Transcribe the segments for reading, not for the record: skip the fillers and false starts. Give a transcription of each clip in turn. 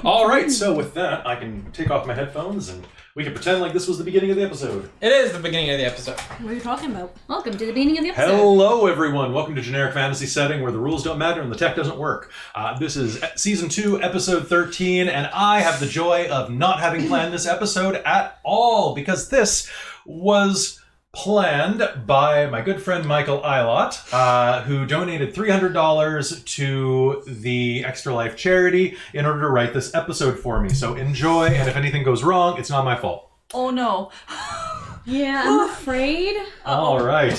All right, so with that, I can take off my headphones and we can pretend like this was the beginning of the episode. It is the beginning of the episode. What are you talking about? Welcome to the beginning of the episode. Hello, everyone. Welcome to Generic Fantasy Setting, where the rules don't matter and the tech doesn't work. This is Season 2, Episode 13, and I have the joy of not having planned this episode at all, because this was planned by my good friend MacLeod, who donated $300 to the Extra Life charity in order to write this episode for me. So enjoy, and if anything goes wrong, it's not my fault. Oh no. Yeah, I'm afraid. All right.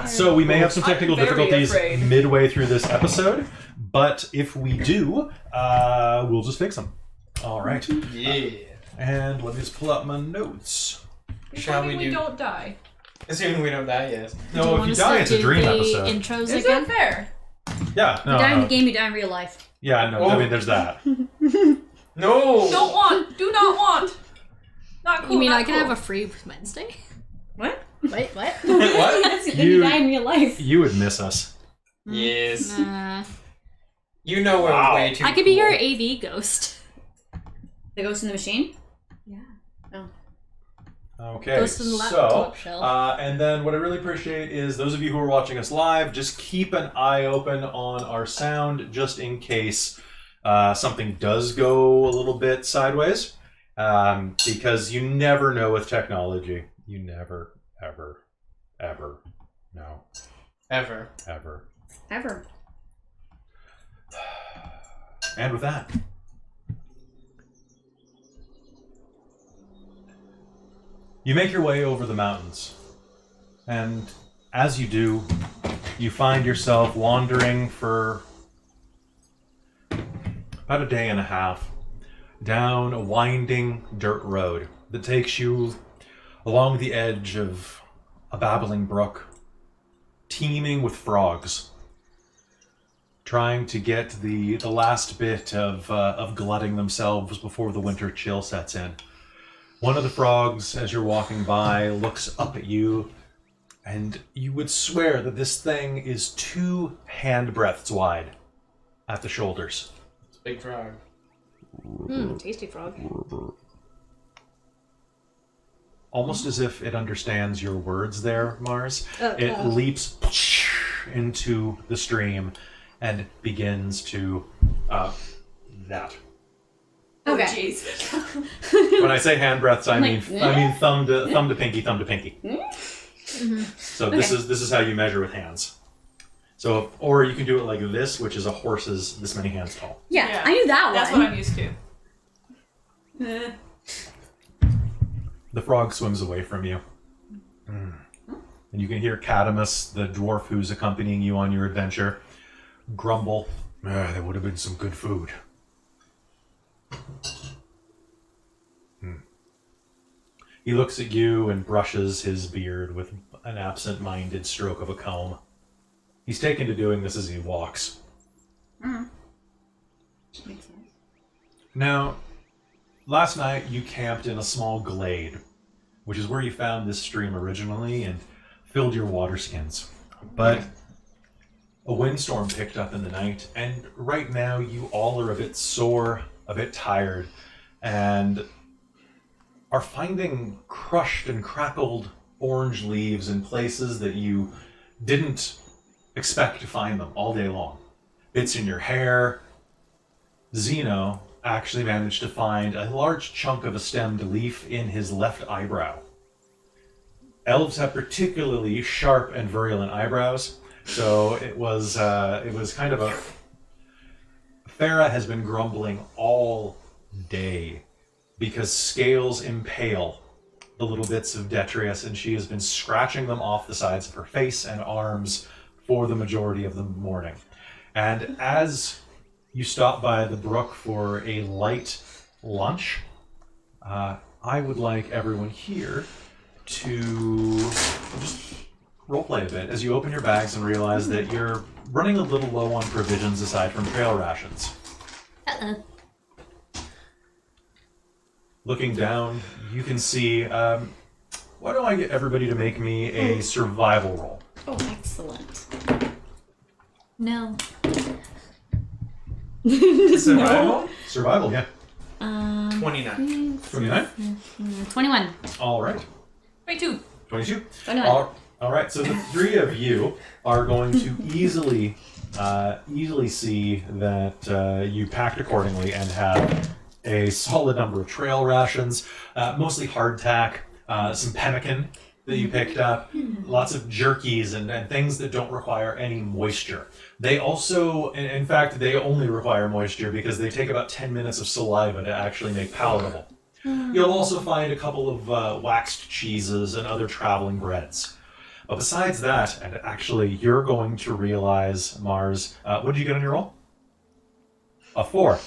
So we may have some technical difficulties midway through this episode, but if we do, we'll just fix them. All right. Yeah. And let me just pull up my notes. Shall we do? don't die. Assuming we don't die, yes. No, if you die, it's a dream episode. Intros Is again? that fair? Yeah. No. You die in no. the game, you die in real life. Yeah. No. I mean, there's that. No! Don't want. Do not want. Not cool. You mean not I can cool. have a free Wednesday? What? Wait, what? What? That's if you die in real life. You would miss us. Yes. Nah. You know we're way too I could be cool. your AV ghost. The ghost in the machine? Yeah. Okay, Ghost in the so, laptop shell. and then what I really appreciate is those of you who are watching us live, just keep an eye open on our sound just in case something does go a little bit sideways, because you never know with technology. You never, ever, ever know. Ever. Ever. Ever. And with that, you make your way over the mountains, and as you do, you find yourself wandering for about a day and a half down a winding dirt road that takes you along the edge of a babbling brook, teeming with frogs, trying to get the last bit of glutting themselves before the winter chill sets in. One of the frogs, as you're walking by, looks up at you, and you would swear that this thing is 2 hand breadths wide at the shoulders. It's a big frog. Tasty frog. Almost as if it understands your words there, Mars. It leaps into the stream and begins to that. Okay. Jeez. When I say hand breaths, I mean thumb to pinky, thumb to pinky. Mm-hmm. So this is how you measure with hands. So, or you can do it like this, which is a horse's this many hands tall. Yeah, I knew that one. That's what I'm used to. The frog swims away from you. And you can hear Cadamus, the dwarf who's accompanying you on your adventure, grumble. There would have been some good food. He looks at you and brushes his beard with an absent-minded stroke of a comb. He's taken to doing this as he walks. Makes sense. Now, last night you camped in a small glade, which is where you found this stream originally and filled your water skins. But a windstorm picked up in the night, and right now you all are a bit sore, a bit tired, and are finding crushed and crackled orange leaves in places that you didn't expect to find them all day long. Bits in your hair. Zeno actually managed to find a large chunk of a stemmed leaf in his left eyebrow. Elves have particularly sharp and virulent eyebrows, so it was kind of a... Farah has been grumbling all day because scales impale the little bits of detritus, and she has been scratching them off the sides of her face and arms for the majority of the morning. And as you stop by the brook for a light lunch, I would like everyone here to just roleplay a bit as you open your bags and realize that you're running a little low on provisions aside from trail rations. Uh-oh. Looking down, you can see, why don't I get everybody to make me a survival roll? Oh, excellent. No. Survival? Survival, yeah. 29. 29? 21. All right. 22. 22? 21. All right, so the three of you are going to easily see that you packed accordingly and have a solid number of trail rations, mostly hardtack, some pemmican that you picked up, lots of jerkies and things that don't require any moisture. They also, in fact, they only require moisture because they take about 10 minutes of saliva to actually make palatable. You'll also find a couple of waxed cheeses and other traveling breads. But besides that, and actually you're going to realize, Mars, what did you get on your roll? A 4.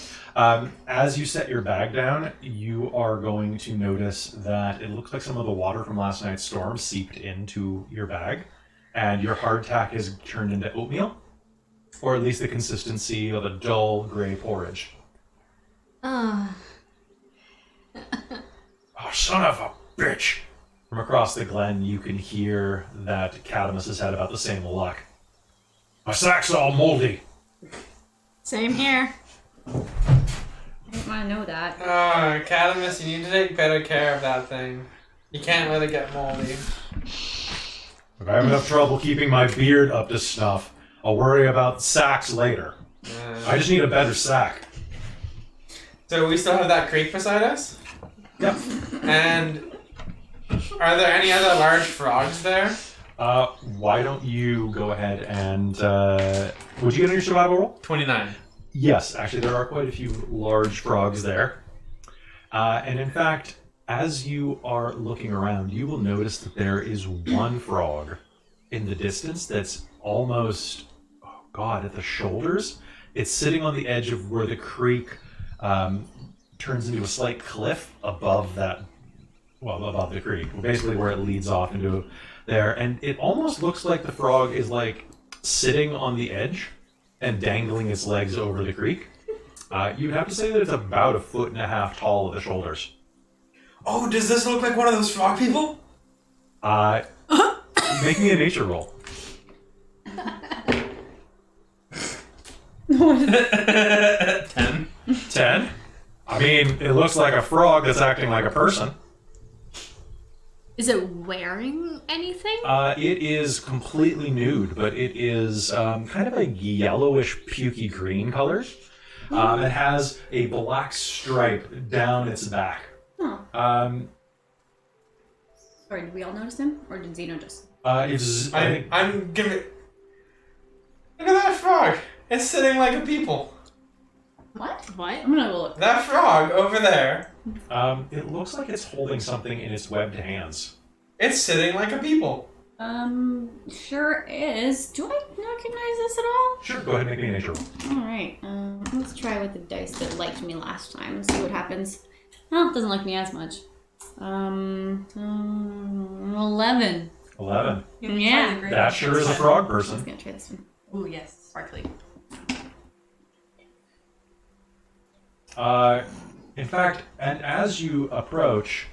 As you set your bag down, you are going to notice that it looks like some of the water from last night's storm seeped into your bag, and your hardtack has turned into oatmeal, or at least the consistency of a dull gray porridge. Oh. Oh, son of a bitch! From across the glen, you can hear that Cadamus has had about the same luck. My sack's all moldy. Same here. I didn't want to know that. Oh, Cadamus, you need to take better care of that thing. You can't let it get moldy. If I have enough trouble keeping my beard up to snuff, I'll worry about sacks later. I just need a better sack. So we still have that creek beside us? Yep. And are there any other large frogs there? Why don't you go ahead and... would you get on your survival roll? 29. Yes, actually there are quite a few large frogs there. And in fact, as you are looking around, you will notice that there is one frog in the distance that's almost, oh God, at the shoulders. It's sitting on the edge of where the creek turns into a slight cliff above that, well, above the creek, basically where it leads off into there. And it almost looks like the frog is like sitting on the edge and dangling its legs over the creek. You'd have to say that it's about 1.5 feet tall at the shoulders. Oh, does this look like one of those frog people? Make me a nature roll. 10. 10? I mean, it looks like a frog that's acting like a person. Is it wearing anything? It is completely nude, but it is kind of a yellowish, pukey green color. It has a black stripe down its back. Huh. Sorry, did we all notice him? Or did Zeno just? I'm giving... Look at that frog! It's sitting like a people. What? What? I'm gonna go look. That frog over there, it looks like it's holding something in its webbed hands. it's sitting like a people. Sure is. Do I recognize this at all? Sure, go ahead and make me a nature roll. Alright, let's try with the dice that liked me last time and see what happens. Well, it doesn't like me as much. 11. 11. Yeah. That sure is a frog I'm person. gonna try this one. Oh yes, sparkly. In fact, and as you approach,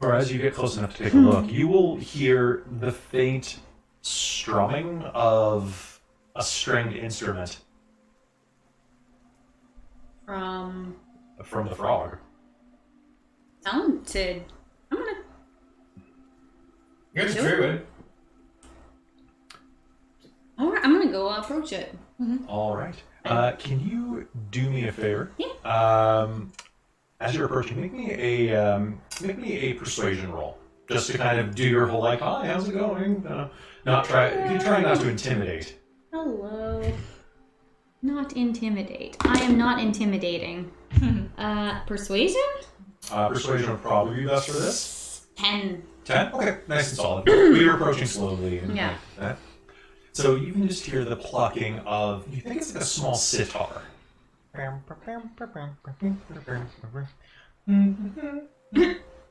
as you get close enough to take a look, you will hear the faint strumming of a stringed instrument From from the frog. talented. I'm gonna. You're the Sure. druid. Alright, I'm gonna go approach it. All right. Can you do me a favor? Yeah. As you're approaching, make me a persuasion roll, just to kind of do your whole like, hi, how's it going? You try not to intimidate. Hello. Not intimidate. I am not intimidating. Persuasion? Persuasion would probably be best for this. 10. 10? Okay, nice and solid. We were approaching slowly. And Yeah. like that. So you can just hear the plucking of, you think it's like a small sitar.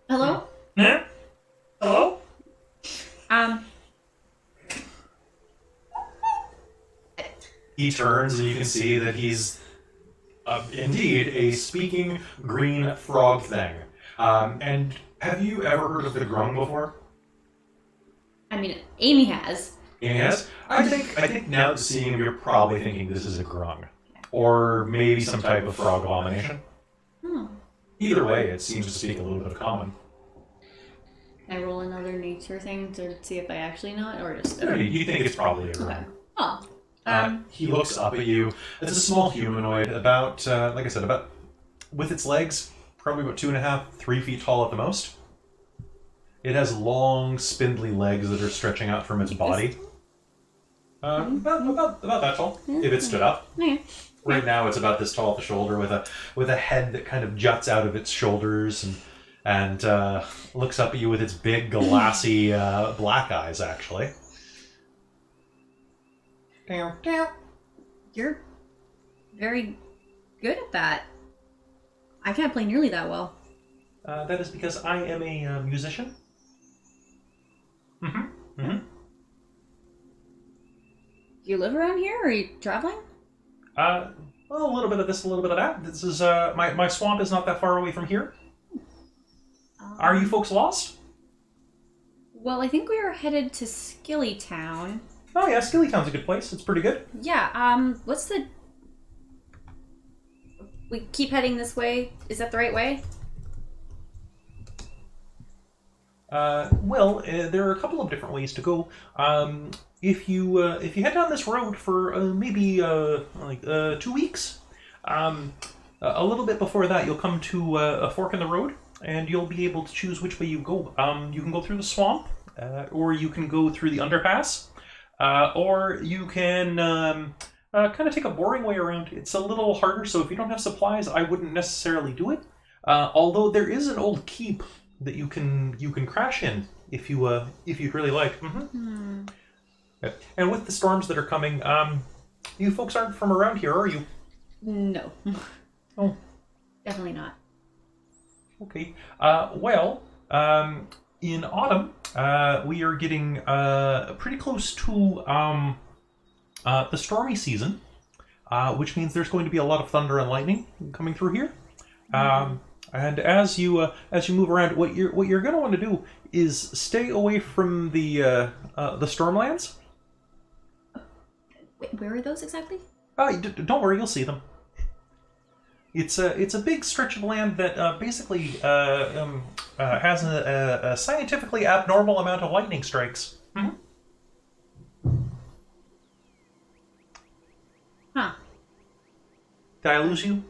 Hello? Hello? He turns and you can see that he's indeed a speaking green frog thing. And have you ever heard of the grung before? I mean, Amy has. Yes. I think now that seeing him, you're probably thinking this is a grung. Or maybe some type of frog abomination. Either way, it seems to speak a little bit of common. Can I roll another nature thing to see if I actually know it, or just... You think it's probably a Okay. room. Oh. He looks up at you. It's a small humanoid, about, like I said, about, with its legs, probably about 2.5, 3 feet tall at the most. It has long, spindly legs that are stretching out from its body. About that tall, if it stood up. Okay. Right now, it's about this tall at the shoulder, with a head that kind of juts out of its shoulders and looks up at you with its big, glassy black eyes. Actually. You're very good at that. I can't play nearly that well. That is because I am a musician. Do you live around here, or are you traveling? Well, a little bit of this, a little bit of that. This is my swamp is not that far away from here. Are you folks lost? Well, I think we were headed to Skilly Town. Oh yeah, Skillytown's a good place. It's pretty good. Yeah, what's the... We keep heading this way. Is that the right way? Well, there are a couple of different ways to go. If you head down this road for maybe 2 weeks, a little bit before that, you'll come to a fork in the road, and you'll be able to choose which way you go. You can go through the swamp, or you can go through the underpass, or you can kind of take a boring way around. It's a little harder, so if you don't have supplies, I wouldn't necessarily do it. Although there is an old keep that you can crash in if you'd really like. And with the storms that are coming, you folks aren't from around here, are you? No. Oh, Definitely not. okay. Well, in autumn, we are getting pretty close to the stormy season, which means there's going to be a lot of thunder and lightning coming through here. And as you move around, what you're going to want to do is stay away from the stormlands. Wait, where are those exactly? Don't worry, you'll see them. It's a big stretch of land that basically has a scientifically abnormal amount of lightning strikes. Huh. Did I lose you?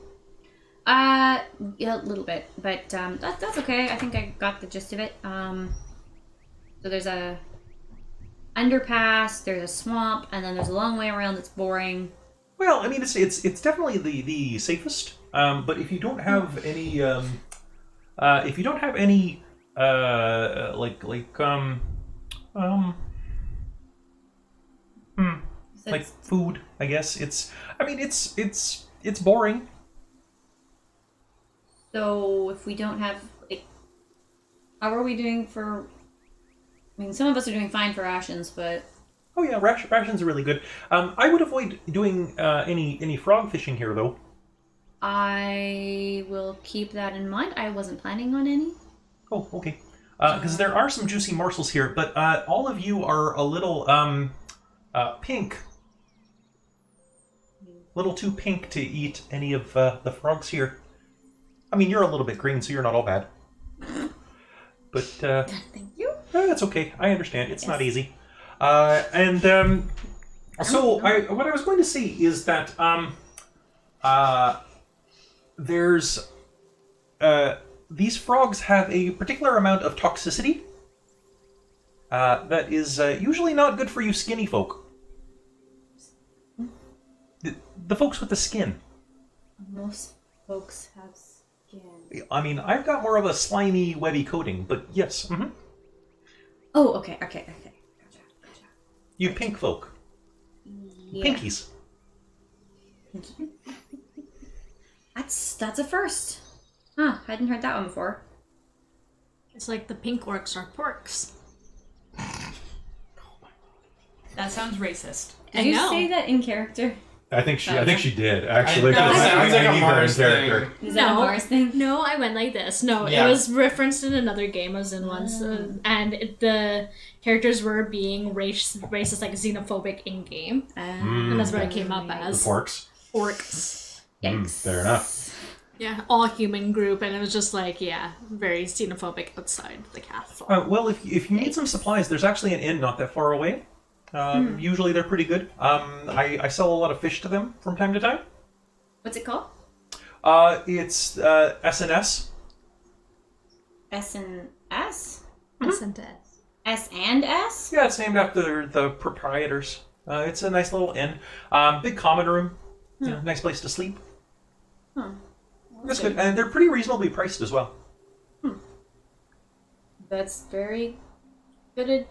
Yeah, a little bit, but that's okay. I think I got the gist of it. So there's a underpass, there's a swamp, and then there's a long way around that's boring. Well, I mean, it's definitely the safest. But if you don't have any, like food, I guess it's boring. So if we don't have, like, how are we doing for? I mean, some of us are doing fine for rations, but Oh yeah, rations are really good. I would avoid doing any frog fishing here, though. I will keep that in mind. I wasn't planning on any. Oh, okay. Because there are some juicy morsels here, but all of you are a little pink. A little too pink to eat any of the frogs here. I mean, you're a little bit green, so you're not all bad. But Thank you. that's okay. I understand. It's not easy. What I was going to say is that there's these frogs have a particular amount of toxicity that is usually not good for you skinny folk. The folks with the skin. Most folks have skin. I mean, I've got more of a slimy, webby coating, but yes. Mm-hmm. Oh, okay. Gotcha. You pink folk. Yeah. Pinkies. That's a first. Huh, hadn't heard that one before. It's like the pink orcs are porks. That sounds racist. Did I you know. say that in character? I think she did actually. That because sounds like a need that in Mars character. thing. Is that a No. Mars thing? No, I went like this. No, Yeah. it was referenced in another game I was in once, and the characters were being racist, like xenophobic in game, and that's what it came up The as. forks. Orcs. Yikes. Fair enough. Yeah, all human group, and it was just like, yeah, very xenophobic outside the castle. Well, if you need some supplies, there's actually an inn not that far away. Usually they're pretty good. I sell a lot of fish to them from time to time. What's it called? It's S&S. S and S? S&S. S and S? Yeah, it's named after the proprietors. It's a nice little inn. Big common room. You know, nice place to sleep. Huh. That's good. And they're pretty reasonably priced as well. That's very good,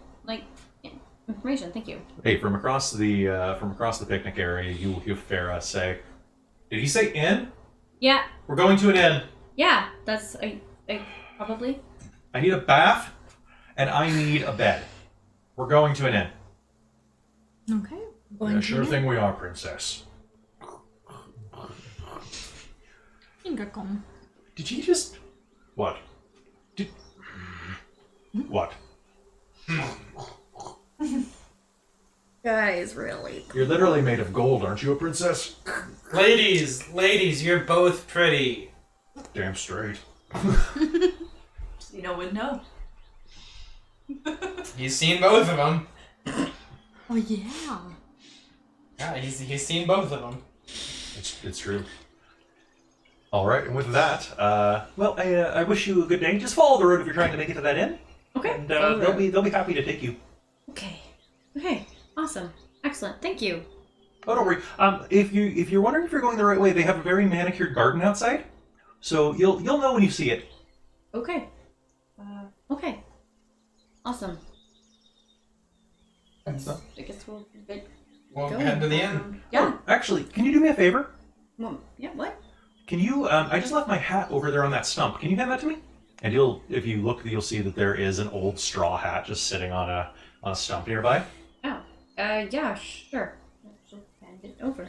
information. Thank you. Hey, from across the picnic area, you hear Farah say, "Did he say inn? Yeah, We're going to an inn. yeah. That's I probably. I need a bath, and I need a bed. We're going to an inn." Okay. Yeah, sure thing we are, princess. Did you just... What? What? Guys, really. You're literally made of gold, aren't you, a princess? Ladies, you're both pretty. Damn straight. Would know. He's seen both of them. Oh, yeah. Yeah, he's seen both of them. It's true. All right, and with that, I wish you a good day. Just follow the road if you're trying to make it to that inn, Okay. and they'll be happy to take you. Okay. Okay. Awesome. Excellent. Thank you. Oh, don't worry. If you're wondering if you're going the right way, they have a very manicured garden outside, so you'll know when you see it. Okay. Okay. Awesome. I guess we'll get We'll going. head to the inn. Yeah. Actually, can you do me a favor? Well, yeah. What? Can you? I just left my hat over there on that stump. Can you hand that to me? And if you look, you'll see that there is an old straw hat just sitting on a stump nearby. Oh. Yeah. Sure. She'll hand it over.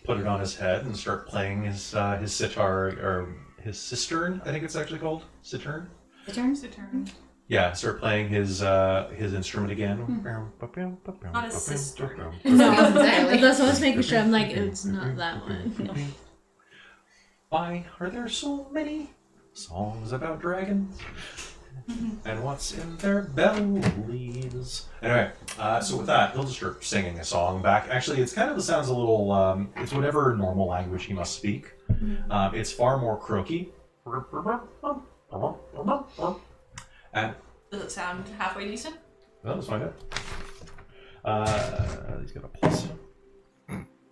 Put it on his head and start playing his sitar or his cistern. I think it's actually called cistern. The turn. Saturn. Yeah, start playing his instrument again. Not a cistern. No, Exactly. that's what I was making sure. I'm like, it's not that one. Why are there so many songs about dragons? And what's in their bellies? Anyway, so with that, he'll just start singing a song back. Actually, it sounds a little, it's whatever normal language he must speak. It's far more croaky. And, Does it sound halfway decent? well, let's find out. He's got a plus.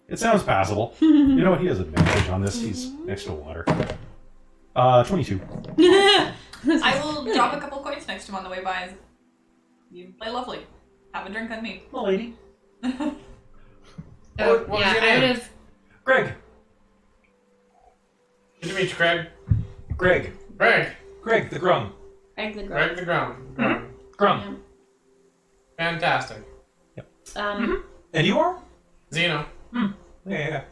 It sounds passable. You know what? He has advantage on this. He's next to water. 22. I will drop a couple coins next to him on the way by. You play lovely. Have a drink with me. Well, lady. Oh, What was yeah. your I name? would have. Greg. Good to meet you, Craig. Greg. Greg The Grum. Egg the the Grum. Grum. Fantastic. And you are? Zeno. Yeah.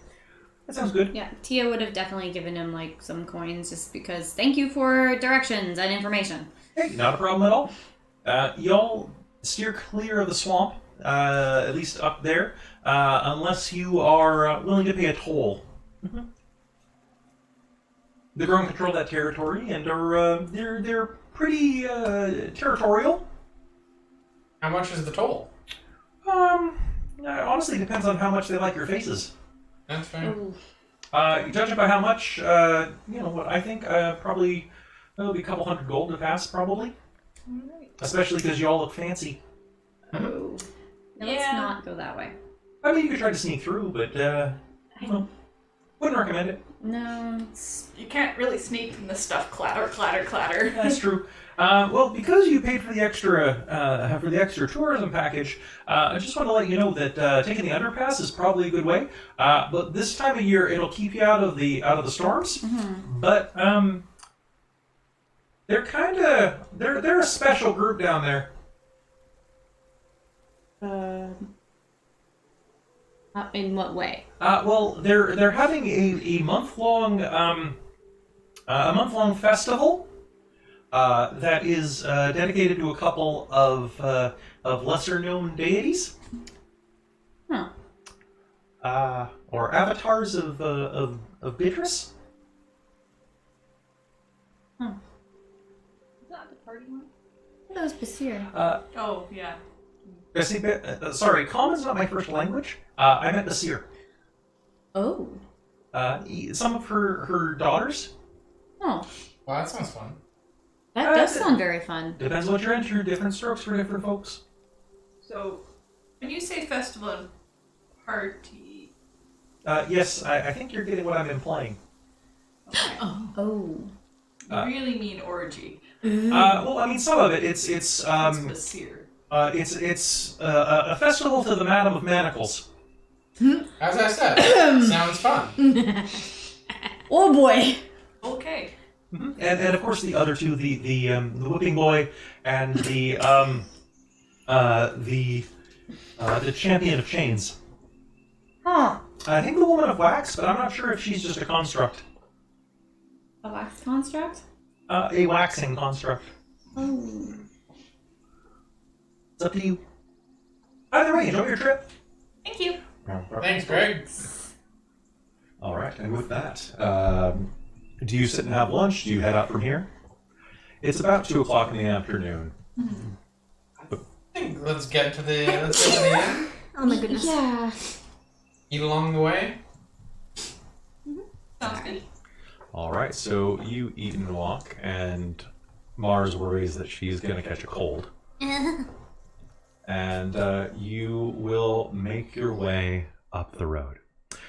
That sounds good. Yeah, Tia would have definitely given him some coins just because thank you for directions and information. Hey, not a problem at all. Y'all steer clear of the swamp, at least up there, unless you are willing to pay a toll. The Grum control that territory and are they're pretty territorial. How much is the toll? Honestly, depends on how much they like your faces. That's fair. Ooh. Judging by how much, what I think probably it'll be a couple hundred gold to pass, probably. Especially because you all look fancy. Oh. No, let's Yeah. not go that way. I mean, you could try to sneak through, but wouldn't recommend it. No, it's... You can't really sneak from the stuff clatter, clatter, clatter. That's true. Well, because you paid for the extra tourism package, I just want to let you know that taking the underpass is probably a good way. But this time of year, it'll keep you out of the storms. But they're a special group down there. in what way? Well, they're having a month-long festival. That is dedicated to a couple of lesser-known deities, Huh. or avatars of Beatrice. Huh. Is that the party one? That was Basir. Oh, yeah. Sorry, Common's not my first language. I meant Basir. Oh. Some of her daughters. Oh. Well, that sounds fun. That does sound very fun. Depends what you're into. Different strokes for different folks. So, when you say festival and party... Yes, I think you're getting what I'm implying. Okay. Oh. You really mean orgy. Well, I mean, some of it. It's It's Basir. it's a festival to the Madam of Manacles. As I said, sounds fun. Oh boy. Okay. Mm-hmm. And of course the other two, the whipping boy and the champion of chains. Huh. I think the woman of wax, but I'm not sure if she's just a construct. A wax construct? A waxing construct. Oh. It's up to you. Either way, enjoy your trip. Thank you. Thanks, Greg. All right, and with that, do you sit and have lunch? Do you head out from here? It's about 2 o'clock in the afternoon. I think let's get to the inn. Oh my goodness. Yeah. Eat along the way. Sounds good. All right, so you eat and walk, and Mars worries that she's going to catch a cold. And you will make your way up the road.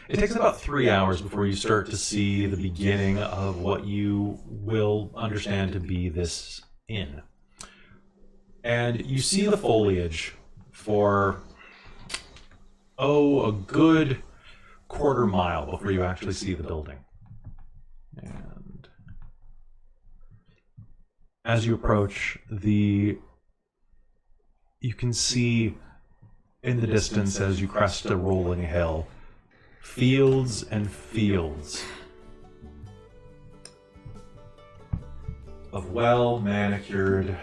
It takes about 3 hours before you start to see the beginning of what you will understand to be this inn. And you see the foliage for, a good quarter mile before you actually see the building. And as you approach, you can see in the distance as you crest a rolling hill, fields and fields of well-manicured,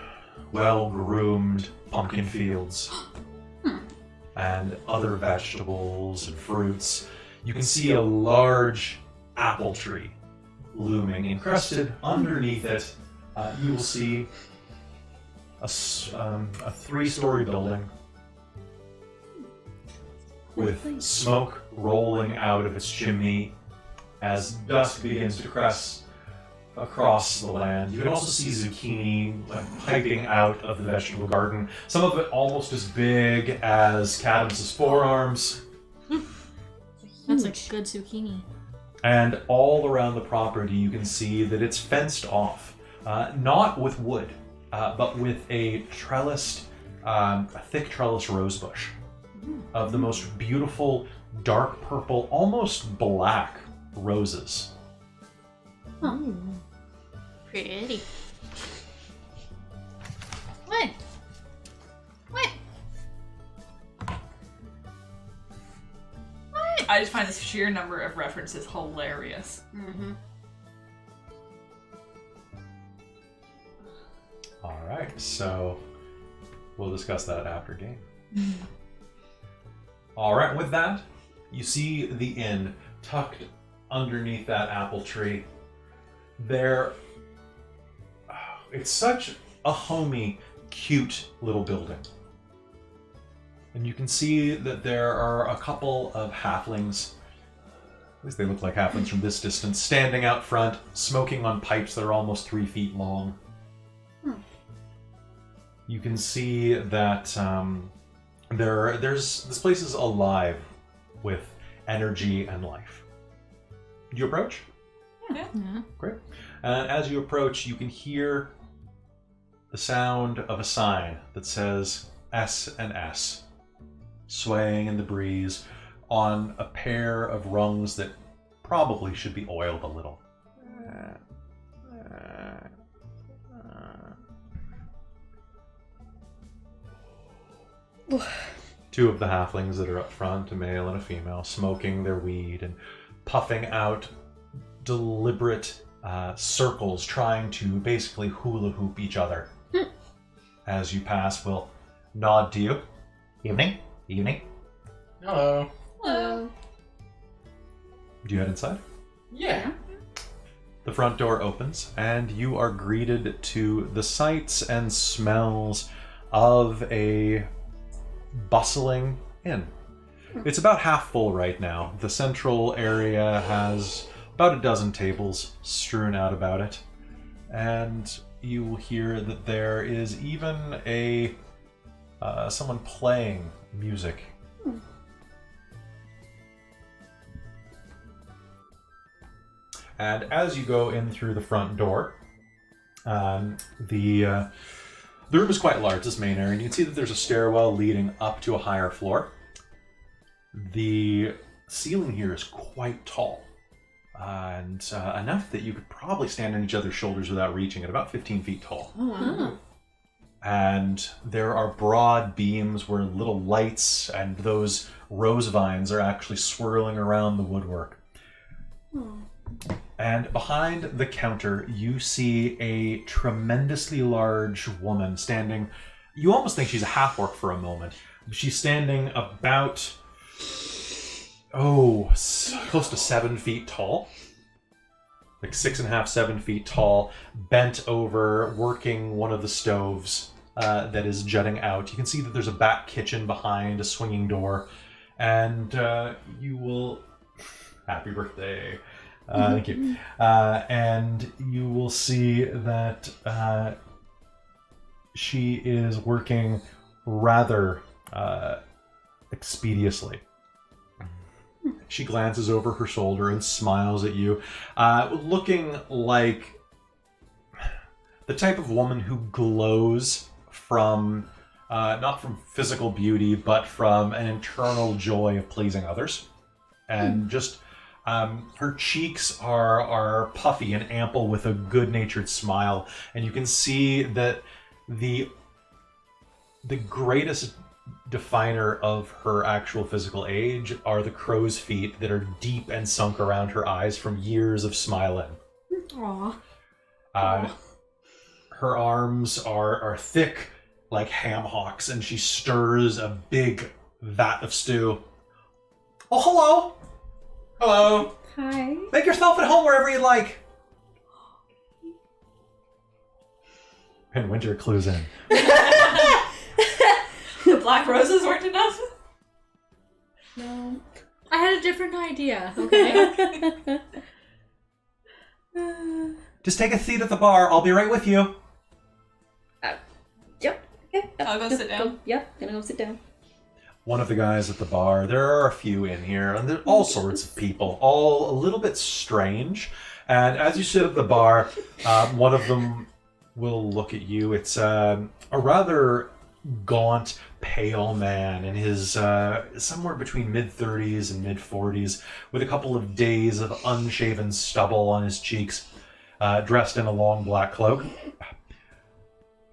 well-groomed pumpkin fields and other vegetables and fruits. You can see a large apple tree looming, encrusted underneath it. You will see a 3-story building with smoke rolling out of its chimney as dusk begins to crest across the land. You can also see zucchini piping out of the vegetable garden, some of it almost as big as Cadmus's forearms. That's a good zucchini. And all around the property you can see that it's fenced off, not with wood, but with a thick trellis rosebush of the most beautiful dark purple, almost black roses. Oh. Pretty. What? What? I just find the sheer number of references hilarious. Mm-hmm. All right, so we'll discuss that after game. All right, with that, you see the inn tucked underneath that apple tree. It's such a homey, cute little building. And you can see that there are a couple of halflings, at least they look like halflings from this distance, standing out front, smoking on pipes that are almost 3 feet long. You can see that this place is alive with energy and life. You approach? Yeah. Great. And as you approach, you can hear the sound of a sign that says S and S, swaying in the breeze on a pair of rungs that probably should be oiled a little. Two of the halflings that are up front, a male and a female, smoking their weed and puffing out deliberate circles, trying to basically hula hoop each other. As you pass, will nod to you. Evening. Evening. Hello. Hello. Do you head inside? Yeah. The front door opens, and you are greeted to the sights and smells of a bustling inn. It's about half full right now. The central area has about a dozen tables strewn out about it, and you will hear that there is even a someone playing music. And as you go in through the front door, the room is quite large, this main area, and you can see that there's a stairwell leading up to a higher floor. The ceiling here is quite tall, and enough that you could probably stand on each other's shoulders without reaching it, about 15 feet tall. Oh, wow. And there are broad beams where little lights and those rose vines are actually swirling around the woodwork. Oh. And behind the counter, you see a tremendously large woman standing. You almost think she's a half-orc for a moment. She's standing about, close to 7 feet tall. Like 6.5, 7 feet tall, bent over, working one of the stoves that is jutting out. You can see that there's a back kitchen behind, a swinging door, and you will... Happy birthday. Thank you. And you will see that she is working rather expeditiously. She glances over her shoulder and smiles at you, looking like the type of woman who glows from, not from physical beauty, but from an internal joy of pleasing others. And just... her cheeks are puffy and ample with a good-natured smile, and you can see that the greatest definer of her actual physical age are the crow's feet that are deep and sunk around her eyes from years of smiling. Aww. Her arms are thick like ham hocks, and she stirs a big vat of stew. Oh, hello! Hello. Hi. Make yourself at home wherever you like. And Winter clues in. The black roses weren't enough. No. I had a different idea, okay? Just take a seat at the bar. I'll be right with you. Yep. Okay. I'll go sit down. Yep. Gonna go sit down. One of the guys at the bar, there are a few in here, and there's all sorts of people, all a little bit strange. And as you sit at the bar, one of them will look at you. It's a rather gaunt, pale man in his somewhere between mid-30s and mid-40s, with a couple of days of unshaven stubble on his cheeks, dressed in a long black cloak.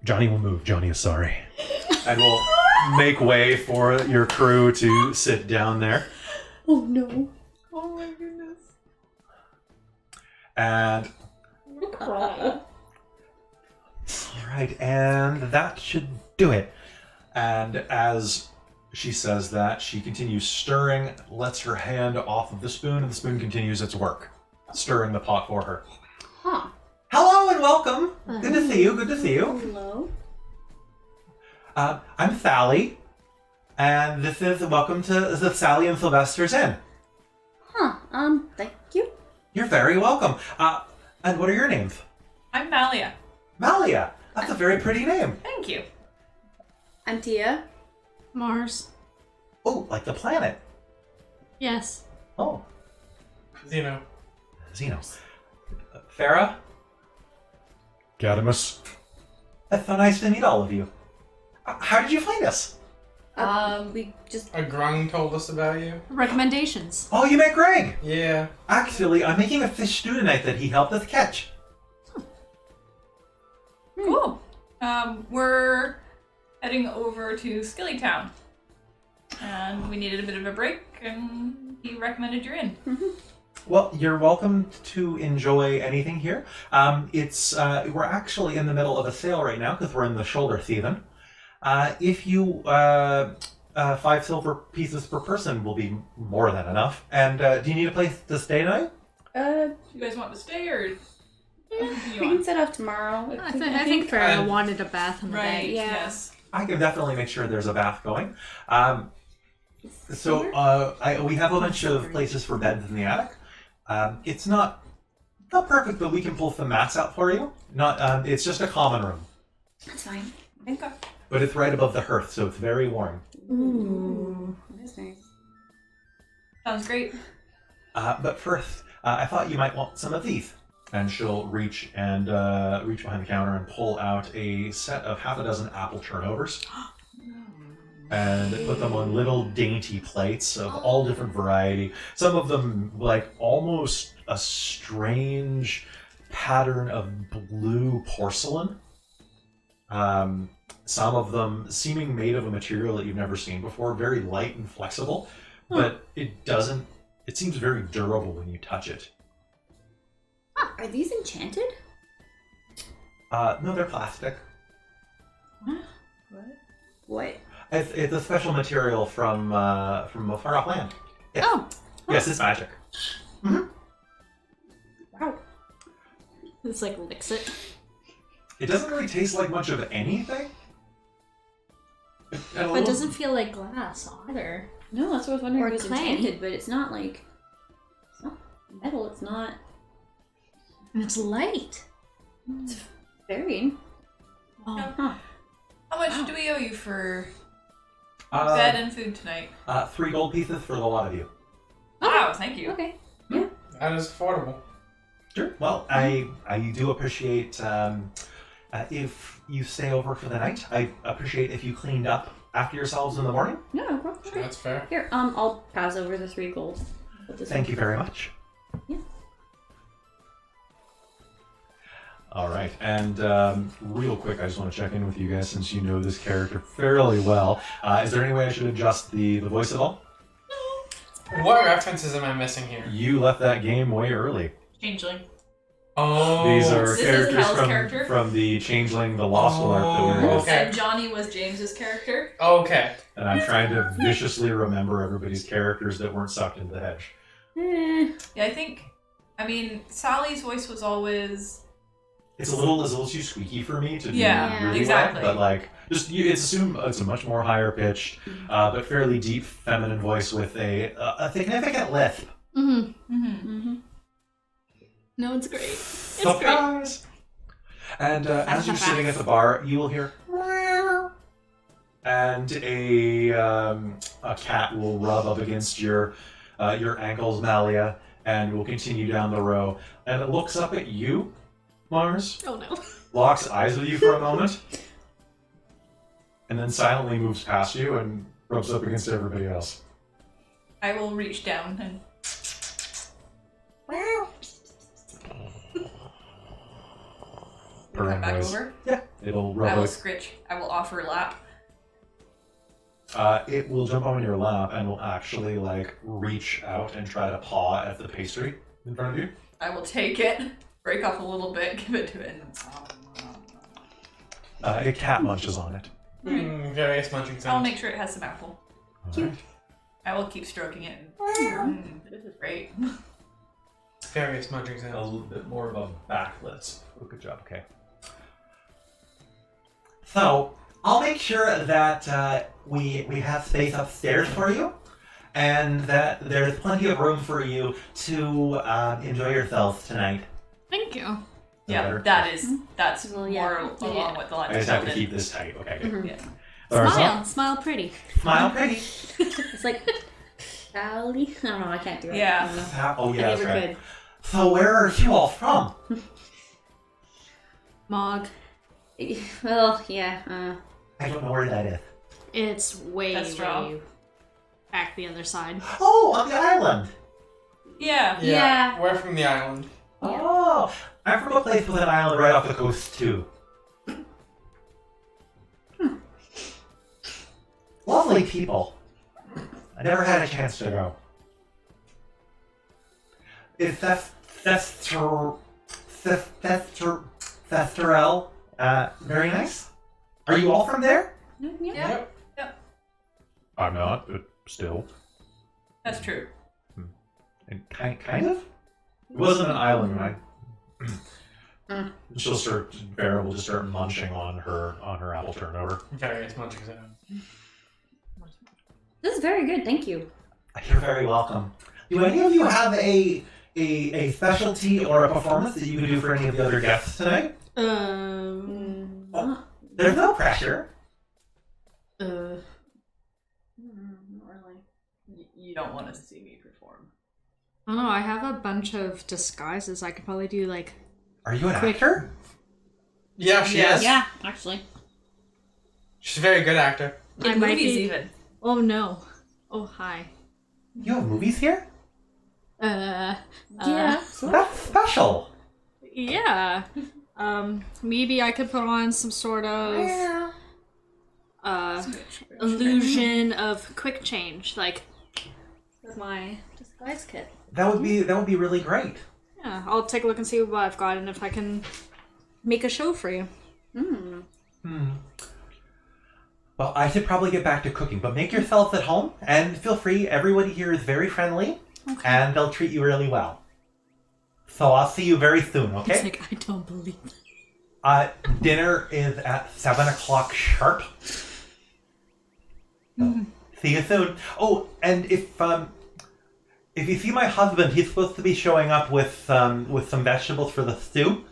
Johnny will move. Johnny is sorry. And will make way for your crew to sit down there. Oh no. Oh my goodness. And all right, and that should do it. And as she says that, she continues stirring, lets her hand off of the spoon, and the spoon continues its work, stirring the pot for her. Huh. Hello and welcome. Good to see you. Good to see you. Hello. I'm Sally, and this is welcome to the Sally and Sylvester's Inn. Huh. Thank you. You're very welcome. And what are your names? I'm Malia. Malia. That's a very pretty name. Thank you. I'm Tia. Mars. Oh, like the planet. Yes. Oh, Zeno. Zeno. Farah. Cadamus. It's so nice to meet all of you. How did you find us? We just... A grung told us about you. Recommendations. Oh, you met Greg. Yeah. Actually, I'm making a fish stew tonight that he helped us catch. Cool. We're heading over to Skillytown. And we needed a bit of a break, and he recommended your inn. Well, you're welcome to enjoy anything here. We're actually in the middle of a sale right now because we're in the shoulder season. If you 5 silver pieces per person will be more than enough. And do you need a place to stay tonight? You guys want to stay, or We can set off tomorrow. I think Farrah wanted a bath in the Right. day. Yeah. Yes. I can definitely make sure there's a bath going. So we have a bunch of places for beds in the attic. It's not perfect, but we can pull some mats out for you. Not it's just a common room, That's fine. Okay. but it's right above the hearth, so it's very warm. Ooh. That's nice. Sounds great. But first, I thought you might want some of these. And she'll reach behind the counter and pull out a set of half a dozen apple turnovers. And put them on little dainty plates of all different variety. Some of them like almost a strange pattern of blue porcelain. Some of them seeming made of a material that you've never seen before, very light and flexible, but it seems very durable when you touch it. Are these enchanted? No, they're plastic. What? It's a special material from a far off land. Yeah. Oh. Yes, it's magic. Wow. It's like licks it. It doesn't really taste like much of anything. But it doesn't feel like glass either. No, that's what I was wondering. Or if it was clay. enchanted, but it's not like. It's not metal. It's not. And it's light. It's varying. Wow. Huh. How much do we owe you for Uh, bed and food tonight? 3 gold pieces for the lot of you. Wow, thank you. Okay. That is affordable. Sure. Well, I do appreciate if you stay over for the night. I appreciate if you cleaned up after yourselves in the morning. No, of course. Okay. That's fair. Here, I'll pass over the 3 gold. Thank you very much. Yeah. All right, and real quick, I just want to check in with you guys since you know this character fairly well. Is there any way I should adjust the voice at all? What references am I missing here? You left that game way early. Changeling. Oh. These are This is characters Hal's character? from the Changeling, the Lost Alert that we were in. Okay. And Johnny was James's character. Okay. And I'm trying to viciously remember everybody's characters that weren't sucked into the hedge. Yeah, I mean, Sally's voice was always... It's a little too squeaky for me to do Yeah, really exactly. well, but like it's a much more higher pitched, but fairly deep feminine voice with a significant lisp. Mm-hmm. Mm-hmm. No, it's great. It's Surprise! And as you're sitting at the bar, you will hear and a cat will rub up against your ankles, Malia, and will continue down the row, and it looks up at you, Mars, Oh no. locks eyes with you for a moment, and then silently moves past you and rubs up against everybody else. I will reach down and... Purring Come back noise. over. Yeah, it'll I will rub scritch. I will offer lap. it will jump on your lap and will actually like reach out and try to paw at the pastry in front of you. I will take it, break off a little bit, give it to it, and... A cat munches on it. Various munching I'll sounds. make sure it has some apple. Alright. I will keep stroking it. And, this is great. Various munching A sounds. little bit more of a back lisp. Oh, good job. Okay. So I'll make sure that we have space upstairs for you, and that there's plenty of room for you to enjoy yourselves tonight. Thank you. Yeah, Better? that's Well, yeah. more along what the I lunch just have to building. keep this tight. Okay. Good. Yeah. Smile. Smile pretty. Smile pretty. It's like Sally. I don't know. I can't do it. Yeah. I don't know. Oh yeah, I that's never right. could. So where are you all from? Mog. Well, yeah. I don't know where that is. It's way, That's strong. way back the other side. Oh, on the island. Yeah. Yeah. We're from the island. Oh, I'm from a place with an island right off the coast too. Lovely people. I never had a chance to go. Is Thestorel very nice? Are you all from there? Yeah. Yep. I'm not, but still. That's true. And kind of? It wasn't an island, right? She'll start, Vera will just start munching on her apple turnover. Various munchings. This is very good. Thank you. You're very welcome. Do any of you have a specialty or a performance that you could do for any of the other guests tonight? There's no pressure. Not really. You don't want to see me perform. I don't know, I have a bunch of disguises. I could probably do like... Are you an actor? Yeah, she is. Yeah, actually. She's a very good actor. In I might movies, be- even. Oh no. Oh, hi. You have movies here? Yeah. That's special. Yeah. Maybe I could put on some sort of illusion of quick change, like with my disguise kit. That would be really great. Yeah, I'll take a look and see what I've got and if I can make a show for you. Well, I should probably get back to cooking, but make yourselves at home and feel free. Everybody here is very friendly, and they'll treat you really well. So I'll see you very soon, okay? It's like, I don't believe it. Dinner is at 7 o'clock sharp. So, see you soon. Oh, and if you see my husband, he's supposed to be showing up with some vegetables for the stew.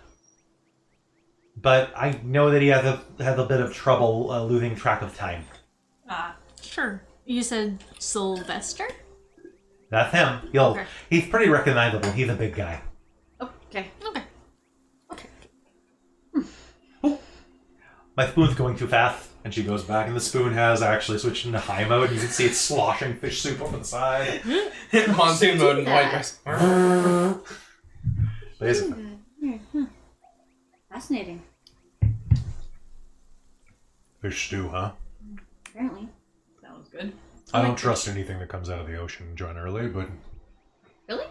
But I know that he has a bit of trouble losing track of time. Sure. You said Sylvester? That's him. He's pretty recognizable. He's a big guy. Okay. Okay. My spoon's going too fast. And she goes back, and the spoon has actually switched into high mode. You can see it's sloshing fish soup over the side. Monsoon mode in white dress. Basically. Fascinating. Fish stew, huh? Apparently. Sounds good. I don't trust anything that comes out of the ocean generally, but Really?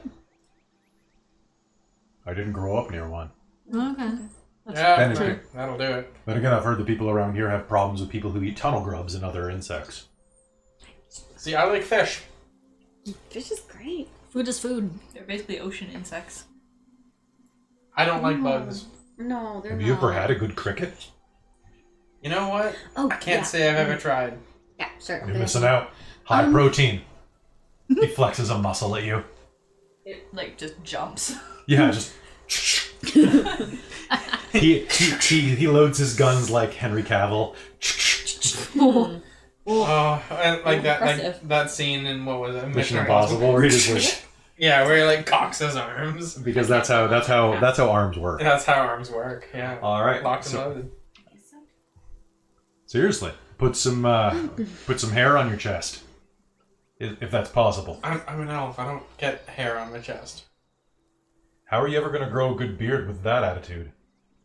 I didn't grow up near one. Okay. Yeah, Benedict. that'll do it. But again, I've heard that people around here have problems with people who eat tunnel grubs and other insects. See, I like fish. Fish is great. Food is food. They're basically ocean insects. I don't like bugs. No, they're Have not. you ever had a good cricket? You know what? Oh, I can't say I've ever tried. Yeah, sure. You're missing out. High protein. He flexes a muscle at you. It, like, just jumps. Yeah, just... he loads his guns like Henry Cavill. Oh, and like Impressive. that scene in what was it? Mission Impossible, where he just like, Yeah, where he like cocks his arms. because that's how arms work. That's how arms work. Yeah. All right. Locked and So, loaded. seriously, put some hair on your chest, if that's possible. I'm an elf. I don't get hair on my chest. How are you ever going to grow a good beard with that attitude?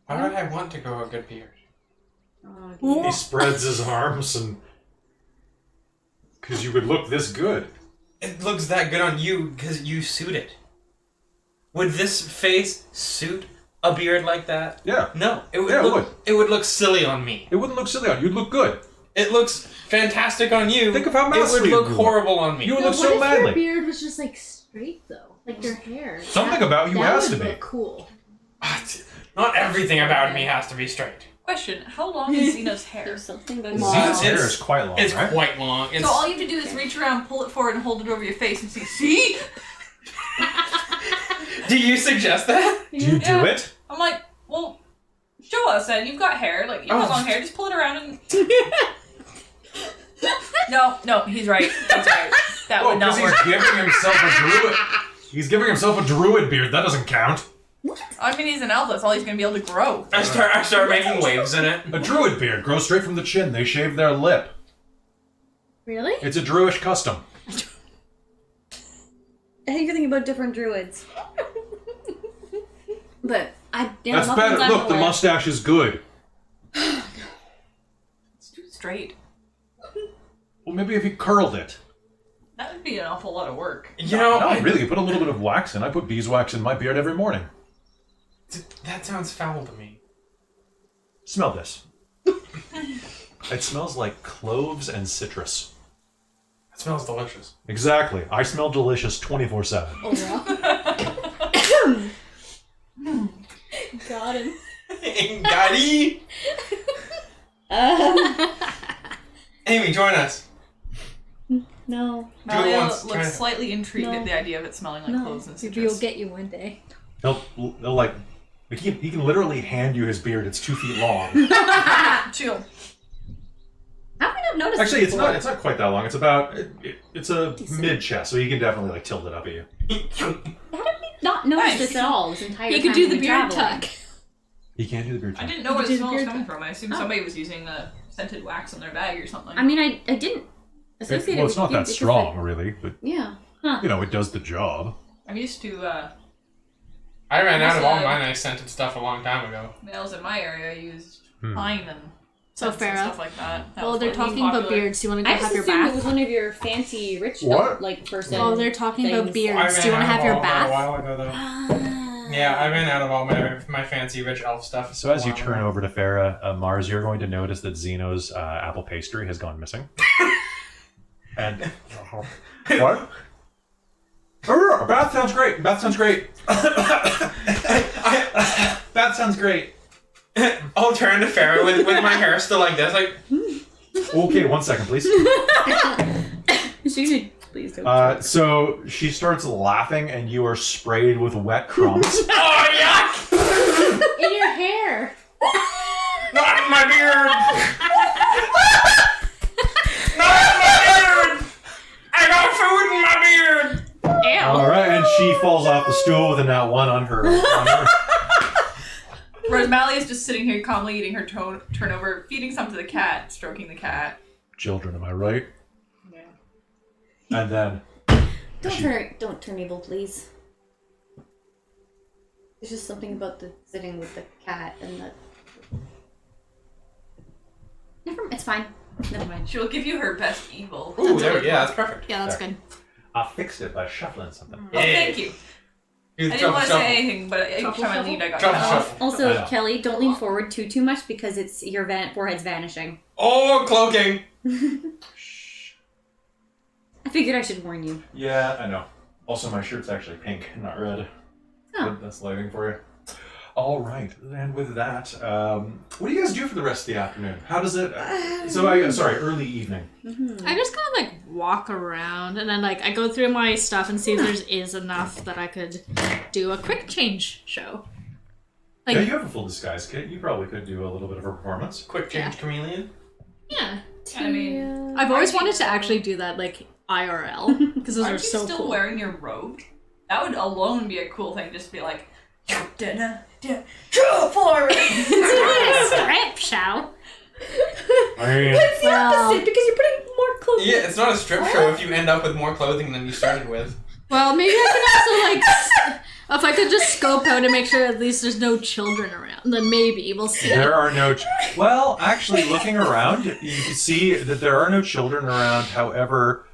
Why would I want to grow a good beard? He spreads his arms and... Because you would look this good. It looks that good on you because you suit it. Would this face suit a beard like that? Yeah. No, it would Yeah, it look. would. It would look silly on me. It wouldn't look silly on you. You'd look good. It looks fantastic on you. Think of how it masterly would you look look. horrible on me. You would No, look what so if your manly. beard was just like straight though? Like your hair. Something about you that has would to be. look cool. Not everything about me has to be straight. Question, how long is Xena's hair? There's something about Xena's hair It's- is quite long, It's right? quite long. It's, So all you have to do is reach around, pull it forward, and hold it over your face and see? do you suggest that? Do you do Yeah. it? I'm like, well, show us then. You've got hair. Like, you have Oh. long hair. Just pull it around and... No, he's right. He's right. That Oh, would not because work. he's giving himself a druid. He's giving himself a druid beard. That doesn't count. I mean, he's an elf. That's all he's going to be able to grow. I start making waves in it. A druid beard grows straight from the chin. They shave their lip. Really? It's a druish custom. I think you're thinking about different druids. But That's better. Look, the mustache is good. It's too straight. Well, maybe if he curled it. That would be an awful lot of work. You know, No, really, you put a little bit of wax in. I put beeswax in my beard every morning. that sounds foul to me. Smell this. It smells like cloves and citrus. It smells delicious. Exactly. I smell delicious 24/7. Oh, yeah. Got him. Got Amy, join us. No. Mario once, try looks it. slightly intrigued No. at the idea of it smelling like clothes and Maybe he'll citrus. get you one day. They'll like he can literally hand you his beard. It's 2 feet long. Chill. How have we not noticed Actually, this it's before? not quite that long. It's about it's a mid chest, so he can definitely like tilt it up at you. How did we not notice Nice. this at all this entire He time could do we've the been beard traveling? tuck. He can't do the beard. I tuck. didn't know where the did smell was beard coming tuck. from. I assumed somebody was using scented wax in their bag or something. I mean, I didn't associate Well, it it's with not you that because strong, really, but Yeah. Huh. you know, it does the job. I'm used to I ran out of all Also- my nice scented stuff a long time ago. males in my area used Hmm. pine and So scents and Farrah. stuff like that. That Well, was they're what was talking about popular. beards. Do you want to I go just have your assumed it was bath? one of your fancy rich What? like person. Oh, they're talking about things. beards. Do you want to have your A bath? while ago, though. Yeah, I ran out of all my fancy rich elf stuff. So as you a while turn ago. over to Farah, Mars, you're going to notice that Zeno's apple pastry has gone missing. And what? Oh, bath sounds great. Bath sounds great. Bath sounds great. I'll turn to Farrah with my hair still like this, like. Okay, 1 second, please. She should please don't. So she starts laughing, and you are sprayed with wet crumbs. Oh yuck! In your hair. Not in my beard! Not in my beard! I got food in my beard! Ew. All right, and she falls off the stool with a nat 1 on her. Whereas Mally is just sitting here calmly eating her turnover, feeding some to the cat, stroking the cat. Children, am I right? Yeah. And then Don't turn evil, please. There's just something about the sitting with the cat and the. It's fine. Never mind. She will give you her best evil. Ooh, there, yeah, that's perfect. Yeah, that's There. good. I fixed it by shuffling something. Oh, thank you. I didn't want to say anything, but every time I leaned, I got cut Shuffle, off. shuffle. Also, I know. Kelly, don't lean forward too much because it's your forehead's vanishing. Oh, cloaking! I figured I should warn you. Yeah, I know. Also, my shirt's actually pink, not red. Oh. But that's lighting for you. All right, and with that, what do you guys do for the rest of the afternoon? How does it? Early evening. I just kind of like walk around and then like I go through my stuff and see if there is enough that I could do a quick change show. Like, Yeah, you have a full disguise kit. You probably could do a little bit of a performance. Quick change Yeah. chameleon. yeah. I mean, I've always Aren't you wanted to still- actually do that like IRL because those are aren't you so still cool. wearing your robe? That would alone be a cool thing, just to be like, for it! It's a strip show. I mean, It's the Well- opposite because you're putting more clothes. Yeah, it's not a strip show if you end up with more clothing than you started with. Well, maybe I could also like if I could just scope out and make sure at least there's no children around, then maybe we'll see. there are no. Well, actually, looking around, you can see that there are no children around. However,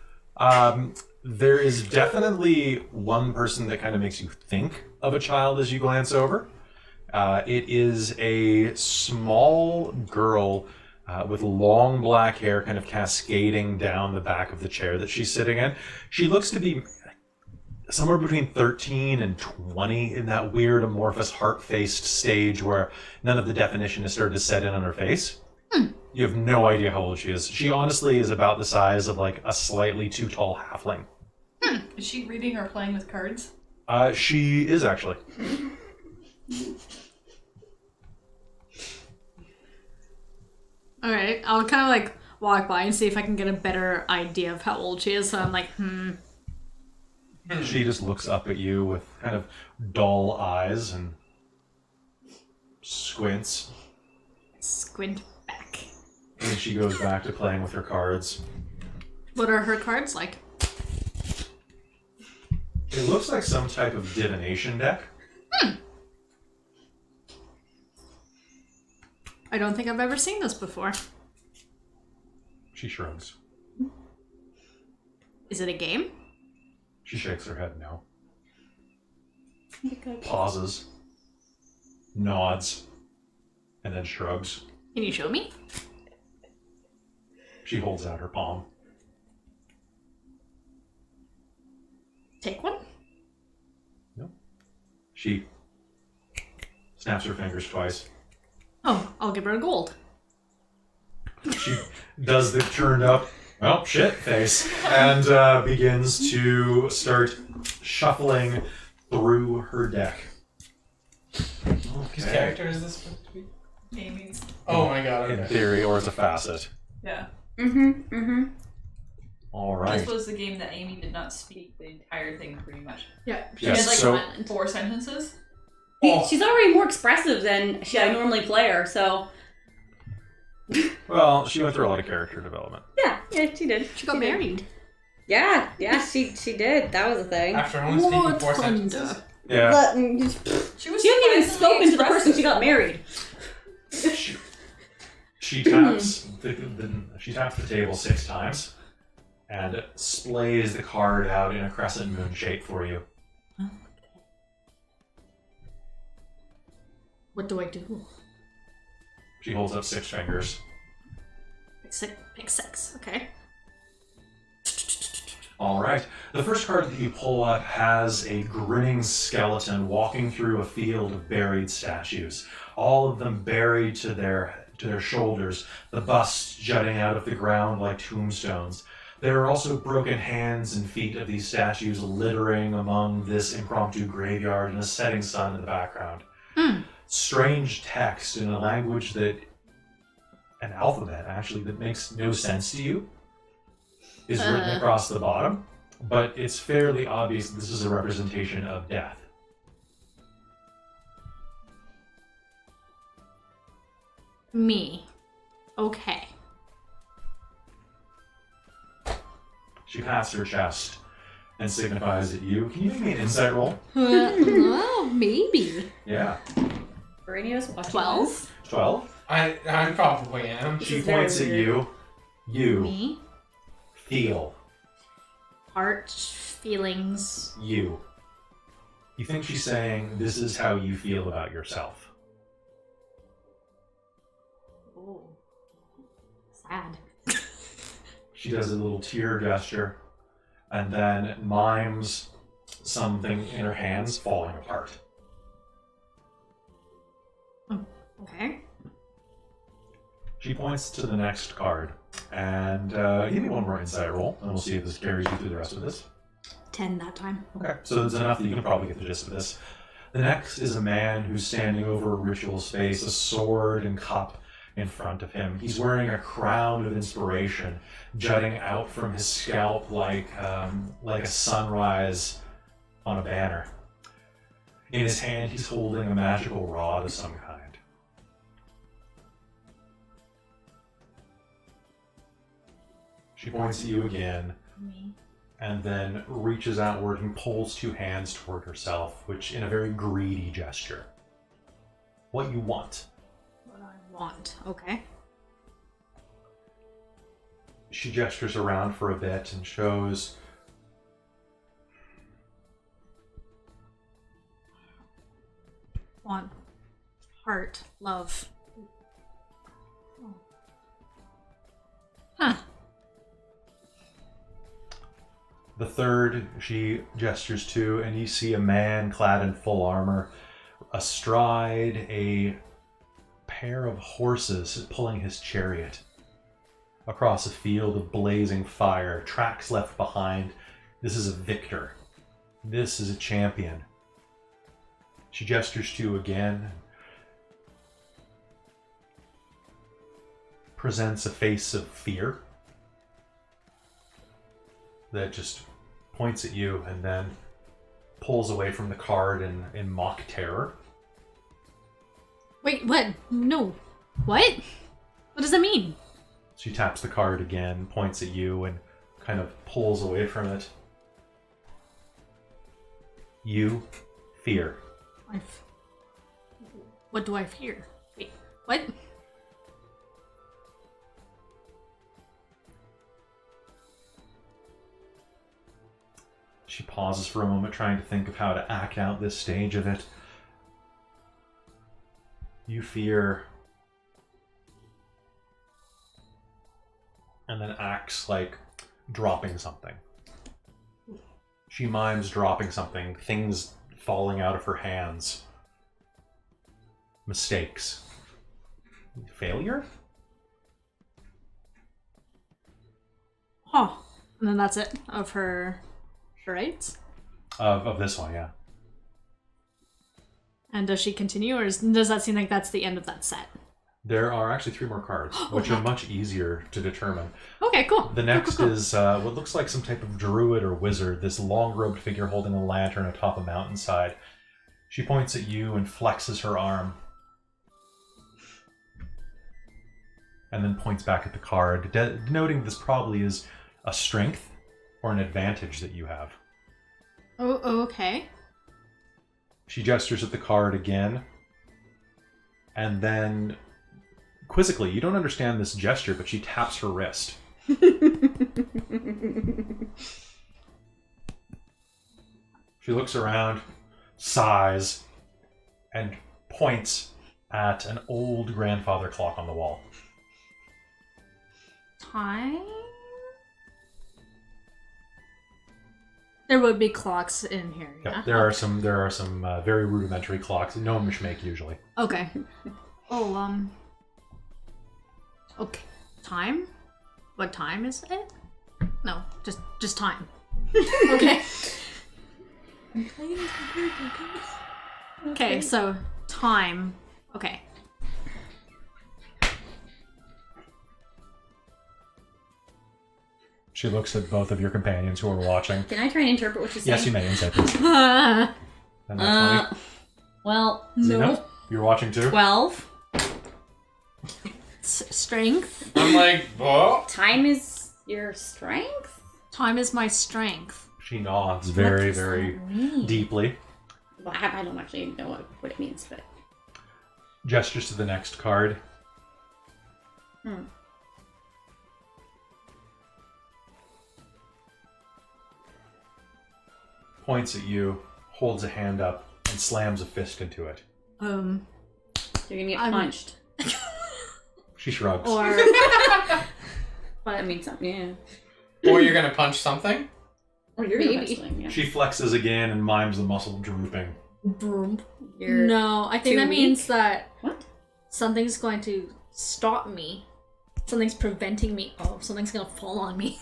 there is definitely one person that kind of makes you think of a child as you glance over. It is a small girl with long black hair kind of cascading down the back of the chair that she's sitting in. She looks to be somewhere between 13 and 20 in that weird amorphous heart-faced stage where none of the definition has started to set in on her face. You have no idea how old she is. She honestly is about the size of like a slightly too tall halfling. Is she reading or playing with cards? She is actually. All right, I'll kind of like walk by and see if I can get a better idea of how old she is. So I'm like, She just looks up at you with kind of dull eyes and squints. squint back. And then she goes back to playing with her cards. What are her cards like? It looks like some type of divination deck. I don't think I've ever seen this before. She shrugs. Is it a game? She shakes her head no. Pauses. Nods. And then shrugs. Can you show me? She holds out her palm. Take one. No. She Snaps her fingers twice. Oh, I'll give her a gold. She does the turned up, well, shit face, and begins to start shuffling through her deck. Whose character is this supposed to be? Amy's. Oh my god, In okay. theory, or as a facet. Yeah. All This right. was the game that Amy did not speak the entire thing, pretty much. Yeah. She Yes, had like so- 4 sentences. Oh. She's already more expressive than I normally play her, so Well, she went through a lot of character development. yeah, she did. She got did. married. Yeah, she did. That was a thing. After only speaking 4 sentences. thunder. Yeah. But She was she hadn't even surprisingly spoken to the person expressive. she got married. She taps she taps the table 6 times and splays the card out in a crescent moon shape for you. What do I do? She holds up 6 fingers. Pick six. Okay. All right. The first card that you pull up has a grinning skeleton walking through a field of buried statues, all of them buried to their shoulders, the busts jutting out of the ground like tombstones. There are also broken hands and feet of these statues littering among this impromptu graveyard and a setting sun in the background. Strange text in a language that, an alphabet actually, that makes no sense to you, is written across the bottom, but it's fairly obvious this is a representation of death. Me. Okay. She pats her chest and signifies at you. Can you make me an insight roll? Well, maybe. Yeah. For any of us watching 12? 12. I probably am. She is very points at weird. you. You Me. feel. Heart, feelings. You. You think she's saying this is how you feel about yourself. Oh. Sad. She does a little tear gesture and then mimes something in her hands falling apart. Okay. She points to the next card and give me one more insight roll and we'll see if this carries you through the rest of this. 10 that time. Okay, so it's enough that you can probably get the gist of this. The next is a man who's standing over a ritual space, a sword and cup in front of him. He's wearing a crown of inspiration jutting out from his scalp like a sunrise on a banner. In his hand, he's holding a magical rod of some kind. She points at you again, Me. and then reaches outward and pulls 2 hands toward herself, which in a very greedy gesture. What you want. What I want. Okay. She gestures around for a bit and shows Want. Heart. Love. Huh. the third. She gestures to, and you see a man clad in full armor, astride a pair of horses pulling his chariot across a field of blazing fire, tracks left behind. This is a victor. This is a champion. She gestures to again, presents a face of fear that just points at you and then pulls away from the card in mock terror. Wait, what? No. What? What does that mean? She taps the card again, points at you, and kind of pulls away from it. You fear. What do I fear? Wait, what? She pauses for a moment, trying to think of how to act out this stage of it. You fear, and then acts like dropping something. She mimes dropping something, things falling out of her hands. mistakes. Failure? Huh. And then that's it of her charades? Of this one, yeah. And does she continue, or does that seem like that's the end of that set? There are actually 3 more cards, which are much easier to determine. Okay, cool. The next Cool. is what looks like some type of druid or wizard, this long-robed figure holding a lantern atop a mountainside. She points at you and flexes her arm. And then points back at the card, denoting this probably is a strength or an advantage that you have. Oh, okay. She gestures at the card again. And then, quizzically, you don't understand this gesture, but she taps her wrist. She looks around, sighs, and points at an old grandfather clock on the wall. Time? There would be clocks in here, yeah? Yep, there are some very rudimentary clocks. Gnomish make usually. Okay. Oh, okay. Time? What time is it? No, just time. Okay. Okay, so time. Okay. She looks at both of your companions who are watching. Can I try and interpret what she's saying? Yes, you may. Insight, please. And that's 20. Well, Zeno, you're watching too? 12. Strength. I'm like, oh. Time is your strength? Time is my strength. She nods very, does that very mean? deeply. Well, I don't actually know what it means, but... Gestures to the next card. Points at you, holds a hand up, and slams a fist into it. You're gonna get I'm- punched. She shrugs. Or I mean, something, Or you're gonna punch something? Or you're gonna Maybe. punch something, yeah. She flexes again and mimes the muscle drooping. You're no, I think too that means weak? that What? something's going to stop me. Something's preventing me. Oh, something's gonna fall on me.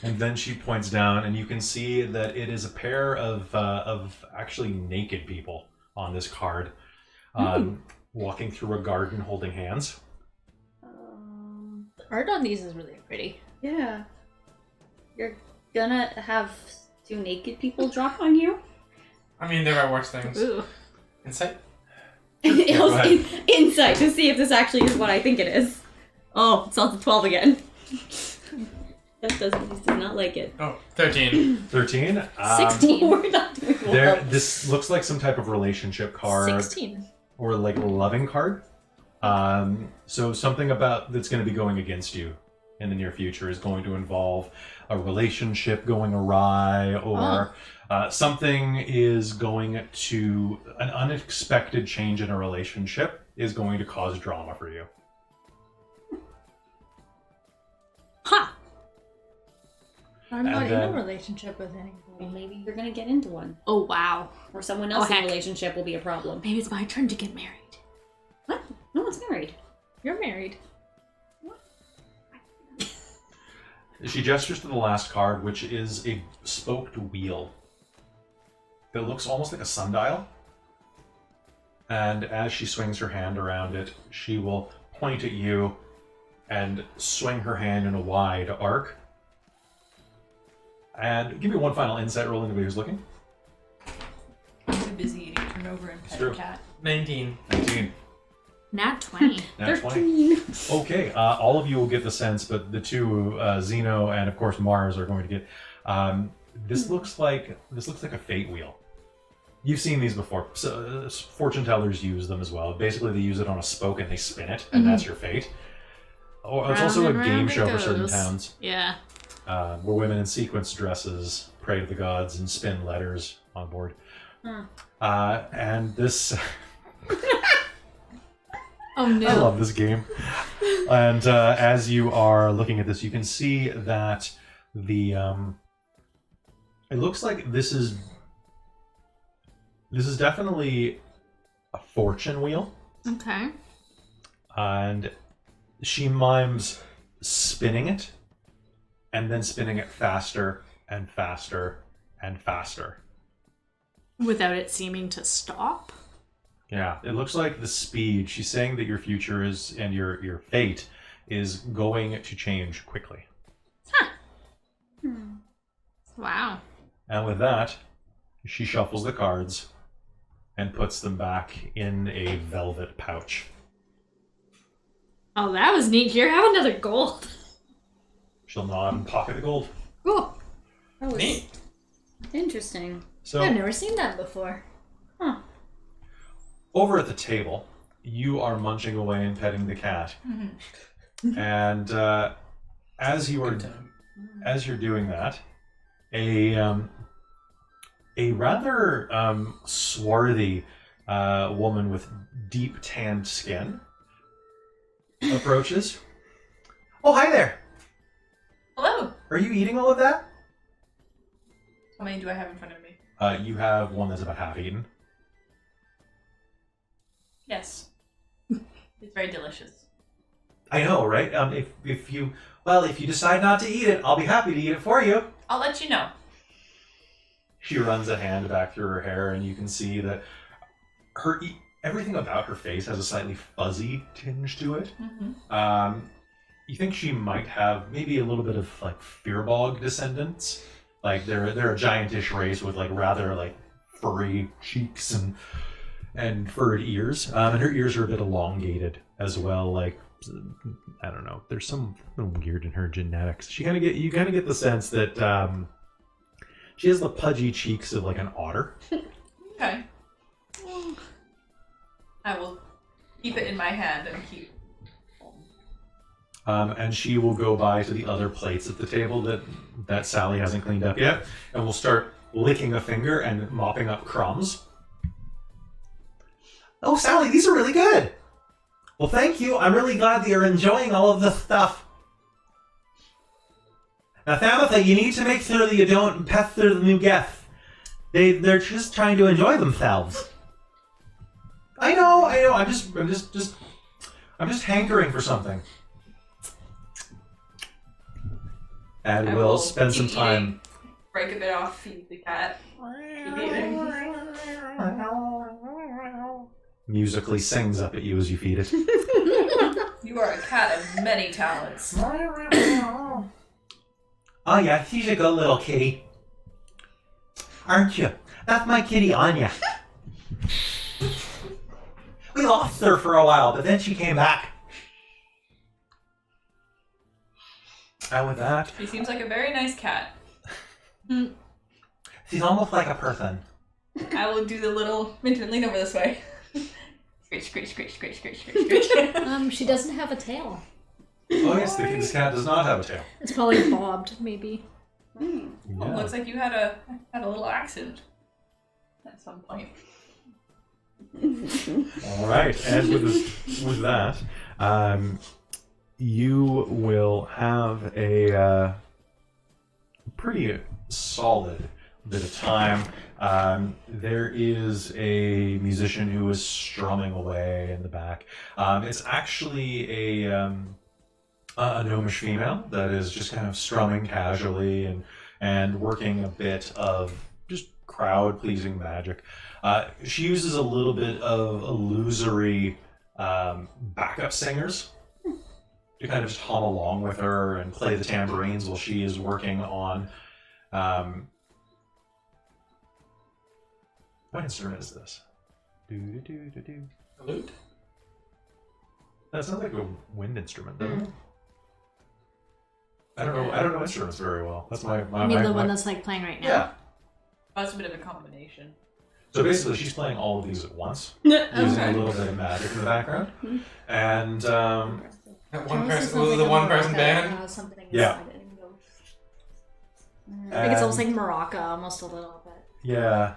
And then she points down, and you can see that it is a pair of actually naked people on this card, walking through a garden holding hands. The art on these is really pretty. Yeah. You're gonna have 2 naked people drop on you? I mean, there are worse things. Ooh. Insight? go ahead. Insight to see if this actually is what I think it is. Oh, it's not the 12 again. That does not like it. Oh, 13. 13. 16. We're not doing well. This looks like some type of relationship card 16. or like a loving card. So something about that's going to be going against you in the near future is going to involve a relationship going awry, or something is going to an unexpected change in a relationship is going to cause drama for you. Ha! I'm not And in a then- relationship with Well, anybody. maybe you're gonna get into one. Oh, wow. Or someone else's heck. relationship will be a problem. Maybe it's my turn to get married. What? No one's married. You're married. She gestures to the last card, which is a spoked wheel that looks almost like a sundial. And as she swings her hand around it, she will point at you and swing her hand in a wide arc. And give me one final insight roll, anybody who's looking. I'm too busy eating turnover and pet true. a cat. 19. 19. Nat 20. Nat 20. Okay, all of you will get the sense, but the two, Zeno and of course Mars, are going to get. This looks like a fate wheel. You've seen these before. So, fortune tellers use them as well. Basically, they use it on a spoke and they spin it, and that's your fate. Or it's also a Round and game round show it for certain goes. towns, Yeah. where women in sequence dresses pray to the gods and spin letters on board. And this. Oh no. I love this game. And as you are looking at this, you can see that the it looks like this is definitely a fortune wheel. Okay. And she mimes spinning it, and then spinning it faster and faster and faster. Without it seeming to stop. Yeah, it looks like the speed. She's saying that your future is, and your fate is going to change quickly. Wow. And with that, she shuffles the cards and puts them back in a velvet pouch. Oh, that was neat. Here, have another gold. She'll nod and pocket the gold. Cool. That was Neat. interesting. So I've never seen that before. Huh. over at the table, you are munching away and petting the cat. And as you're doing that, a rather swarthy woman with deep tanned skin approaches. Oh, hi there. Hello. Are you eating all of that? How many do I have in front of me? You have one that's about half eaten. Yes. It's very delicious. I know, right? If you decide not to eat it, I'll be happy to eat it for you. I'll let you know. She runs a hand back through her hair, and you can see that everything about her face has a slightly fuzzy tinge to it. Mm-hmm. You think she might have maybe a little bit of like Fearbog descendants. Like they're a giantish race with like rather like furry cheeks and furred ears. And her ears are a bit elongated as well. Like I don't know. There's something weird in her genetics. You kind of get the sense that she has the pudgy cheeks of like an otter. Okay. I will keep it in my hand and keep. And she will go by to the other plates at the table that Sally hasn't cleaned up yet, and will start licking a finger and mopping up crumbs. Oh, Sally, these are really good. Well, thank you. I'm really glad that you're enjoying all of this stuff. Now, Thamatha, you need to make sure that you don't pester the new guests. They're just trying to enjoy themselves. I know. I'm just hankering for something. And I we'll will spend some keep time. eating, break a bit off, feed the cat. Keep eating. Musically sings up at you as you feed it. You are a cat of many talents. Oh yeah, she's a good little kitty. Aren't you? That's my kitty Anya. We lost her for a while, but then she came back. And with that, She seems like a very nice cat. she's almost like a person. I will do the little Minton, lean over this way. Scratch, scratch, scratch, scratch, scratch, scratch, scratch. She doesn't have a tail. Oh yes, this cat does not have a tail. It's probably bobbed, maybe. Well, it looks like you had a little accident at some point. All right, and with that, you will have a pretty solid bit of time. There is a musician who is strumming away in the back. It's actually a gnomish female that is just kind of strumming casually and working a bit of just crowd-pleasing magic. She uses a little bit of illusory backup singers to kind of just hum along with her and play the tambourines while she is working on... what instrument is this? A lute? That sounds like a wind instrument, doesn't it? I don't know instruments very well. That's my I mean, the one that's like playing right now. Yeah. That's a bit of a combination. So basically, she's playing all of these at once, using a little bit of magic in the background, and That one person, was it the one person band? Yeah. I think it's almost like maraca, almost a little bit. yeah,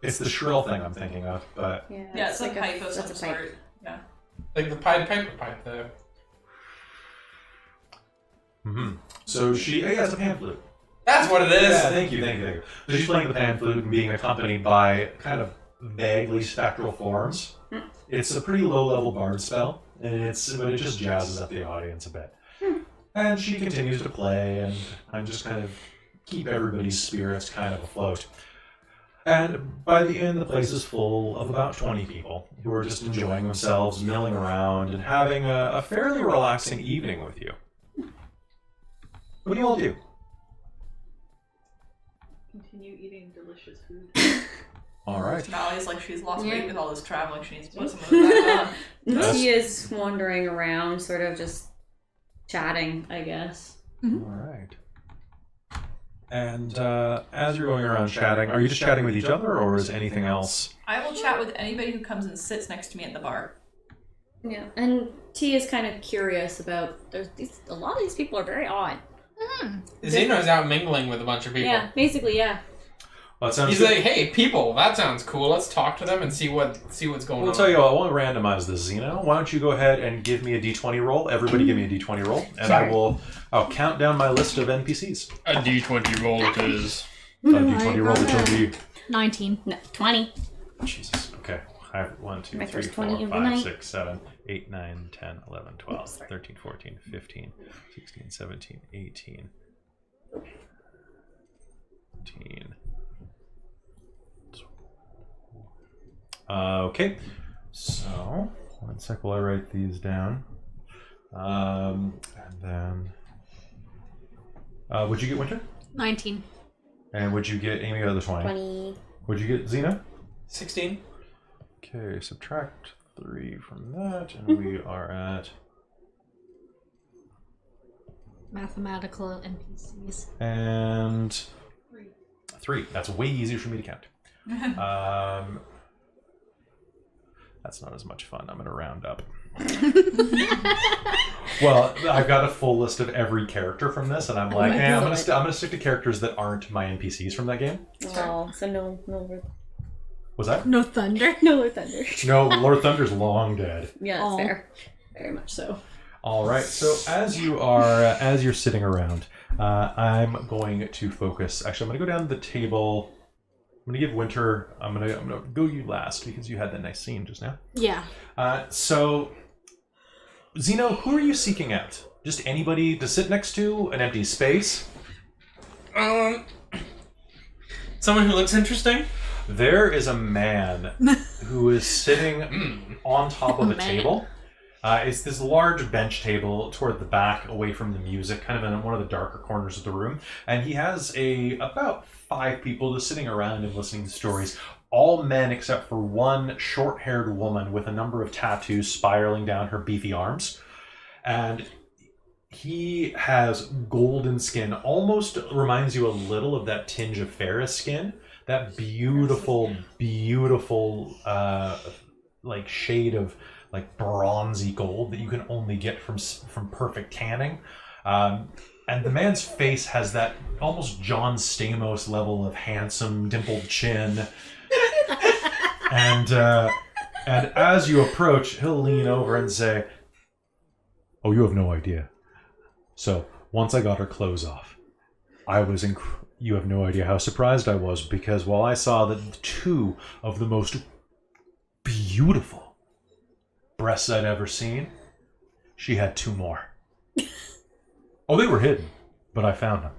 it's the shrill thing I'm thinking of, but Yeah, it's like a pipe of some that's a pipe. sort. Yeah. Like the Pied Piper pipe, though. so she it's a pan flute. That's what it is! Yeah, thank you. So she's playing the pan flute and being accompanied by kind of vaguely spectral forms. It's a pretty low-level bard spell, but it just jazzes up the audience a bit. And she continues to play, and I'm just kind of keep everybody's spirits kind of afloat. And by the end, the place is full of about 20 people who are just enjoying themselves, milling around, and having a fairly relaxing evening with you. What do you all do? Continue eating delicious food. All right. Mally's like she's lost Yeah. weight with all this traveling. She needs to put some of it back on. Yes. He is wandering around, sort of just chatting, I guess. All right. And as you're going around chatting, are you just chatting with each other, or is anything else? I will chat with anybody who comes and sits next to me at the bar. Yeah, and T is kind of curious about. A lot of these people are very odd. Zeno's out mingling with a bunch of people. Yeah, basically, yeah. Well, it sounds He's good. like, hey, people, that sounds cool. Let's talk to them and see what's going We'll on. tell you what, I won't randomize this, Zeno. Why don't you go ahead and give me a d20 roll? Everybody give me a d20 roll, and I'll count down my list of NPCs. A d20 roll it is. A d20 roll to tell you. 19. No, 20. Jesus. Okay. I have 1, 2, My 3, first 4, 20 of the 5, night. 6, 7, 8, 9, 10, 11, 12, 13, 14, 15, 16, 17, 18, 19. Okay. So, one sec while I write these down. And then... would you get Winter? 19. And would you get Amy the 20? 20. Would you get Xena? 16. Okay, subtract 3 from that, and we are at... Mathematical NPCs. And... 3. That's way easier for me to count. That's not as much fun. I'm going to round up. Well, I've got a full list of every character from this, and I'm like, I'm going to stick to characters that aren't my NPCs from that game. Oh, so no Was that? No thunder. no Lord Thunder. No, Lord Thunder's long dead. Yeah, that's Aw. fair. Very much so. All right. So as you're sitting around, I'm going to focus. Actually, I'm going to go down the table. I'm going to give Winter. I'm going to go you last because you had that nice scene just now. Yeah. So, Zeno, who are you seeking out? Just anybody to sit next to? An empty space? Someone who looks interesting. There is a man who is sitting on top of a table. It's this large bench table toward the back, away from the music, kind of in one of the darker corners of the room. And he has about 5 people just sitting around and listening to stories. All men except for one short-haired woman with a number of tattoos spiraling down her beefy arms. And he has golden skin, almost reminds you a little of that tinge of Ferris skin. That beautiful, beautiful, like shade of like bronzy gold that you can only get from perfect tanning. And the man's face has that almost John Stamos level of handsome, dimpled chin. And as you approach, he'll lean over and say, "Oh, you have no idea. So once I got her clothes off, I was you have no idea how surprised I was, because while I saw that 2 of the most beautiful breasts I'd ever seen, she had 2 more. Oh, they were hidden, but I found them.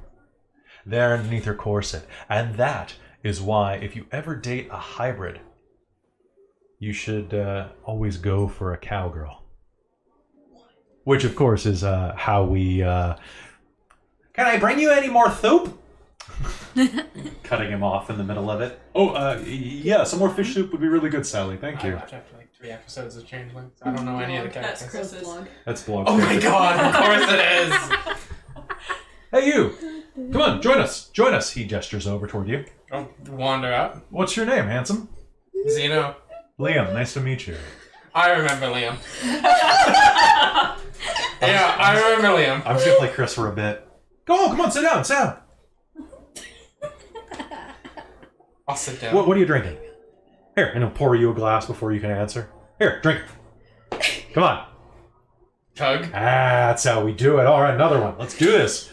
They're underneath her corset, and that is why if you ever date a hybrid, you should always go for a cowgirl." Which, of course, is how we... Can I bring you any more soup? Cutting him off in the middle of it. Oh, yeah, some more fish soup would be really good, Sally. Thank I you. watched after like 3 episodes of Changelings. I don't know any of the That's characters. Chris's. That's blog. Oh my god, of course it is! Hey, you! Come on, join us. Join us. He gestures over toward you. Don't wander up. What's your name, handsome? Zeno. Liam. Nice to meet you. I remember Liam. Yeah, I remember Liam. I'm just gonna play Chris for a bit. Go on, come on, sit down, sit down. I'll sit down. What are you drinking? Here, and he'll pour you a glass before you can answer. Here, drink. Come on. Chug. That's how we do it. All right, another one. Let's do this.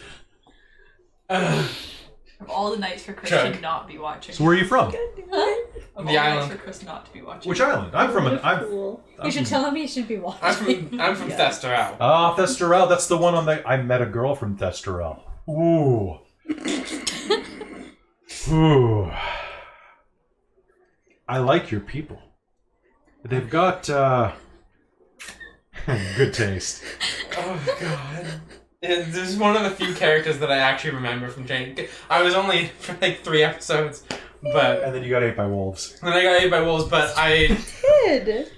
Of all the nights for Chris Chug. to not be watching. So where are you from? Of The all the nights island. for Chris not to be watching. Which island? I'm from an. Cool. You should tell him he should be watching. I'm from Thesteral. Ah, Thestorel. That's the one on the. I met a girl from Thestorel. Ooh. Ooh. I like your people. They've got good taste. Oh god. This is one of the few characters that I actually remember from Jane. I was only for like 3 episodes, but And then you got ate by wolves. then I got ate by wolves. But I Kid.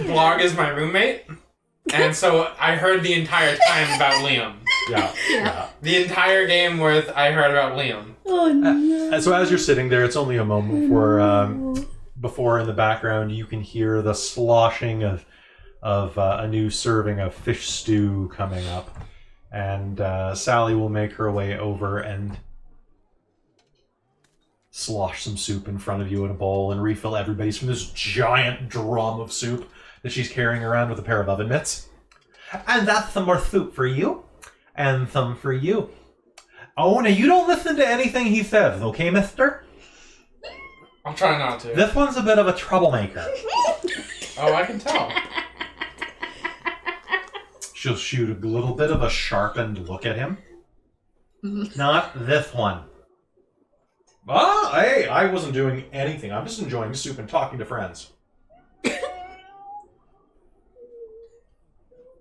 Blog is my roommate, and so I heard the entire time about Liam. Yeah. The entire game worth I heard about Liam. Oh no. And so as you're sitting there, it's only a moment before in the background you can hear the sloshing of a new serving of fish stew coming up. And Sally will make her way over and slosh some soup in front of you in a bowl and refill everybody's from this giant drum of soup that she's carrying around with a pair of oven mitts. And that's some more soup for you, and some for you. Oh, now you don't listen to anything he says, okay, mister? I'll try not to. This one's a bit of a troublemaker. Oh, I can tell. She'll shoot a little bit of a sharpened look at him. Not this one. Ah, hey, I wasn't doing anything. I'm just enjoying soup and talking to friends.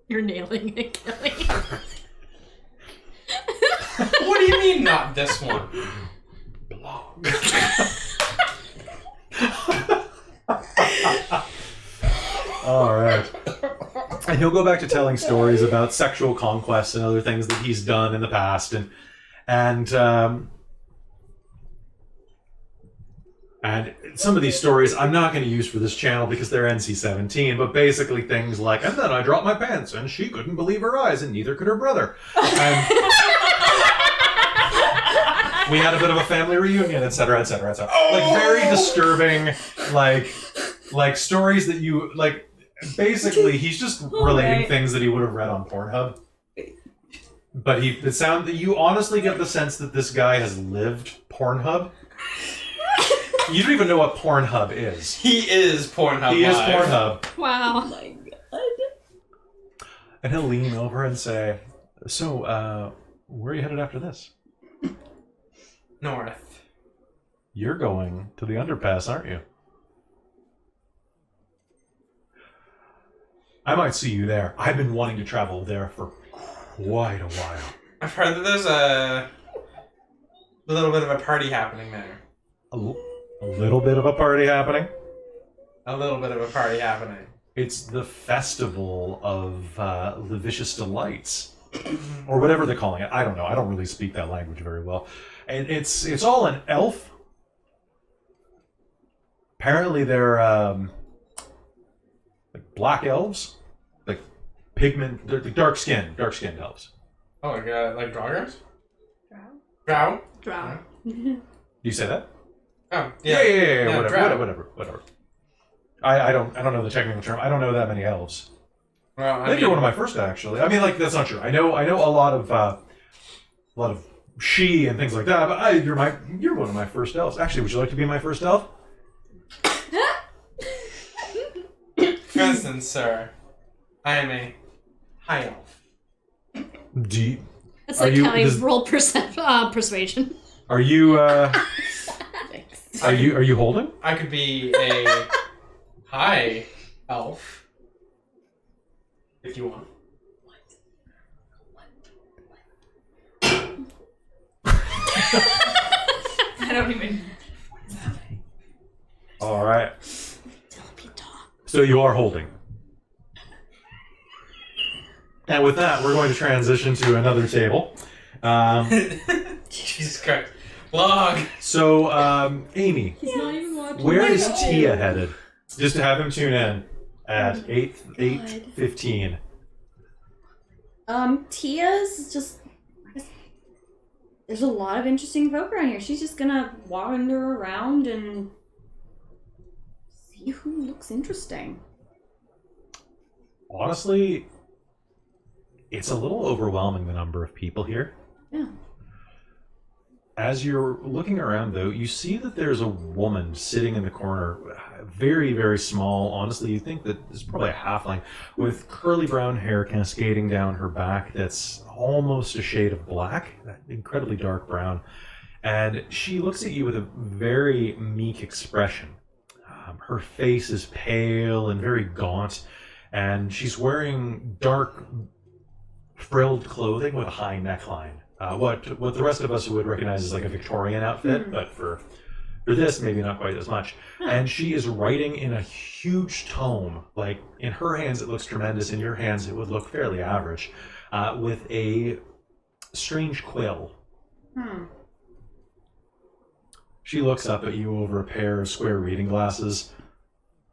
You're nailing it, Kelly. What do you mean, not this one? Blog. All right. And he'll go back to telling stories about sexual conquests and other things that he's done in the past, and some of these stories I'm not going to use for this channel because they're NC-17, but basically things like, and then I dropped my pants and she couldn't believe her eyes and neither could her brother. And we had a bit of a family reunion, etc., etc., etc. Like very disturbing, like stories that you like. Basically, he's just relating things that he would have read on Pornhub. But you honestly get the sense that this guy has lived Pornhub. You don't even know what Pornhub is. He is Pornhub. He is Live. Pornhub. Wow. Oh my god. And he'll lean over and say, so, where are you headed after this? North. You're going to the underpass, aren't you? I might see you there. I've been wanting to travel there for quite a while. I've heard that there's a little bit of a party happening there. A little bit of a party happening. A little bit of a party happening. It's the festival of Levicious Delights, or whatever they're calling it. I don't know. I don't really speak that language very well. And it's all an elf. Apparently they're like black elves, like pigment. They're like dark-skinned elves. Oh my god, like Droggers? Drow? Drow. Do you say that? Oh, Yeah, yeah. Drow. whatever. I don't know the technical term. I don't know that many elves. Well, I think you're one of my first, actually. I mean, like that's not true. I know a lot of she and things like that. But you're one of my first elves. Actually, would you like to be my first elf? For instance, sir, I am a high elf. That's Are like you- Kelly's does- roll persuasion. Are you Thanks. are you holding? I could be a high elf. If you want. I don't even. All right. So you are holding. And with that, we're going to transition to another table. Jesus Christ. Log! So, Amy, He's not even watching. where is Tia headed? Just to have him tune in at 8:15. Tia's just. There's a lot of interesting folk around here. She's just gonna wander around and see who looks interesting. Honestly, it's a little overwhelming, the number of people here. Yeah. As you're looking around, though, you see that there's a woman sitting in the corner, very, very small. Honestly, you think that this is probably a halfling, with curly brown hair cascading down her back that's almost a shade of black, incredibly dark brown. And she looks at you with a very meek expression. Her face is pale and very gaunt, and she's wearing dark, frilled clothing with a high neckline. What the rest of us would recognize as like a Victorian outfit, but for this, maybe not quite as much. And she is writing in a huge tome. Like, in her hands, it looks tremendous. In your hands, it would look fairly average. With a strange quill. She looks up at you over a pair of square reading glasses.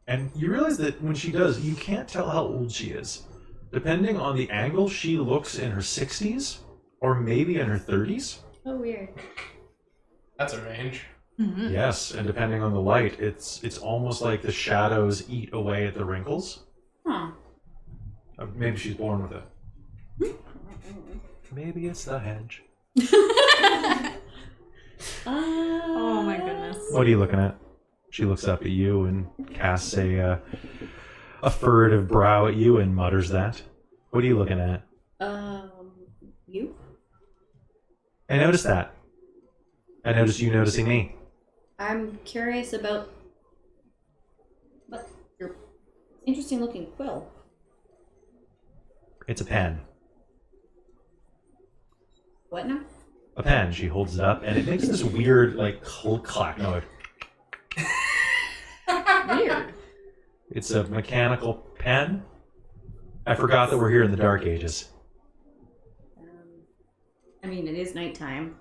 And you realize that when she does, you can't tell how old she is. Depending on the angle, she looks in her 60s, or maybe in her 30s. Oh, weird. That's a range. Mm-hmm. Yes, and depending on the light, it's almost like the shadows eat away at the wrinkles. Huh. Maybe she's born with it. Maybe it's the hedge. Oh my goodness. What are you looking at? She looks up at you and casts a furtive brow at you and mutters that. What are you looking at? You? I noticed that. I noticed you noticing me. I'm curious about what your interesting looking quill. It's a pen. What now? A pen. She holds it up, and it makes this weird, like, clack noise. Weird. It's a mechanical pen. I forgot that we're here in the Dark Ages. I mean, it is nighttime.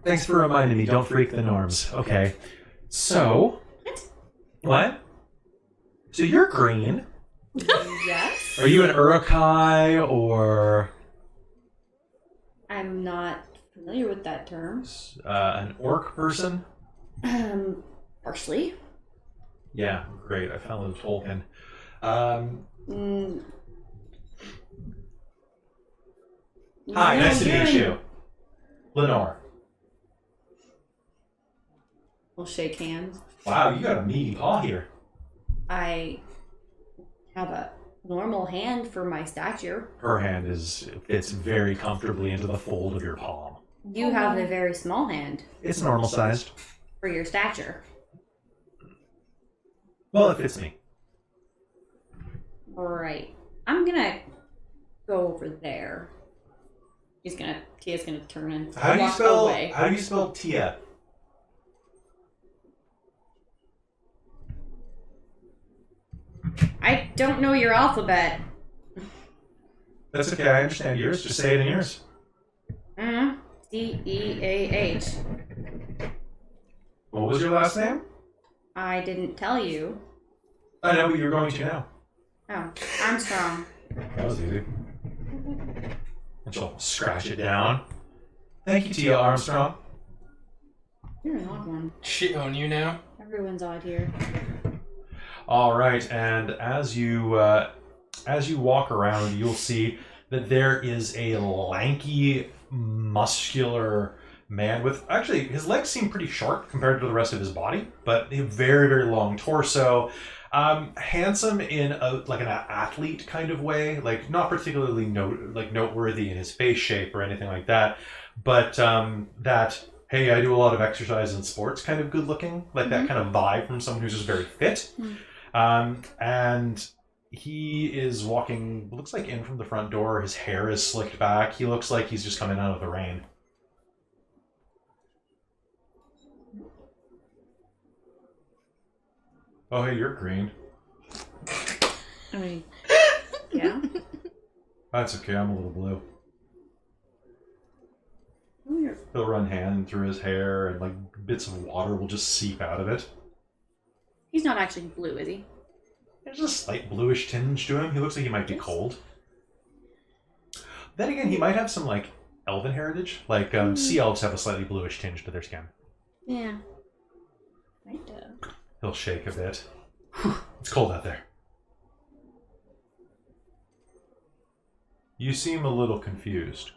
Thanks for reminding me. Don't freak the norms. Okay. So... What? So you're green. Yes. Are you an Urukai or... I'm not familiar with that term. an orc person? Partially. Yeah, great. I found the Tolkien. Hi, nice to meet you. Lenore. We'll shake hands. Wow, you got a meaty paw here. I have a normal hand for my stature. Her hand fits very comfortably into the fold of your palm. You have a very small hand It's normal sized. for your stature. Well, it fits me. Alright. I'm gonna go over there. Tia's gonna turn and How do you walk spell? away. How do you spell Tia? I don't know your alphabet. That's okay. I understand yours. Just say it in yours. D-E-A-H. What was your last name? I didn't tell you. I know, but you're going to now. Oh, Armstrong. That was easy. And she'll scratch it down. Thank you, Tia Armstrong. You're an odd one. She own you now? Everyone's odd here. All right, and as you walk around, you'll see that there is a lanky, muscular man with actually his legs seem pretty short compared to the rest of his body, but a very, very long torso. Handsome in an athlete kind of way, like not particularly noteworthy in his face shape or anything like that, but that hey, I do a lot of exercise and sports kind of good looking, like that kind of vibe from someone who's just very fit. And he is walking, looks like in from the front door. His hair is slicked back. He looks like he's just coming out of the rain. Oh, hey, you're green. I mean, yeah. That's okay, I'm a little blue. Oh, you're... He'll run hand through his hair and like bits of water will just seep out of it. He's not actually blue, is he? There's a slight bluish tinge to him. He looks like he might be cold. Then again, he might have some like elven heritage. Like sea elves have a slightly bluish tinge to their skin. Yeah. Kinda. He'll shake a bit. Whew, it's cold out there. You seem a little confused.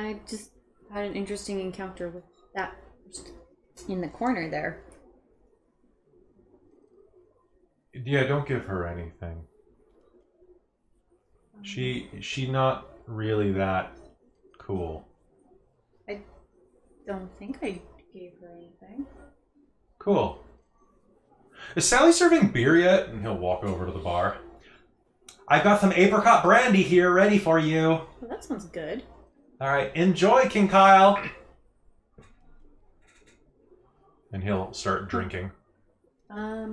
I just had an interesting encounter with that person in the corner there. Yeah, don't give her anything. She not really that cool. I don't think I gave her anything. Cool. Is Sally serving beer yet? And he'll walk over to the bar. I've got some apricot brandy here ready for you. Well, that sounds good. All right, enjoy, King Kyle. And he'll start drinking. Yeah.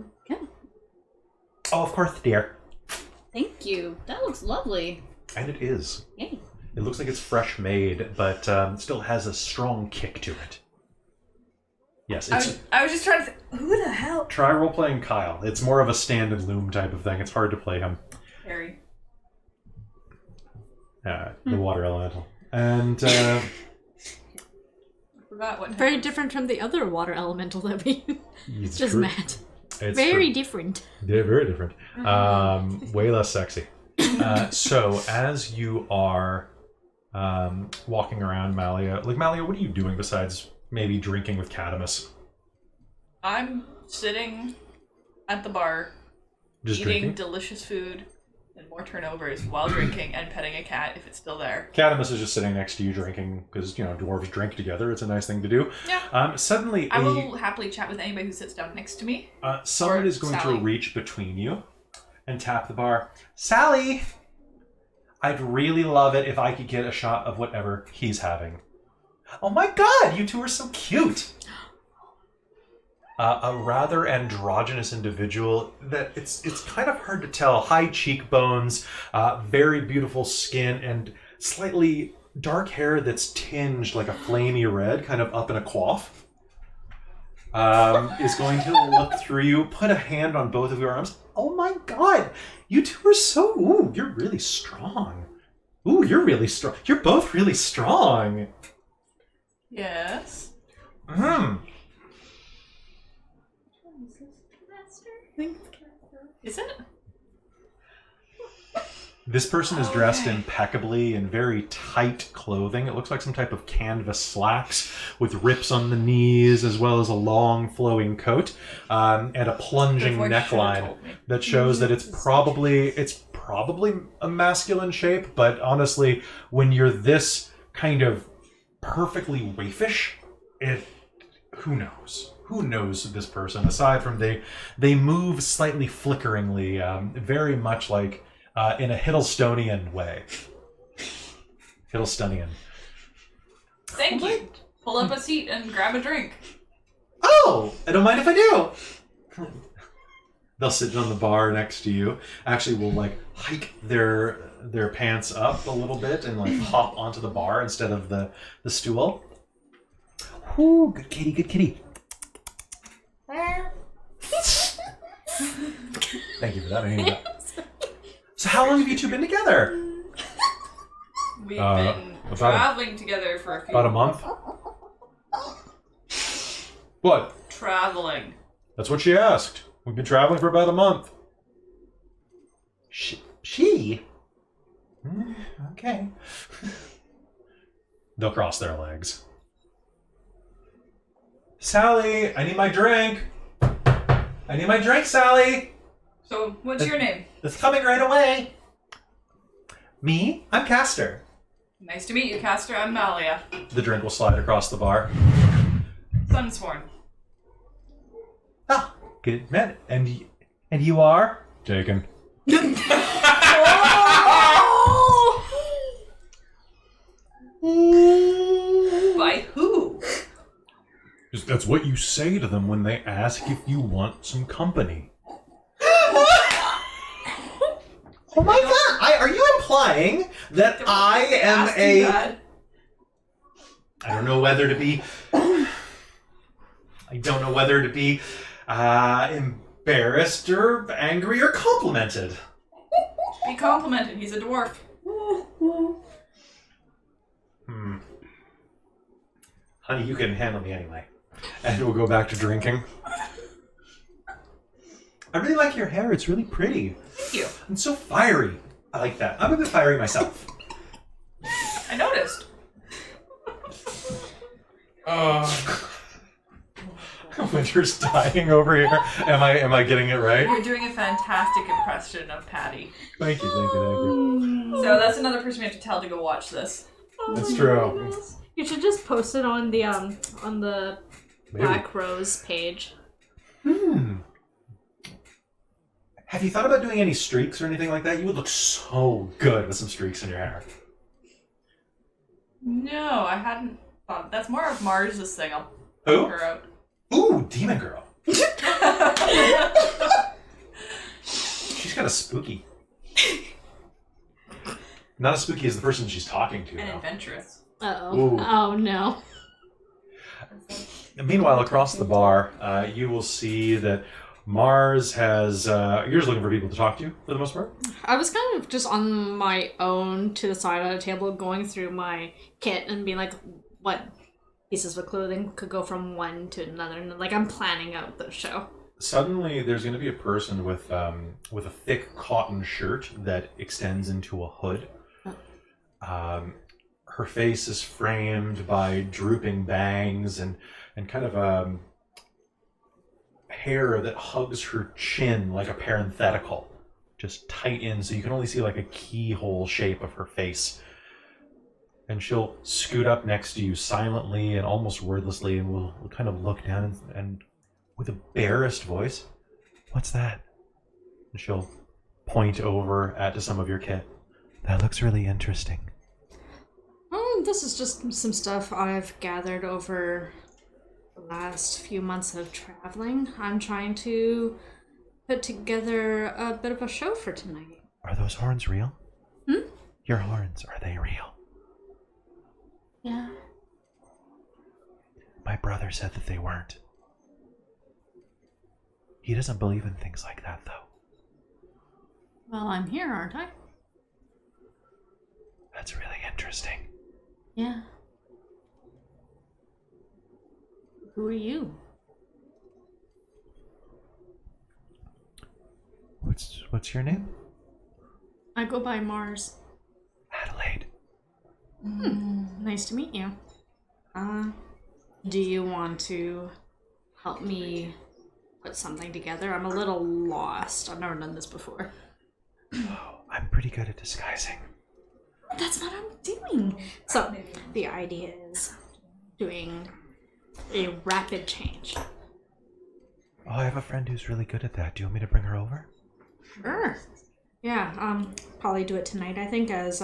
Oh, of course, dear. Thank you. That looks lovely. And it is. Yay. It looks like it's fresh made, but still has a strong kick to it. Yes, it's. I was just trying to think, who the hell? Try role-playing Kyle. It's more of a stand and loom type of thing. It's hard to play him. Harry. The water elemental. And I forgot what. Very different from the other water elemental that we it's just true. met. It's Very different. They're very different. Way less sexy. So as you are walking around Malia, Malia, what are you doing besides maybe drinking with Cadamus? I'm sitting at the bar, Just eating drinking? delicious food and more turnovers while drinking and petting a cat if it's still there. Cadamus is just sitting next to you drinking because, dwarves drink together. It's a nice thing to do. Yeah. Suddenly, I will happily chat with anybody who sits down next to me. someone Or is going Sally. to reach between you and tap the bar. Sally! I'd really love it if I could get a shot of whatever he's having. Oh my god, you two are so cute! A rather androgynous individual that it's kind of hard to tell. High cheekbones, very beautiful skin, and slightly dark hair that's tinged like a flamey red, kind of up in a coif. Is going to look through you, put a hand on both of your arms. Oh my god, you two are so... Ooh, you're really strong. Ooh, you're really strong. You're both really strong. Yes. Is it? This person is dressed impeccably in very tight clothing. It looks like some type of canvas slacks with rips on the knees, as well as a long flowing coat and a plunging Your voice should have neckline told me. that shows that it's probably a masculine shape. But honestly, when you're this kind of perfectly waifish, who knows? Who knows this person? Aside from they move slightly flickeringly, very much like in a Hiddlestonian way. Hiddlestonian. Thank you. Pull up a seat and grab a drink. Oh, I don't mind if I do. They'll sit on the bar next to you. Actually, will hike their pants up a little bit and hop onto the bar instead of the stool. Ooh, good kitty, good kitty. Thank you for that. I needed that. So how long have you two been together? We've been traveling together for a few About a month? What? Traveling. That's what she asked. We've been traveling for about a month. She? Okay. They'll cross their legs. Sally, I need my drink. I need my drink, Sally. So, what's your name? It's coming right away. Me? I'm Castor. Nice to meet you, Castor. I'm Malia. The drink will slide across the bar. Sunsworn. Ah, good man. And you are? Taken. By who? That's what you say to them when they ask if you want some company. Oh my god! Are you implying that I am a... That. I don't know whether to be... embarrassed or angry or complimented. Be complimented. He's a dwarf. Honey, you can handle me anyway. And we'll go back to drinking. I really like your hair. It's really pretty. Thank you. It's so fiery. I like that. I'm a bit fiery myself. I noticed. Oh. Winter's dying over here. Am I getting it right? You're doing a fantastic impression of Patty. Thank you. So that's another person we have to tell to go watch this. That's true. You should just post it on the Maybe. Black Rose page. Have you thought about doing any streaks or anything like that? You would look so good with some streaks in your hair. No, I hadn't thought. That's more of Mars's thing. I'll Who? put her out. Ooh, Demon Girl. She's kind of spooky. Not as spooky as the person she's talking to. And though. adventurous. Uh-oh. Ooh. Oh, no. Meanwhile, across the bar, you will see that Mars has. You're just looking for people to talk to, for the most part. I was kind of just on my own to the side of the table going through my kit and being like, what pieces of clothing could go from one to another. And like, I'm planning out the show. Suddenly, there's going to be a person with a thick cotton shirt that extends into a hood. Her face is framed by drooping bangs and kind of hair that hugs her chin like a parenthetical, just tight in, so you can only see like a keyhole shape of her face. And she'll scoot up next to you silently and almost wordlessly, and will kind of look down and with a barest voice, "What's that?" And she'll point over at some of your kit. "That looks really interesting." This is just some stuff I've gathered over the last few months of traveling. I'm trying to put together a bit of a show for tonight. Are those horns real? Hmm? Your horns, are they real? Yeah. My brother said that they weren't. He doesn't believe in things like that, though. Well, I'm here, aren't I? That's really interesting. Yeah. Who are you? What's your name? I go by Mars. Adelaide. Nice to meet you. Do you want to help me put something together? I'm a little lost. I've never done this before. Oh, I'm pretty good at disguising. That's what I'm doing. So, the idea is doing a rapid change. Oh, I have a friend who's really good at that. Do you want me to bring her over? Sure. Yeah, probably do it tonight, I think, as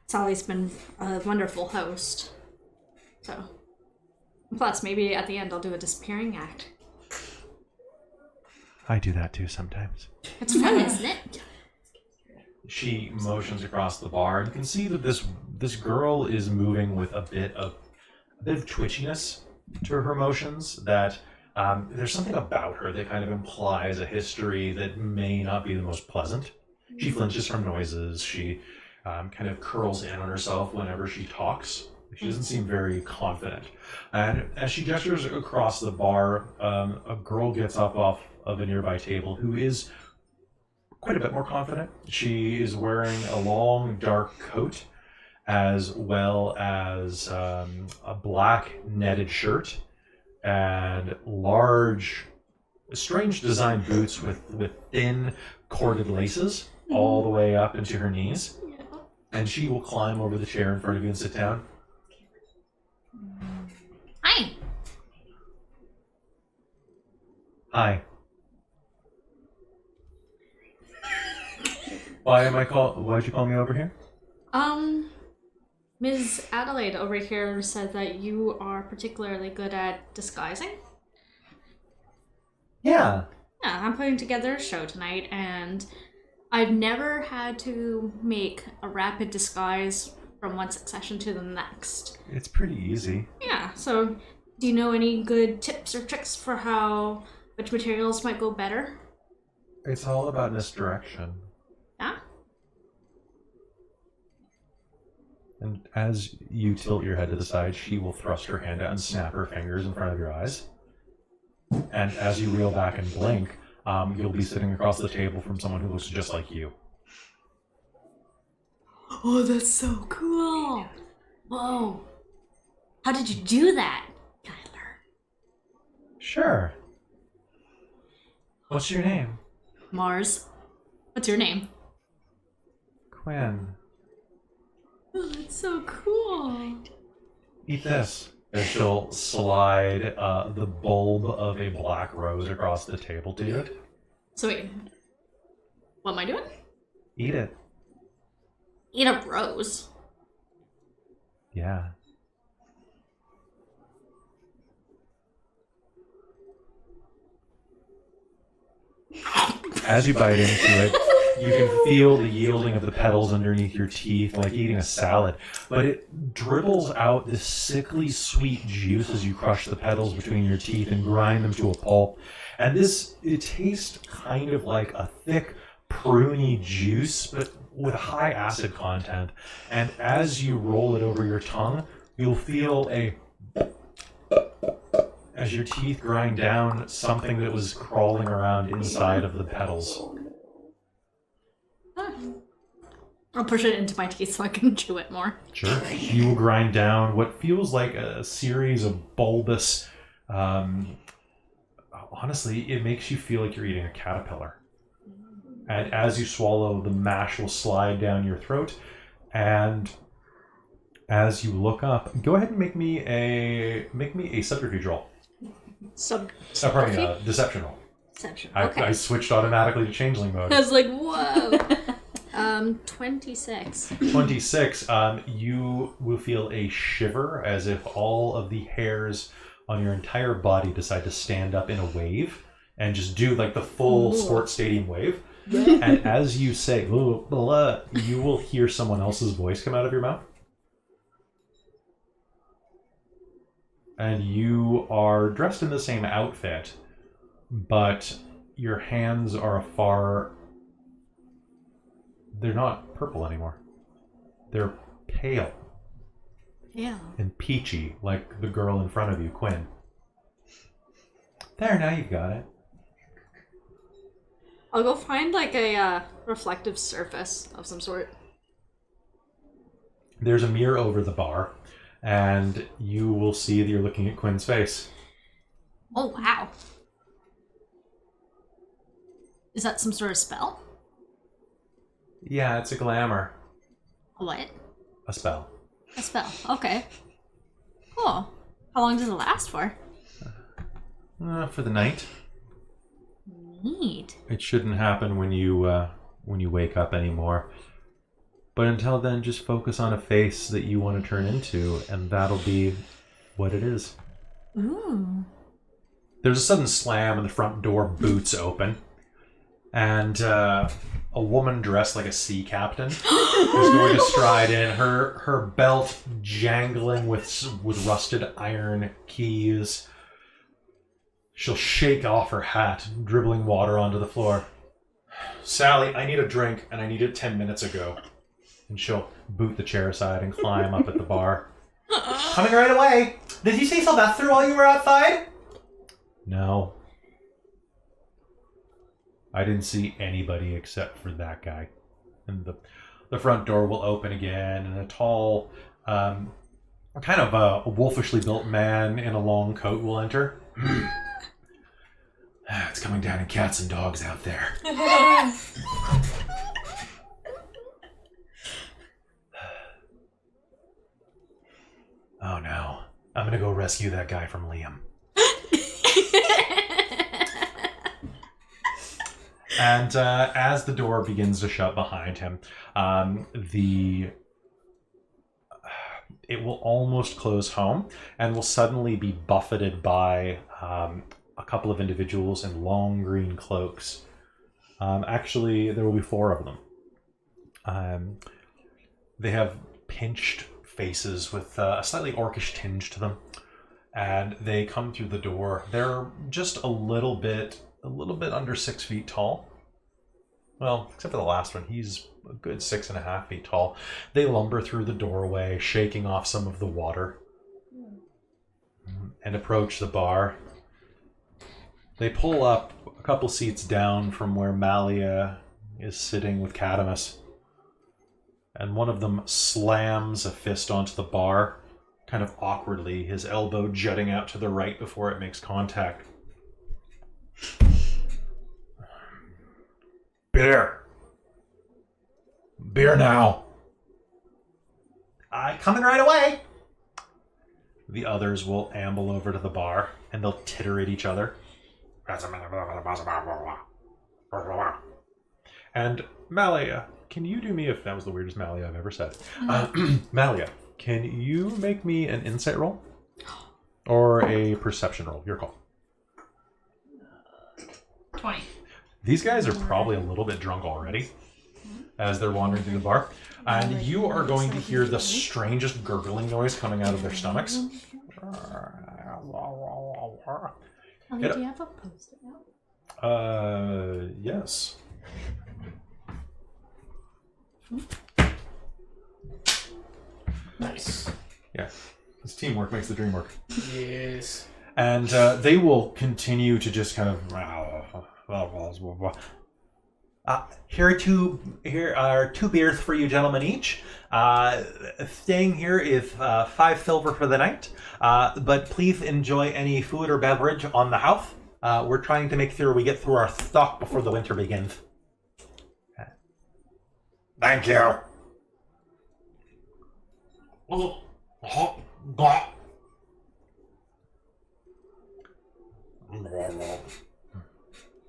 Sally's been a wonderful host. So, plus, maybe at the end I'll do a disappearing act. I do that too sometimes. It's fun, isn't it? She motions across the bar. You can see that this girl is moving with a bit of twitchiness to her motions. That there's something about her that kind of implies a history that may not be the most pleasant. She flinches from noises. She kind of curls in on herself whenever she talks. She doesn't seem very confident. And as she gestures across the bar, a girl gets up off of a nearby table who is quite a bit more confident. She is wearing a long, dark coat, as well as a black netted shirt and large, strange design boots with thin, corded laces all the way up into her knees. And she will climb over the chair in front of you and sit down. Hi. Hi. Why'd you call me over here? Ms. Adelaide over here said that you are particularly good at disguising. Yeah. Yeah, I'm putting together a show tonight, and I've never had to make a rapid disguise from one succession to the next. It's pretty easy. Yeah, so do you know any good tips or tricks for which materials might go better? It's all about misdirection. Yeah? And as you tilt your head to the side, she will thrust her hand out and snap her fingers in front of your eyes. And as you reel back and blink, you'll be sitting across the table from someone who looks just like you. Oh, that's so cool! Whoa. How did you do that? Sure. What's your name? Mars. What's your name? Quinn. Oh, that's so cool. Eat this. And she'll slide the bulb of a black rose across the table to you. So wait, what am I doing? Eat it. Eat a rose. Yeah. As you bite into it, you can feel the yielding of the petals underneath your teeth, like eating a salad. But it dribbles out this sickly sweet juice as you crush the petals between your teeth and grind them to a pulp. And it tastes kind of like a thick, pruny juice, but with high acid content. And as you roll it over your tongue, you'll feel as your teeth grind down something that was crawling around inside of the petals. I'll push it into my teeth so I can chew it more. Sure. You will grind down what feels like a series of bulbous... honestly, it makes you feel like you're eating a caterpillar. And as you swallow, the mash will slide down your throat. And as you look up, go ahead and make me a subterfuge roll. Pardon me, deception roll. Deception. Okay. I switched automatically to changeling mode. I was like, whoa. 26. 26. You will feel a shiver as if all of the hairs on your entire body decide to stand up in a wave and just do like the full sports stadium wave. And as you say, "Ooh, blah," you will hear someone else's voice come out of your mouth. And you are dressed in the same outfit, but your hands are they're not purple anymore. They're pale. Yeah. And peachy, like the girl in front of you, Quinn. There, now you've got it. I'll go find like a reflective surface of some sort. There's a mirror over the bar, and you will see that you're looking at Quinn's face. Oh, wow. Is that some sort of spell? Yeah, it's a glamour. A what? A spell. A spell. Okay. Cool. How long does it last for? For the night. Neat. It shouldn't happen when you wake up anymore. But until then, just focus on a face that you want to turn into, and that'll be what it is. Ooh. There's a sudden slam, and the front door boots open. And a woman dressed like a sea captain is going to stride in, her belt jangling with rusted iron keys. She'll shake off her hat, dribbling water onto the floor. Sally, I need a drink, and I need it 10 minutes ago. And she'll boot the chair aside and climb up at the bar. Coming right away. Did you see Sylvester while you were outside? No. I didn't see anybody except for that guy. And the front door will open again, and a tall, kind of a wolfishly built man in a long coat will enter. It's coming down in cats and dogs out there. Oh no. I'm gonna go rescue that guy from Liam. And as the door begins to shut behind him, it will almost close home and will suddenly be buffeted by a couple of individuals in long green cloaks. Actually, there will be 4 of them. They have pinched faces with a slightly orcish tinge to them, and they come through the door. They're just a little bit under 6 feet tall. Well, except for the last one, he's a good 6.5 feet tall. They lumber through the doorway, shaking off some of the water, and approach the bar. They pull up a couple seats down from where Malia is sitting with Cadamus, and one of them slams a fist onto the bar, kind of awkwardly, his elbow jutting out to the right before it makes contact. Beer. Beer now. Coming right away. The others will amble over to the bar, and they'll titter at each other. And Malia, can you do me if that was the weirdest Malia I've ever said? Malia, can you make me an insight roll? Or a perception roll? Your call. 20. These guys are probably a little bit drunk already as they're wandering through the bar. And you are going to hear the strangest gurgling noise coming out of their stomachs. Ellie, do you have a post-it note? Yes. Nice. Yeah. This teamwork makes the dream work. Yes. And they will continue to just kind of... Here are two beers for you gentlemen each. Staying here is 5 silver for the night. But please enjoy any food or beverage on the house. We're trying to make sure we get through our stock before the winter begins. Thank you.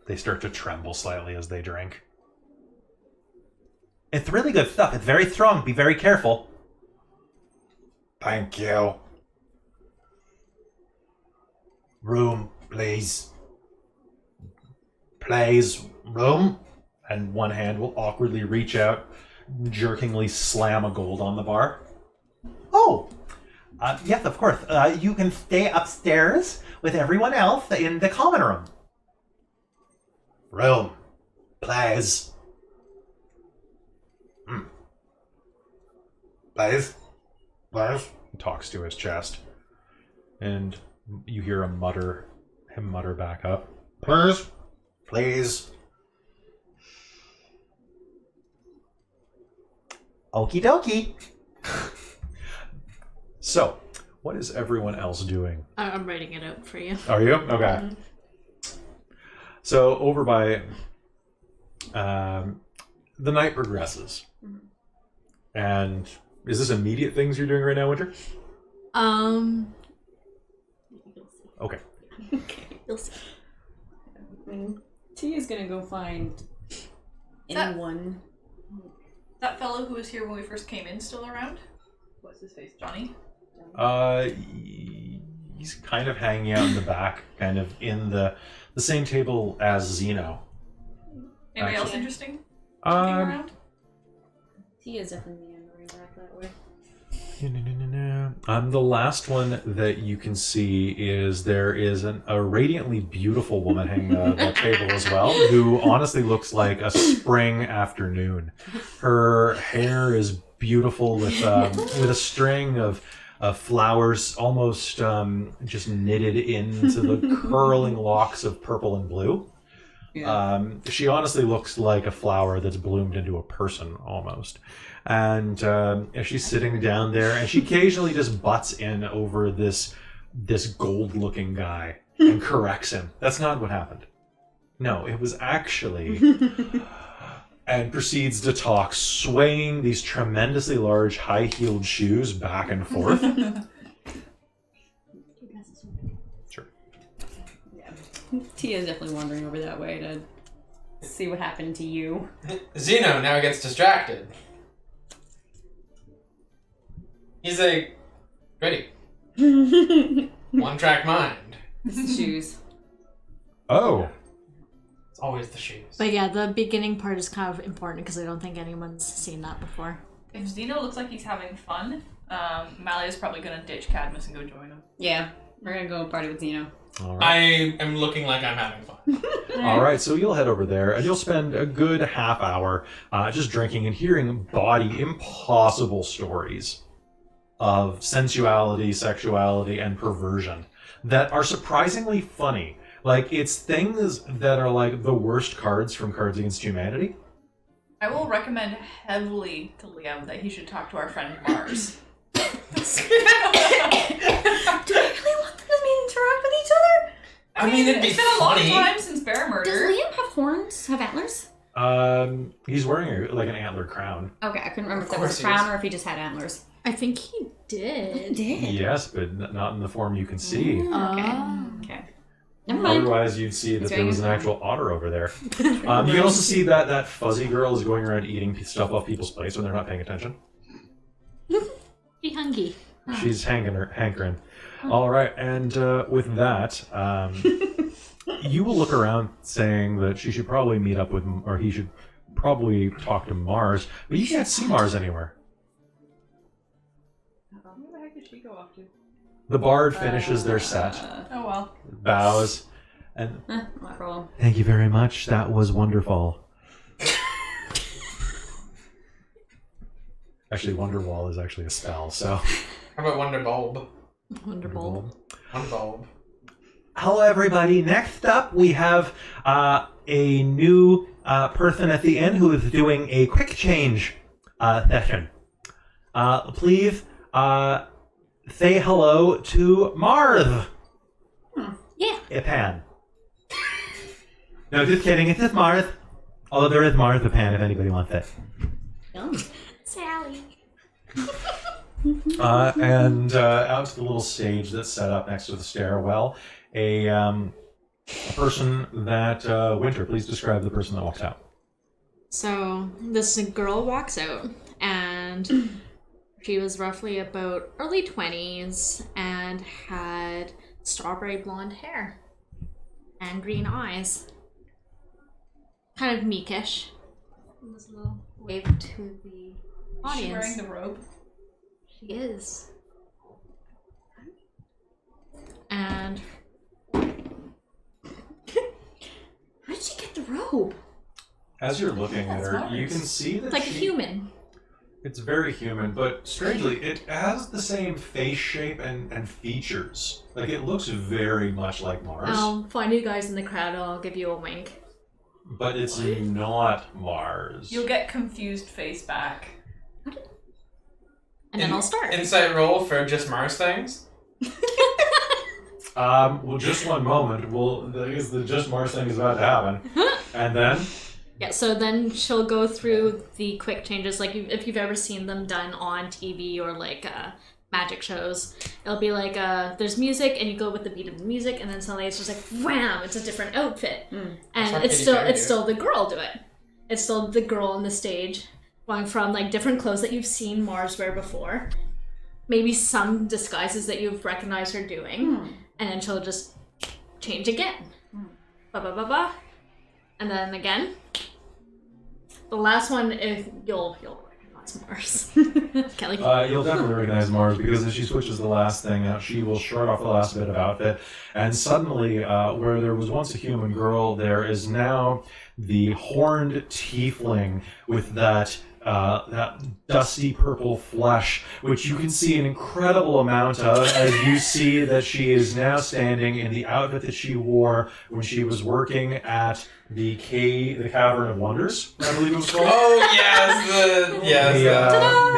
They start to tremble slightly as they drink. It's really good stuff. It's very strong. Be very careful. Thank you. Room, please. Please, room. And one hand will awkwardly reach out, jerkingly slam a gold on the bar. Oh, yes, of course. You can stay upstairs with everyone else in the common room. Room, please. Please. Please. He talks to his chest. And you hear him mutter back up. Please. Please. Okie dokie. So, what is everyone else doing? I'm writing it out for you. Are you? Okay. So, over by... the night progresses. And is this immediate things you're doing right now, Winter? Okay. You'll see. T is gonna go find anyone. That fellow who was here when we first came in still around? What's his face? Johnny? He's kind of hanging out in the back, kind of in the same table as Zeno. Anybody else Actually. interesting? Around? T is definitely meandering back that way. The last one that you can see is there is a radiantly beautiful woman hanging out at that table as well, who honestly looks like a spring afternoon. Her hair is beautiful with a string of flowers almost just knitted into the curling locks of purple and blue. Yeah. She honestly looks like a flower that's bloomed into a person almost. And she's sitting down there, and she occasionally just butts in over this gold-looking guy and corrects him. That's not what happened. No, it was actually... and proceeds to talk, swaying these tremendously large high-heeled shoes back and forth. Sure. Yeah. T is definitely wandering over that way to see what happened to you. Zeno now gets distracted. He's like, ready. One-track mind. It's the shoes. Oh. It's always the shoes. But yeah, the beginning part is kind of important because I don't think anyone's seen that before. If Zeno looks like he's having fun, Malia's probably gonna ditch Cadmus and go join him. Yeah, we're gonna go party with Zeno. All right. I am looking like I'm having fun. All right, so you'll head over there, and you'll spend a good half hour just drinking and hearing impossible stories of sensuality, sexuality, and perversion that are surprisingly funny. Like, it's things that are like the worst cards from Cards Against Humanity. I will recommend heavily to Liam that he should talk to our friend Mars. Do we really want them to interact with each other? I mean, it'd be it's been a long funny. time since Liam's bear Does murder. Liam have horns? Have antlers? He's wearing like an antler crown. Okay, I couldn't remember if Of that was course a he crown is. or if he just had antlers. I think he did. Yes, but not in the form you can see. Okay. Never mind. Otherwise, you'd see that He's there was an wearing a actual otter over there. You can also see that fuzzy girl is going around eating stuff off people's plates when they're not paying attention. Be hungry. She's hankering. All right, and with that, you will look around saying that she should probably meet up with, or he should probably talk to Mars, but you can't see Mars anywhere. Where the heck did she go off to? The bard finishes their set, Oh well. bows, and No problem. thank you very much. That was wonderful. Actually, Wonderwall is actually a spell, so. How about Wonder Bulb? Wonderful. Wonder Bulb. Hello, everybody. Next up, we have a new person at the inn who is doing a quick change session. Please say hello to Marth. Yeah. Ipan. No, just kidding. It's just Marth. Although there is Marth Ipan if anybody wants it. Yum. Sally. And out to the little stage that's set up next to the stairwell, a person that Winter. Please describe the person that walks out. So this girl walks out, and she was roughly about early 20s and had strawberry blonde hair and green eyes. Kind of meekish. And this little wave to the Is she audience. wearing the robe? She is. And How did she get the robe? As you're looking at That's her, Mars. you can see that it's like a she- human. It's very human, but strangely, it has the same face shape and features. Like, it looks very much like Mars, I'll find you guys in the crowd and I'll give you a wink. but it's not Mars. You'll get confused face back. And then I'll start. Insight roll for just Mars things. Well, just one moment. The Just Mars thing is about to happen. And then? Yeah, so then she'll go through the quick changes, like if you've ever seen them done on TV or like magic shows. It'll be like there's music and you go with the beat of the music, and then suddenly it's just like wham, it's a different outfit, and what it's Katy still Perry it's did. still the girl do it. It's still the girl on the stage, going from like different clothes that you've seen Mars wear before, maybe some disguises that you've recognized her doing, and then she'll just change again, ba ba ba ba, and then again. The last one, if you'll recognize Mars. Kelly. You'll definitely recognize Mars, because if she switches the last thing out, she will shrug off the last bit of outfit, and suddenly, where there was once a human girl, there is now the horned tiefling with that dusty purple flesh, which you can see an incredible amount of as you see that she is now standing in the outfit that she wore when she was working at the Cavern of Wonders, I believe it was called. Oh yes,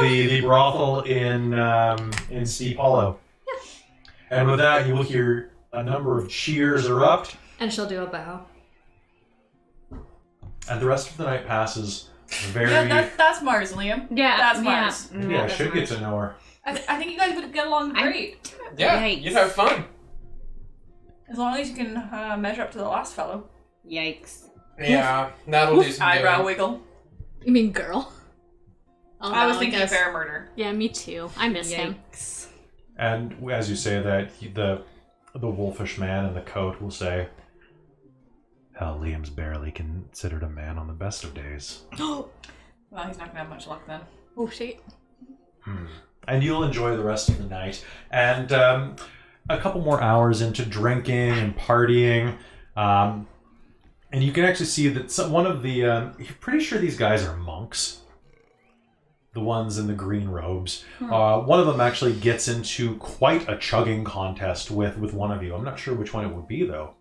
The brothel in Steep Hollow. And with that, you will hear a number of cheers erupt, And she'll do a bow. and the rest of the night passes very. Yeah, that's Mars, Liam. Yeah, That's Mars. Yeah, I should get to know her. I think you guys would get along great. yeah. Yikes. You'd have fun. As long as you can measure up to the last fellow. Yikes. Yeah, that'll do some Eyebrow doing. wiggle. You mean girl? Oh, I was no, thinking guess- of bear murder. Yeah, me too. I miss him. Yikes. And as you say that, the wolfish man in the coat will say, "Hell, Liam's barely considered a man on the best of days." Well, he's not gonna have much luck then. Oh shit. And you'll enjoy the rest of the night. And a couple more hours into drinking and partying, and you can actually see that one of the, you're pretty sure these guys are monks. The ones in the green robes. One of them actually gets into quite a chugging contest with one of you. I'm not sure which one it would be, though.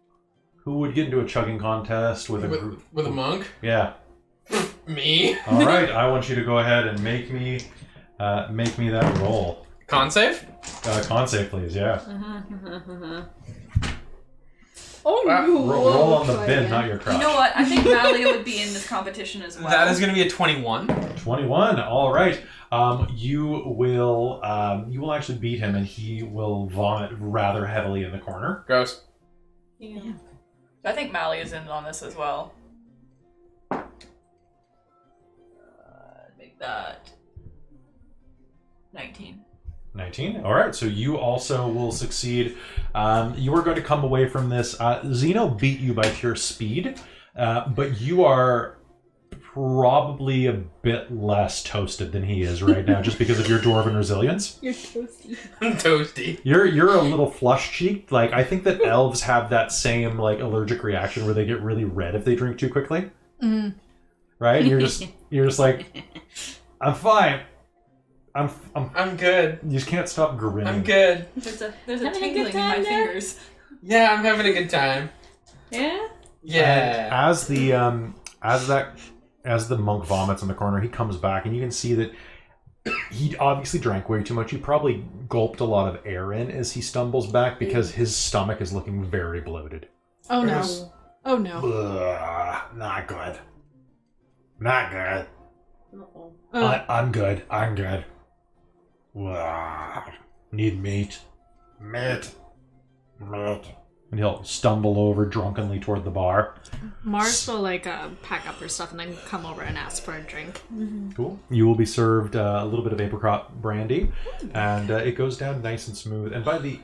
Who would get into a chugging contest with a group? With a monk? Yeah. Me? All right. I want you to go ahead and make me that roll. Con save? Con save, please. Yeah. Oh Wow. no! Roll on the Try bin, again. not your crotch. You know what? I think MacLeod would be in this competition as well. That is going to be a 21. 21. All right. You will actually beat him, and he will vomit rather heavily in the corner. Gross. Yeah. I think MacLeod is in on this as well. Make that 19. 19. All right. So you also will succeed. You are going to come away from this. Zeno beat you by pure speed, but you are probably a bit less toasted than he is right now, just because of your dwarven resilience. You're toasty. Toasty. You're a little flush cheeked. Like, I think that elves have that same like allergic reaction where they get really red if they drink too quickly. Mm. Right? And you're just like, I'm fine. I'm good. You just can't stop grinning. I'm good. There's a Having a good tingling in my time there? fingers. Yeah, I'm having a good time. Yeah? Yeah. And as the monk vomits in the corner, he comes back, and you can see that he obviously drank way too much. He probably gulped a lot of air in as he stumbles back because his stomach is looking very bloated. Oh no! Gross. Oh no! Ugh, not good. Not good. Uh-oh. I'm good. I'm good. Ugh, need meat. Meat. And he'll stumble over drunkenly toward the bar. Mars will pack up her stuff and then come over and ask for a drink. Cool. You will be served a little bit of apricot brandy, and it goes down nice and smooth. And by the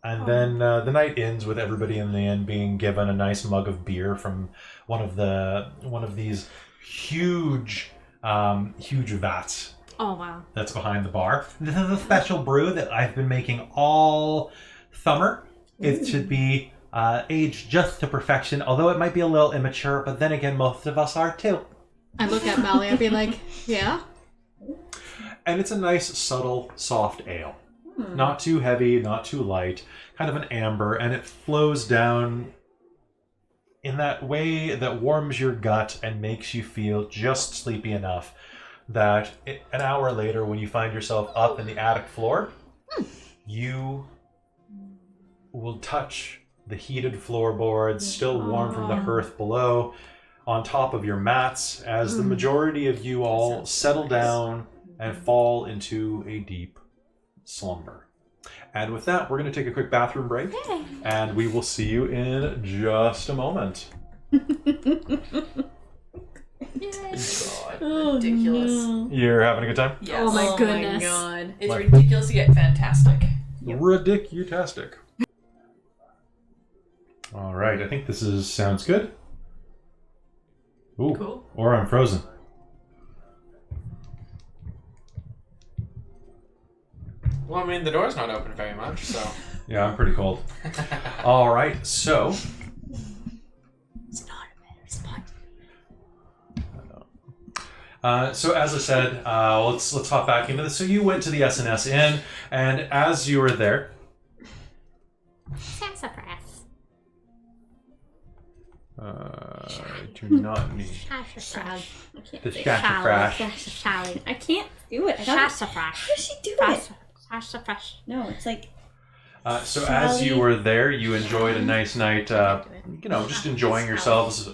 then the night ends with everybody in the inn being given a nice mug of beer from one of these huge vats Oh wow! that's behind the bar. This is a special brew that I've been making all summer. It should be aged just to perfection, although it might be a little immature, but then again, most of us are too. I look at Mally and be like, yeah. And it's a nice, subtle, soft ale. Not too heavy, not too light, kind of an amber, and it flows down in that way that warms your gut and makes you feel just sleepy enough that an hour later, when you find yourself up in the attic floor, you will touch the heated floorboards, still warm from the hearth below, on top of your mats, as the majority of you all settle down and fall into a deep slumber. And with that, we're going to take a quick bathroom break, and we will see you in just a moment. Oh, Ridiculous. no. You're having a good time? Yes. Oh my Oh goodness. my god. It's ridiculous yet fantastic. Ridicutastic. All right, I think this sounds good. Ooh, Cool. or I'm frozen. Well, I mean, the door's not open very much, so. Yeah, I'm pretty cold. All right, so It's not a better spot. So as I said, let's hop back into this. So you went to the S&S Inn, and as you were there, Sassafras. I do not need Sassafras. I can't the say sassafras. Sassafras. I can't do it. I don't. Sassafras. How does she do it? Sassafras. No, it's like So as you were there, you enjoyed a nice night. Just enjoying yourselves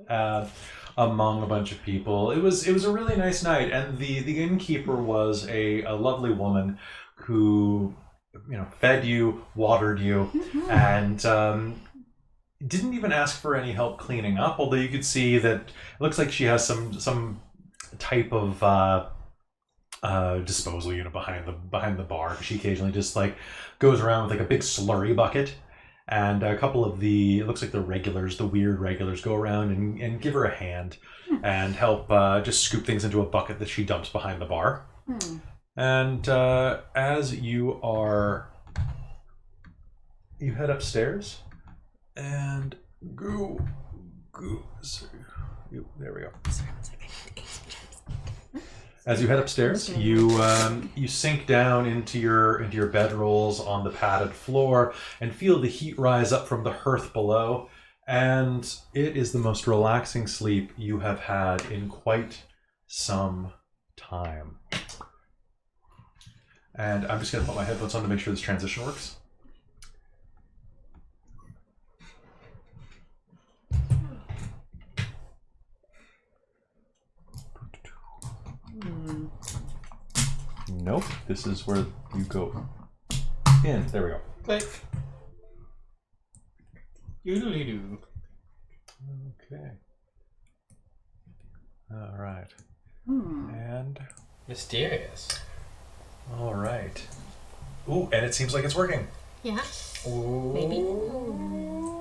among a bunch of people. It was a really nice night, and the innkeeper was a lovely woman who fed you, watered you, and didn't even ask for any help cleaning up. Although you could see that it looks like she has some type of disposal unit behind the bar. She occasionally just goes around with a big slurry bucket, and a couple of it looks like the weird regulars go around and give her a hand and help just scoop things into a bucket that she dumps behind the bar. And as you head upstairs and go. There we go. As you head upstairs, you sink down into your bedrolls on the padded floor and feel the heat rise up from the hearth below, and it is the most relaxing sleep you have had in quite some time. And I'm just going to put my headphones on to make sure this transition works. Nope. This is where you go in. There we go. Click. Doodly-doo. Okay. All right. Hmm. And Mysterious. all right. Ooh, and it seems like it's working. Yeah. Ooh. Maybe. Ooh.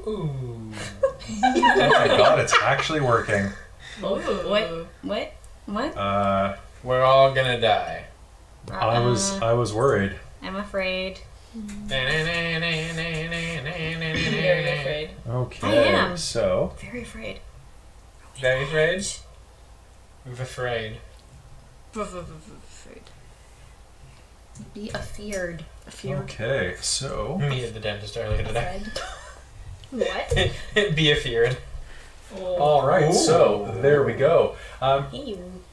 Oh my god, it's actually working. What? We're all gonna die. I was worried. I'm afraid. Very Very afraid. Okay. I am. So Very afraid. afraid? Afraid. Afraid. Be afeared. okay, so Me at the dentist earlier today. What? Be afeared. all right. Ooh. So there we go. Ew.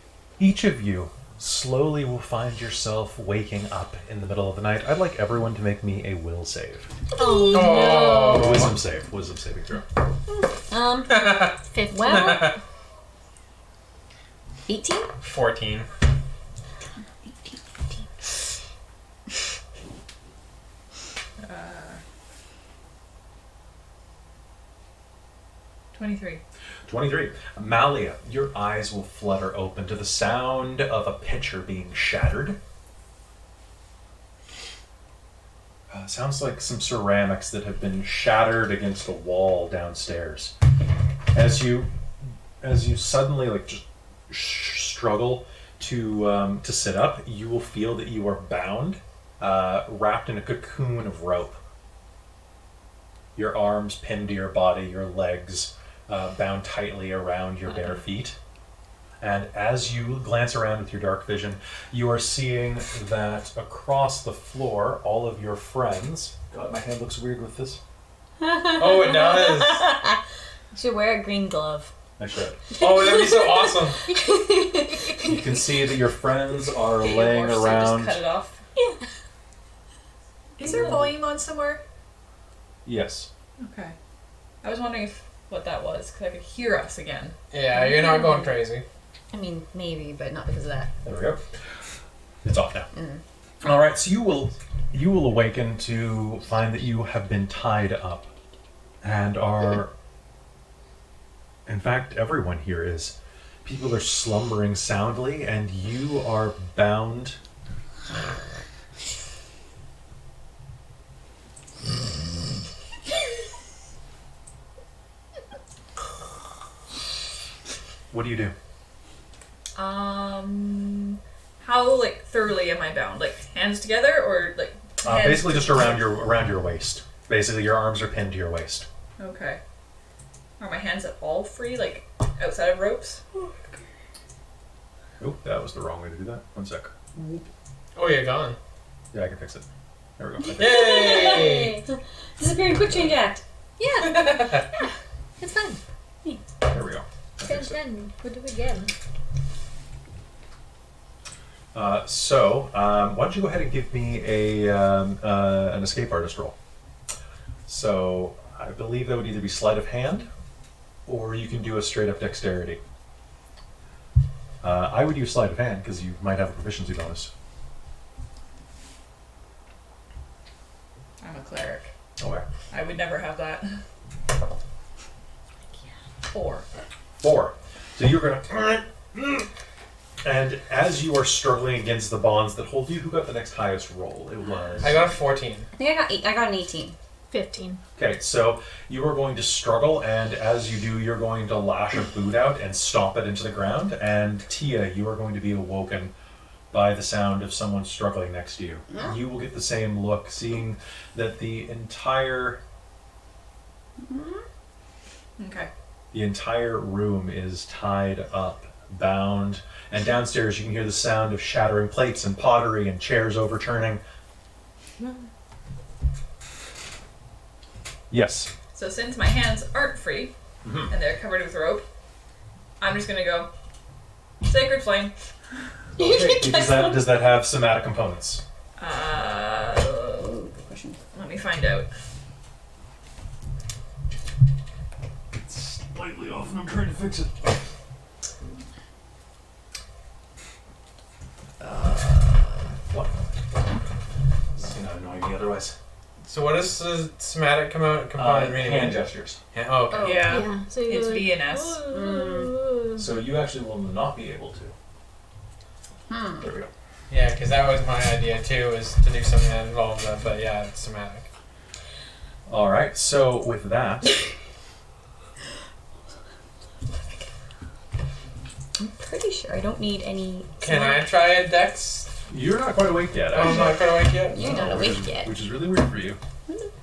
Each of you slowly will find yourself waking up in the middle of the night. I'd like everyone to make me a will save. Oh. Wisdom save. Wisdom saving throw. 15. Well. 18? 14. 23. 23. Malia, your eyes will flutter open to the sound of a pitcher being shattered. Sounds like some ceramics that have been shattered against a wall downstairs. As you suddenly just struggle to sit up, you will feel that you are bound, wrapped in a cocoon of rope. Your arms pinned to your body, your legs bound tightly around your bare feet. And as you glance around with your dark vision, you are seeing that across the floor, all of your friends... God, my hand looks weird with this. Oh, it does. You should wear a green glove. I should. Oh, that'd be so awesome. You can see that your friends are Okay, laying morph, so around... Just cut it off. Yeah. Is there volume on somewhere? Yes. Okay. I was wondering what that was, because I could hear us again. Yeah, you're not going crazy. I mean, maybe, but not because of that. There we go. It's off now. All right, so you will awaken to find that you have been tied up and are... In fact, everyone here is. People are slumbering soundly, and you are bound. What do you do? How thoroughly am I bound? Hands together or hands Basically, just around your waist. Basically, your arms are pinned to your waist. Okay. Are my hands at all free, outside of ropes? Oh, that was the wrong way to do that. 1 sec. Oh, you're gone. Yeah, I can fix it. There we go. Yay! Disappearing quick change act. Yeah. It's fun. There we go. I fixed it. Then we'll do it again. So, why don't you go ahead and give me an escape artist roll? So, I believe that would either be sleight of hand, or you can do a straight up dexterity. I would use sleight of hand because you might have a proficiency bonus. I'm a cleric. Okay. I would never have that. 4. 4. So you're gonna. And as you are struggling against the bonds that hold you, who got the next highest roll? It was. I got a 14. I think I got an 18. 15. Okay, so you are going to struggle, and as you do, you're going to lash a boot out and stomp it into the ground. And Tia, you are going to be awoken by the sound of someone struggling next to you. Yeah. You will get the same look, seeing that the entire room is tied up, bound, and downstairs you can hear the sound of shattering plates and pottery and chairs overturning. Yes. So since my hands aren't free, and they're covered with rope, I'm just gonna go, Sacred Flame. Okay. Does that have somatic components? Good question. Let me find out. It's slightly off and I'm trying to fix it. otherwise. So what does the somatic component mean Hand again? gestures. Oh, okay. Yeah. So you It's go V and S. So you actually will not be able to. There we go. Yeah, because that was my idea too, was to do something that involved that. But yeah, it's somatic. All right. So with that, I'm pretty sure I don't need any. Can I try a dex? you're not quite awake yet. Oh, I'm not quite awake yet. You're not which awake is- yet. Which is really weird for you.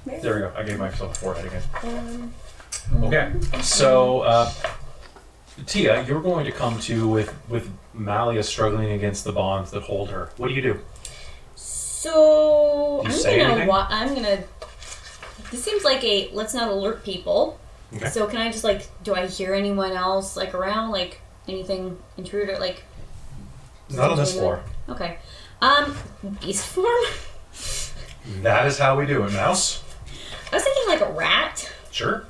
There we go. I gave myself a forehead again. Okay. So, Tia, you're going to come to with Malia struggling against the bonds that hold her. What do you do? So Do you say anything? I'm gonna. This seems like a let's not alert people. Okay. So can I just like? Do I hear anyone else like around? Like anything intruder? Like Not on this floor. okay. Beast form. That is how we do it, Mouse. I was thinking like a rat. Sure.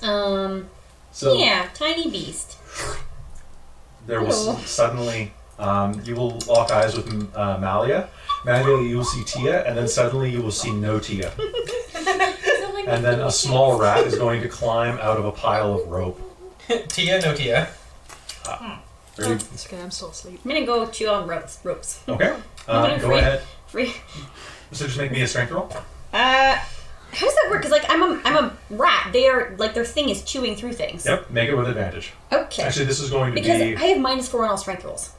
Um. So Yeah, tiny beast. there was suddenly you will lock eyes with Malia. Malia, you will see Tia, and then suddenly you will see no Tia. And then a small rat is going to climb out of a pile of rope. Tia, no Tia. Ready? It's okay, I'm still asleep. I'm gonna go chew on ropes. Okay. I'm gonna Go free- ahead. Free. So just make me a strength roll. How does that work? Because like I'm a rat. They are like their thing is chewing through things. Yep, make it with advantage. Okay. Actually, this is going to Because be. I have -4 on all strength rolls.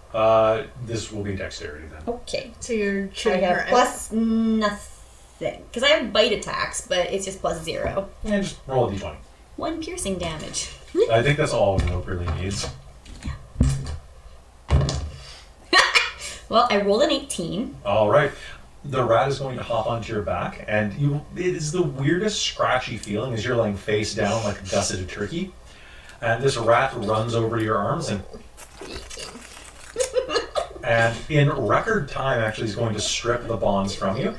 This will be dexterity then. Okay. So you're I chewing her have out. plus nothing. Because I have bite attacks, but it's just +0. And just roll a d20. 1 piercing damage. I think that's all Nope really needs. Well, I rolled an 18. All right. The rat is going to hop onto your back, and it is the weirdest scratchy feeling as you're laying face down like a gusseted turkey. And this rat runs over to your arms and in record time actually is going to strip the bonds from you.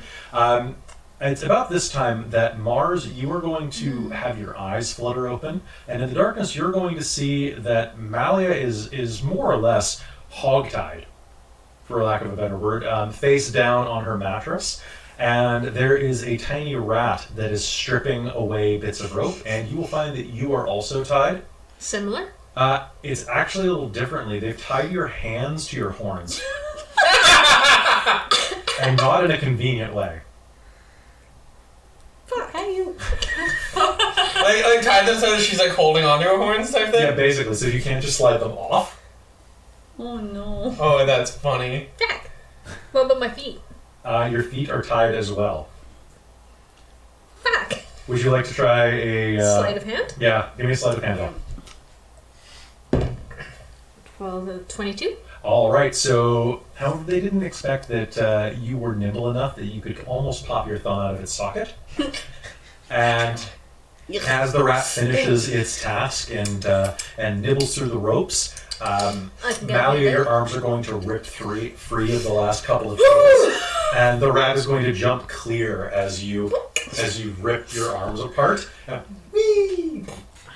It's about this time that Mars, you are going to have your eyes flutter open, and in the darkness you're going to see that Malia is more or less hogtied, for lack of a better word, face down on her mattress. And there is a tiny rat that is stripping away bits of rope, and you will find that you are also tied. Similar? It's actually a little differently. They've tied your hands to your horns. And not in a convenient way. Fuck, how do you... Like tied them so that she's like holding onto her horns type thing? Yeah, basically, so you can't just slide them off. Oh no. Oh, that's funny. Jack! What about my feet? Your feet are tied as well. Fuck! Would you like to try a... Sleight of hand? Yeah, give me a sleight of hand roll. Well, 22. All right, so however, they didn't expect that you were nimble enough that you could almost pop your thumb out of its socket. And as the rat finishes its task and nibbles through the ropes, Malia, your arms are going to rip free of the last couple of cables, and the rat is going to jump clear as you rip your arms apart. And whee!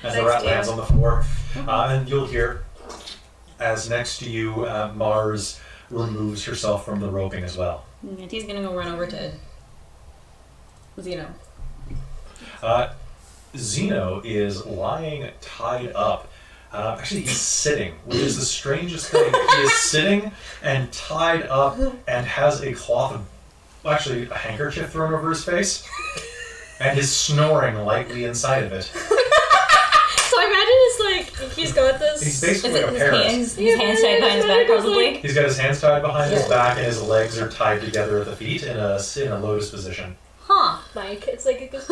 As the rat lands on the floor, and you'll hear as next to you, Mars removes herself from the roping as well. And he's gonna go run over to Zeno. Zeno is lying tied up. Actually, he's sitting, which is the strangest thing. He is sitting and tied up and has a actually a handkerchief thrown over his face, and is snoring lightly inside of it. So I imagine it's like he's got this. He's Is basically it a his parrot. hands tied behind his back, probably? He's got his hands tied behind his back, and his legs are tied together at the feet in a lotus position. Huh. Mike, it's like it goes.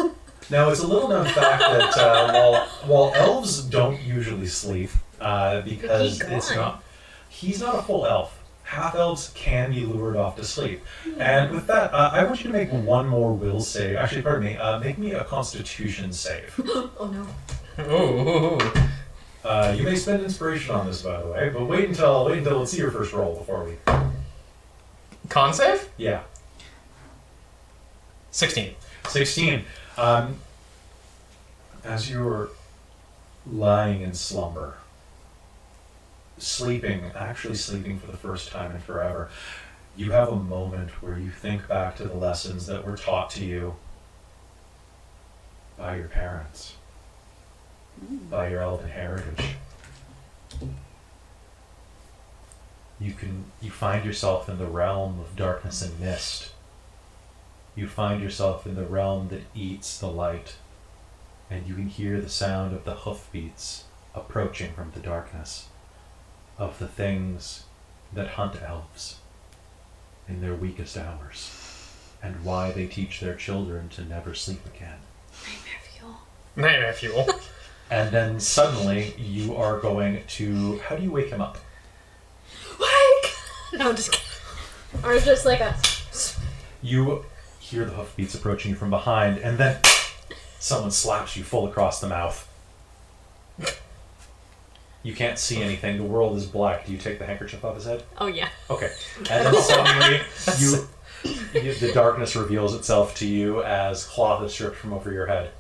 Now, it's a little known fact that while elves don't usually sleep, because he's not a full elf. Half elves can be lured off to sleep. And with that, I want you to make one more will save. Actually, pardon me, make me a constitution save. Oh no. Ooh. You may spend inspiration on this, by the way, but wait until let's see your first roll before we... Con save? Yeah. 16. 16. As you're lying in slumber, actually sleeping for the first time in forever, you have a moment where you think back to the lessons that were taught to you by your parents, by your elven heritage. You find yourself in the realm of darkness and mist. You find yourself in the realm that eats the light, and you can hear the sound of the hoofbeats approaching from the darkness, of the things that hunt elves in their weakest hours, and why they teach their children to never sleep again. Nightmare fuel. And then suddenly you are going to... How do you wake him up? Wake! No, I'm just kidding. Or just like a... You hear the hoofbeats approaching you from behind, and then someone slaps you full across the mouth. You can't see anything. The world is black. Do you take the handkerchief off his head? Oh, yeah. Okay. And then suddenly the darkness reveals itself to you as cloth is stripped from over your head.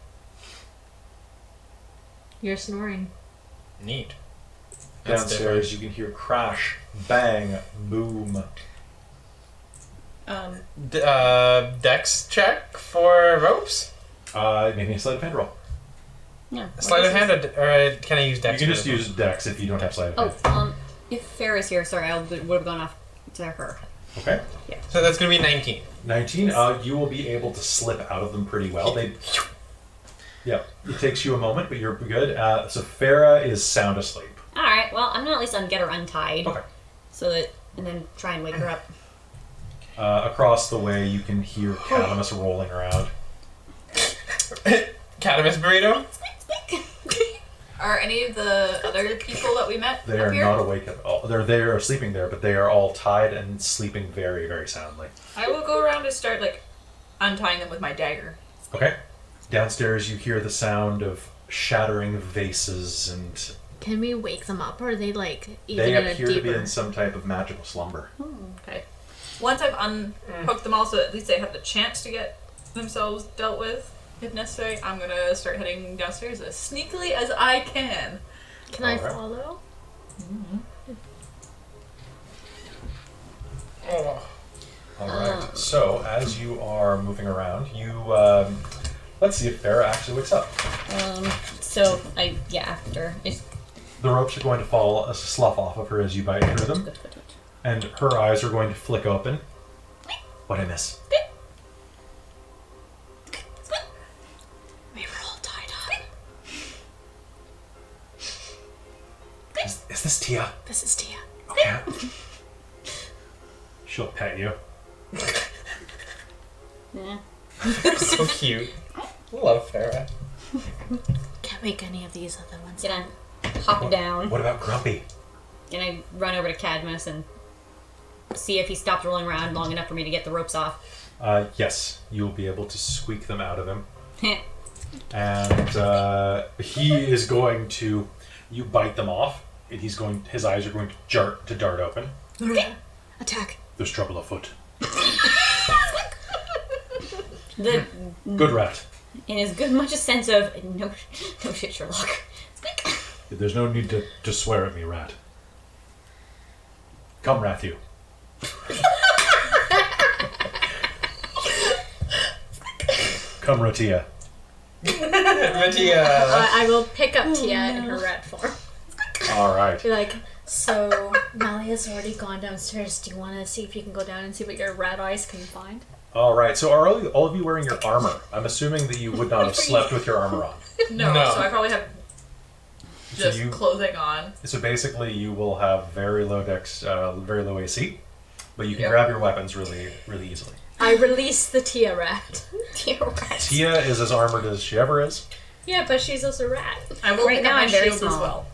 You're snoring. Neat. That's Downstairs, you can hear crash, bang, boom. Dex check for ropes? Maybe a sleight of hand roll. Yeah. Sleight of hand, or can I use Dex? You can for just this use Dex if you don't have sleight of Oh, hand. if Farrah's here, sorry, I would have gone off to her. Okay. one? So that's going to be 19. 19, you will be able to slip out of them pretty well. Yeah, it takes you a moment, but you're good. So Farrah is sound asleep. All right. Well, I'm gonna at least get her untied. Okay. So that, and then try and wake her up. Across the way, you can hear Calamus rolling around. Cannabis burrito? Are any of the other people that we met They up are here? not awake at all. They're sleeping there, but they are all tied and sleeping very, very soundly. I will go around and start untying them with my dagger. Okay. Downstairs, you hear the sound of shattering vases, and Can we wake them up, or are they even they in a appear to be deeper... in some type of magical slumber. Okay. Once I've unhooked them all, so at least they have the chance to get themselves dealt with, if necessary, I'm gonna start heading downstairs as sneakily as I can. Can I Alright. follow? Oh. All right. So as you are moving around, you let's see if Farrah actually wakes up. So after it's The ropes are going to fall slough off of her as you bite through them, good. and her eyes are going to flick open. What I miss? We were all tied up. Is this Tia? This is Tia. Okay. She'll pet you. Yeah. So cute. Love Farrah. Can't make any of these other ones. Gonna hop down. What about Grumpy? Gonna run over to Cadmus and see if he stops rolling around long enough for me to get the ropes off. Yes, you'll be able to squeak them out of him. And he is going to. You bite them off, and his eyes are going to dart open. Attack. There's trouble afoot. The Good rat. in as good much a sense of no shit, Sherlock. There's no need to swear at me, rat. Come, rat you. Come, Ratia. Mattia. I will pick up Tia in her rat form. All right. Be like, so Malia's already gone downstairs. Do you want to see if you can go down and see what your rat eyes can find? All right. So are all of you wearing your armor? I'm assuming that you would not have slept with your armor on. No, No. so I probably have So just you- clothing on. So basically, you will have very low dex, very low AC, but you can Yep. grab your weapons really, really easily. I release the Tia rat. Tia is as armored as she ever is. Yeah, but she's also a rat. I will Right pick now up my I'm very shield as small. well.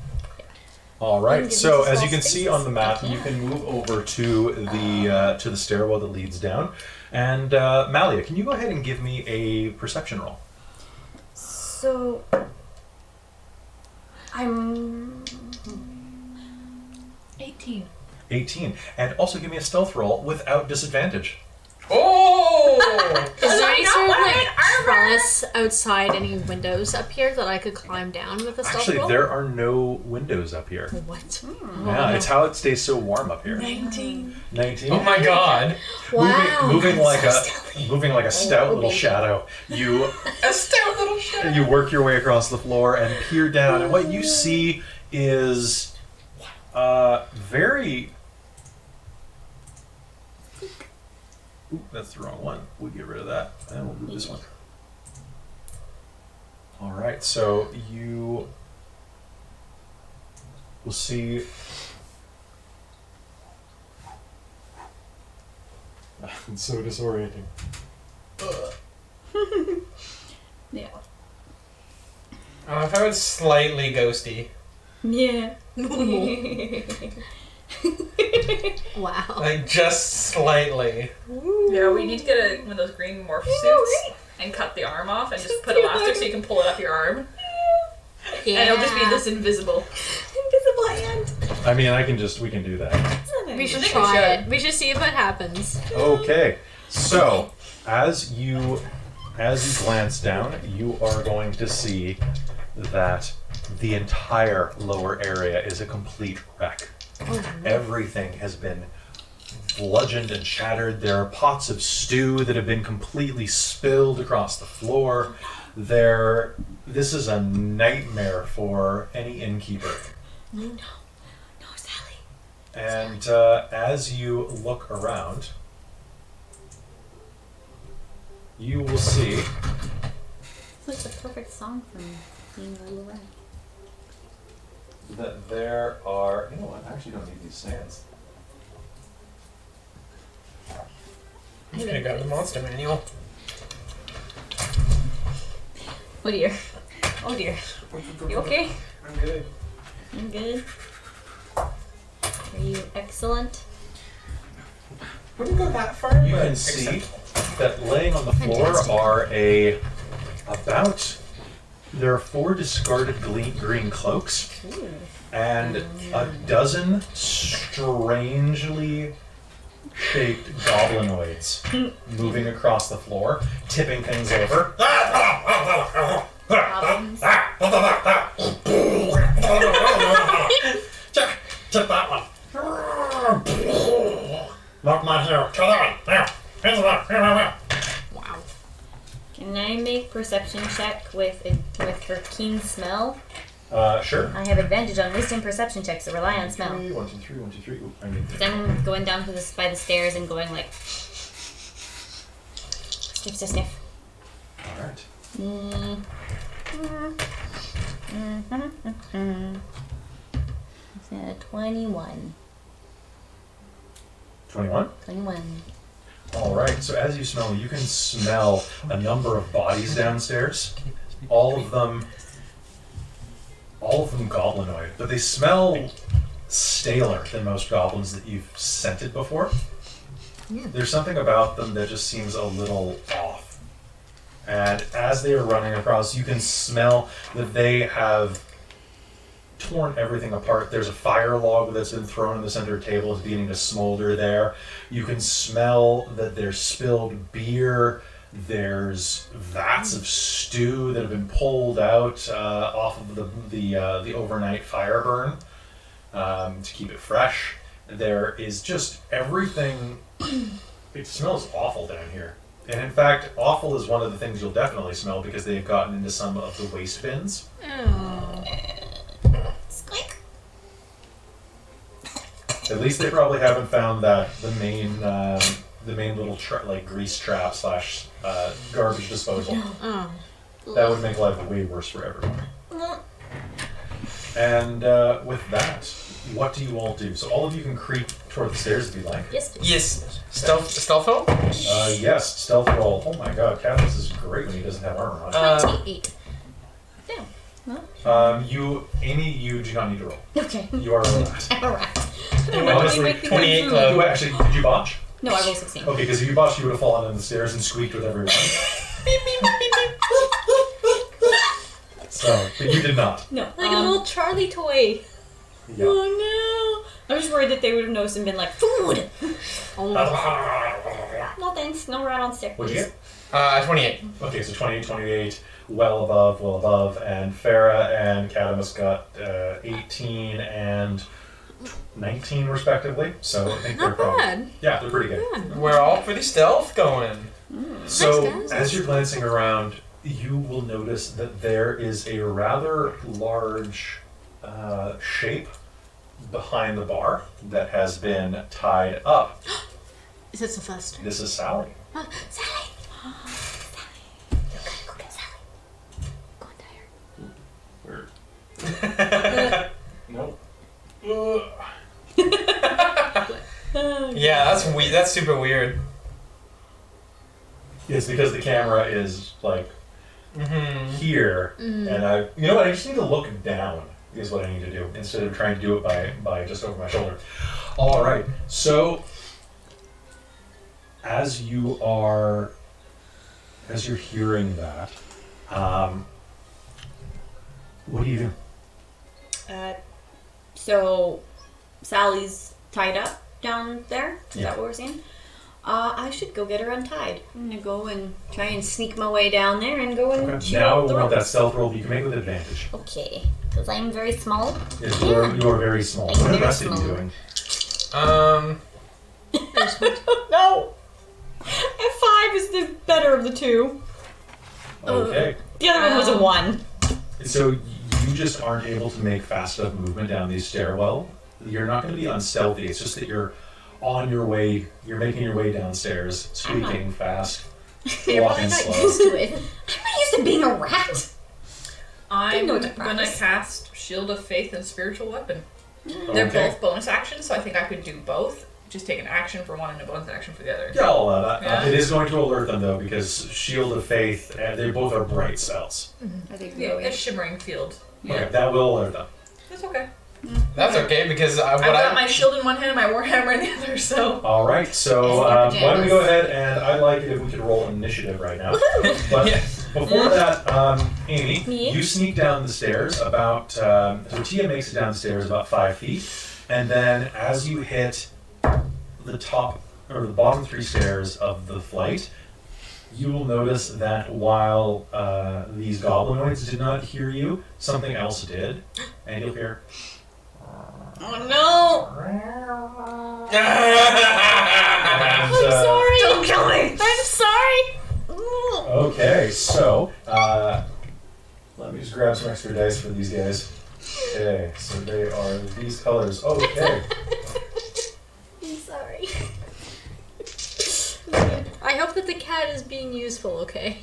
All And right. give So us as small you can see on the map, spaces. you can move over to the stairwell that leads down. And Malia, can you go ahead and give me a perception roll? So I'm 18. 18, and also give me a stealth roll without disadvantage. Oh! Is there any sort of like trellis outside any windows up here that I could climb down with a stealth Actually, roll? there are no windows up here. What? Yeah, it's how it stays so warm up here. 19. 19. Oh my god. Wow. Moving like so a stealthy. stout little baby. shadow. You A stout little shit. you work your way across the floor and peer down, and what you see is very. Ooh, that's the wrong one. We'll get rid of that, and we'll do this one. All right, so you will see. It's so disorienting. Yeah. I thought it was slightly ghosty. Yeah. Wow. Like, just slightly. Yeah, we need to get one of those green morph suits and cut the arm off and just put elastic so you can pull it up your arm. Yeah. And it'll just be this invisible. Invisible hand. I mean, we can do that. We should I think try we it. should. We should see if it happens. Okay, so as you glance down, you are going to see that the entire lower area is a complete wreck. Everything has been bludgeoned and shattered. There are pots of stew that have been completely spilled across the floor. This is a nightmare for any innkeeper. No, Sally. And as you look around, you will see It's like the perfect song from Being a Little Red. that there are. You know what? I actually don't need these stands. I'm just gonna grab the monster manual. Oh dear. Oh dear. You okay? I'm good. I'm good. Are you excellent? Wouldn't go that far. You but can see acceptable. that laying on the floor are there are 4 discarded green cloaks and a dozen strangely shaped goblinoids moving across the floor, tipping things over. Problems? Tip that one. Not my hair. Wow. Can I make perception check with her keen smell? Sure. I have advantage on wisdom perception checks that rely on smell. 1, 2, 3, 1, 2, 3. Ooh, I mean, Because I'm going down by the stairs and going like sniff, sniff, sniff. all right. It's a 21. 21. 21. All right. So as you smell, you can smell a number of bodies downstairs. All of them goblinoid, but they smell staler than most goblins that you've scented before. There's something about them that just seems a little off. And as they are running across, you can smell that they have torn everything apart. There's a fire log that's been thrown in the center table. It's beginning to smolder there. You can smell that there's spilled beer. There's vats of stew that have been pulled out off of the overnight fire burn to keep it fresh. There is just everything. It smells awful down here. And in fact, awful is one of the things you'll definitely smell because they've gotten into some of the waste bins. Squeak. At least they probably haven't found that the main little grease trap / garbage disposal. Oh. That would make life way worse for everyone. And with that, what do you all do? So all of you can creep toward the stairs if you like. Yes, please. Yes. Stealth roll? Yes, stealth roll. Oh my god, Cathos is great when he doesn't have armor on. 28. Amy, you do not need to roll. Okay. You are a rat. Alright. Honestly, 28 club. Did you botch? No, I rolled 16. Okay, because if you botched, you would have fallen down the stairs and squeaked with everyone. So, but you did not. No. Like a little Charlie toy. Yeah. Oh no! I was worried that they would have noticed and been like, food! Oh. no thanks. No rat on stick. What'd you get? 28. Okay, so 28, 28, well above, and Farah and Cadamus got 18 and 19 respectively. So I think they're Not probably bad. yeah, they're pretty good. We're all pretty stealth going. So Nice, guys. as you're glancing around, you will notice that there is a rather large shape behind the bar that has been tied up. Is it Sylvester? This is Sally. Sally! Nope. Yeah, that's That's super weird. It's because the camera is like Mm-hmm. here, and you know what? I just need to look down. Is what I need to do instead of trying to do it by just over my shoulder. All right. So as you're hearing that, what do you do? So Sally's tied up down there. Is Yeah. that what we're seeing? I should go get her untied. I'm gonna go and try and sneak my way down there and go and chew Now out the we want that ropes. stealth roll. You can make with advantage. Okay, because I'm very small. Yes, you are very small. I'm What are the very rest of you small. doing? No! F5 is the better of the two. Okay. The other one was a 1. So you just aren't able to make fast enough movement down these stairwell. You're not going to be unstealthy. It's just that you're on your way. You're making your way downstairs, squeaking fast, You're walking probably not slow. used to it. I'm not used to being a rat. I'm know what to gonna practice. cast Shield of Faith and Spiritual Weapon. They're Okay. both bonus actions, so I think I could do both. Just take an action for one and a bonus action for the other. Yeah, I'll allow that. Yeah. It is going to alert them though, because Shield of Faith, they both are bright spells. I think Yeah, a shimmering field. Okay, that will alert them. That's okay. That's okay because I've got my shield in one hand and my warhammer in the other, so. All right, so why don't we go ahead and I'd like it if we could roll initiative right now. But Yeah. before that, Amy, Me? you sneak down the stairs about. Tortilla makes it down the stairs about 5 feet, and then as you hit the top or the bottom 3 stairs of the flight, you will notice that while these goblinoids did not hear you, something else did, and you'll hear. Oh no! And, Sorry! Don't kill me! I'm sorry! Okay, so let me just grab some extra dice for these guys. Okay, so they are these colors. Okay. I'm sorry. I hope that the cat is being useful, okay?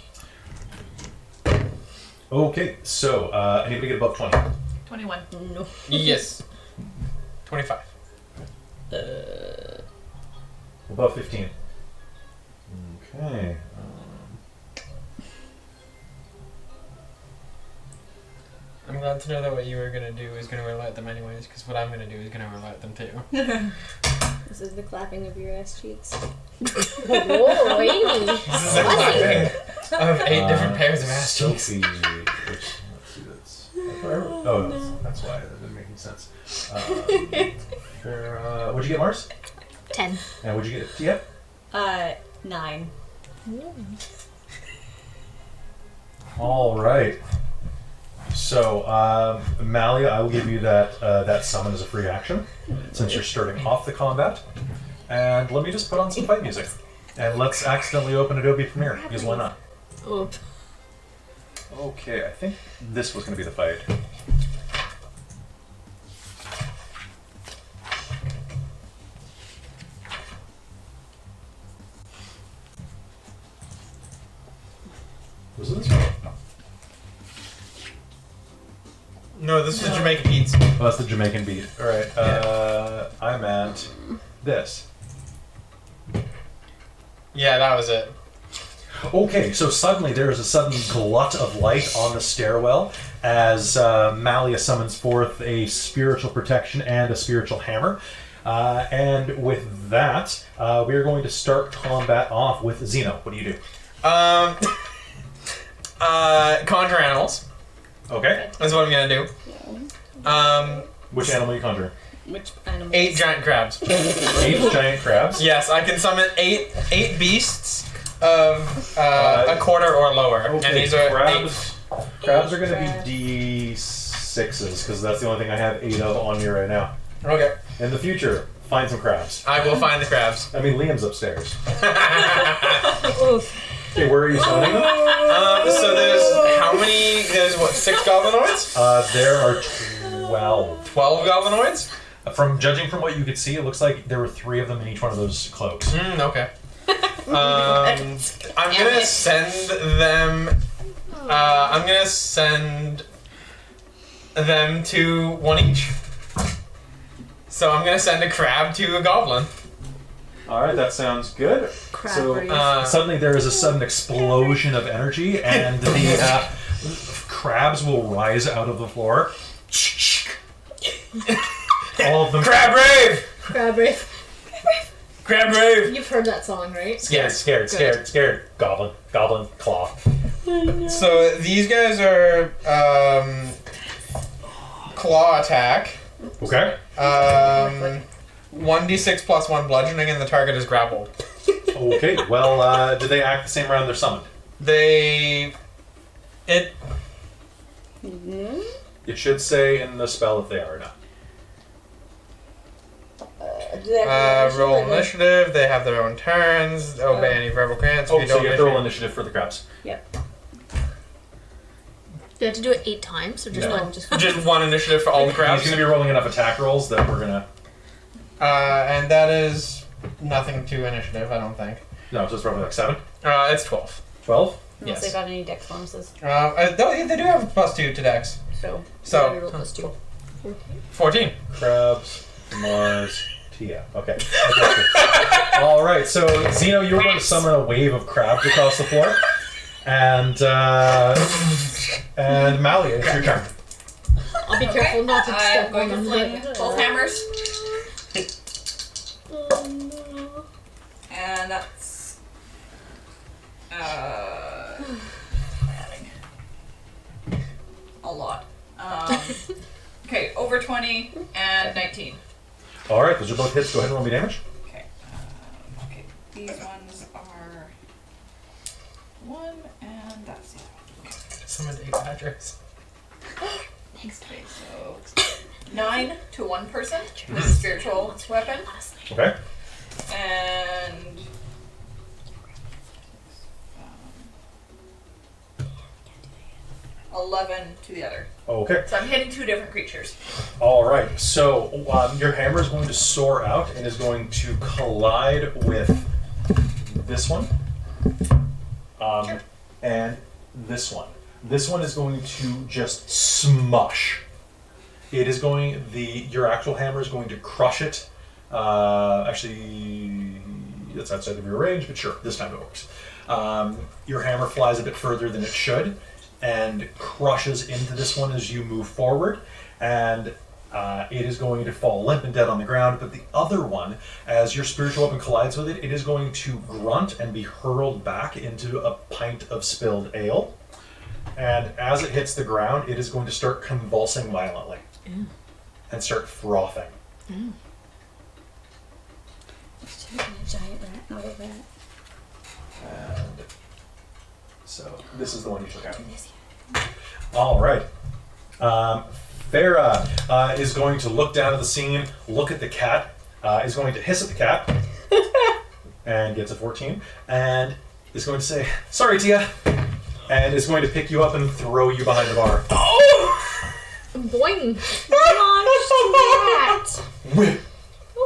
Okay, so anybody get above 20? 21. No. Yes. 25. Above 15. Okay. I'm glad to know that what you were gonna do is gonna alert them anyways, because what I'm gonna do is gonna alert them too. This is the clapping of your ass cheeks. Whoa, Amy! This is a clapping of 8 different pairs of ass cheeks. Sophie, let's see, oh, that's why that didn't make any sense. What'd you get, Mars? 10. And what'd you get, Tia? 9. All right. So, Malia, I will give you that summon as a free action, since you're starting off the combat. And let me just put on some fight music. And let's accidentally open Adobe Premiere, because why not? Oh. Okay, I think this was going to be the fight. Was it this one? No, this is Jamaican beats. Oh, that's the Jamaican beat. All right. I meant this. Yeah, that was it. Okay, so suddenly there is a sudden glut of light on the stairwell as Malia summons forth a spiritual protection and a spiritual hammer. And with that, we are going to start combat off with Zeno. What do you do? Conjure animals. Okay. That's what I'm gonna do. Which animal are you conjuring? Which animals? 8 giant crabs. 8 giant crabs. Yes, I can summon eight beasts of a quarter or lower, Okay, and these are crabs. Crabs are going to be D6s because that's the only thing I have 8 of on me right now. 8. Okay, In the future, find some crabs. I will find the crabs. I mean, Liam's upstairs. Oof. Okay, where are you summoning them? So there's how many? There's what? 6 goblinoids? There are 12. 12 goblinoids? From judging from what you could see, it looks like there were 3 of them in each one of those cloaks. Okay. I'm gonna send them. I'm gonna send them to one each. So I'm gonna send a crab to a goblin. All right, that sounds good. Crab So race. suddenly there is a sudden explosion of energy, and the crabs will rise out of the floor. All of them. Crab rave! Crab race. Crab rave! You've heard that song, right? Scared. Goblin, claw. So these guys are claw attack. Okay. 1d6 plus 1 bludgeoning, and the target is grappled. Okay. Well, do they act the same round they're summoned? It It should say in the spell if they are or not. roll initiative. They have their own turns. Obey any verbal commands. Oh, so you have to roll initiative for the crabs. Do you have to do it 8 times, or just No. one? Just one initiative for all the He's crabs. going to be rolling enough attack rolls that we're going to... And that is nothing to initiative, I don't think. No, so it's probably like 7. It's 12. 12? Unless Yes. they got any dex bonuses. They do have a +2 to dex. So, So- roll +2. 14. Crabs, Mars, Tia. Okay. All right, so Zeno, you were going to summon a wave of crabs across the floor. And Malia, it's your turn. I'll be careful not to I'm step going on to them. fling both hammers. And that's a lot. Okay, over 20 and 19. All right, those are both hits. Go ahead and roll me damage. Okay. Okay. These ones are 1 and that's the other one. Summoned 8 Patricks. Okay, so 9 to one person with a spiritual weapon, Okay. and 11 to the other. Okay. So I'm hitting 2 different creatures. All right. So your hammer is going to soar out and is going to collide with this one, and this one. This one is going to just smush. It is going. Your actual hammer is going to crush it. Actually, it's outside of your range, but sure, this time it works. Your hammer flies a bit further than it should, and crushes into this one as you move forward, and it is going to fall limp and dead on the ground. But the other one, as your spiritual weapon collides with it, it is going to grunt and be hurled back into a pint of spilled ale. And as it hits the ground, it is going to start convulsing violently and start frothing. Should have been a giant rat, not a rat. And so this is the one you took out. All right. Farah is going to look down at the scene, look at the cat, is going to hiss at the cat, and gets a 14, and is going to say, "Sorry, Tia," and is going to pick you up and throw you behind the bar. Boing! Launch rat!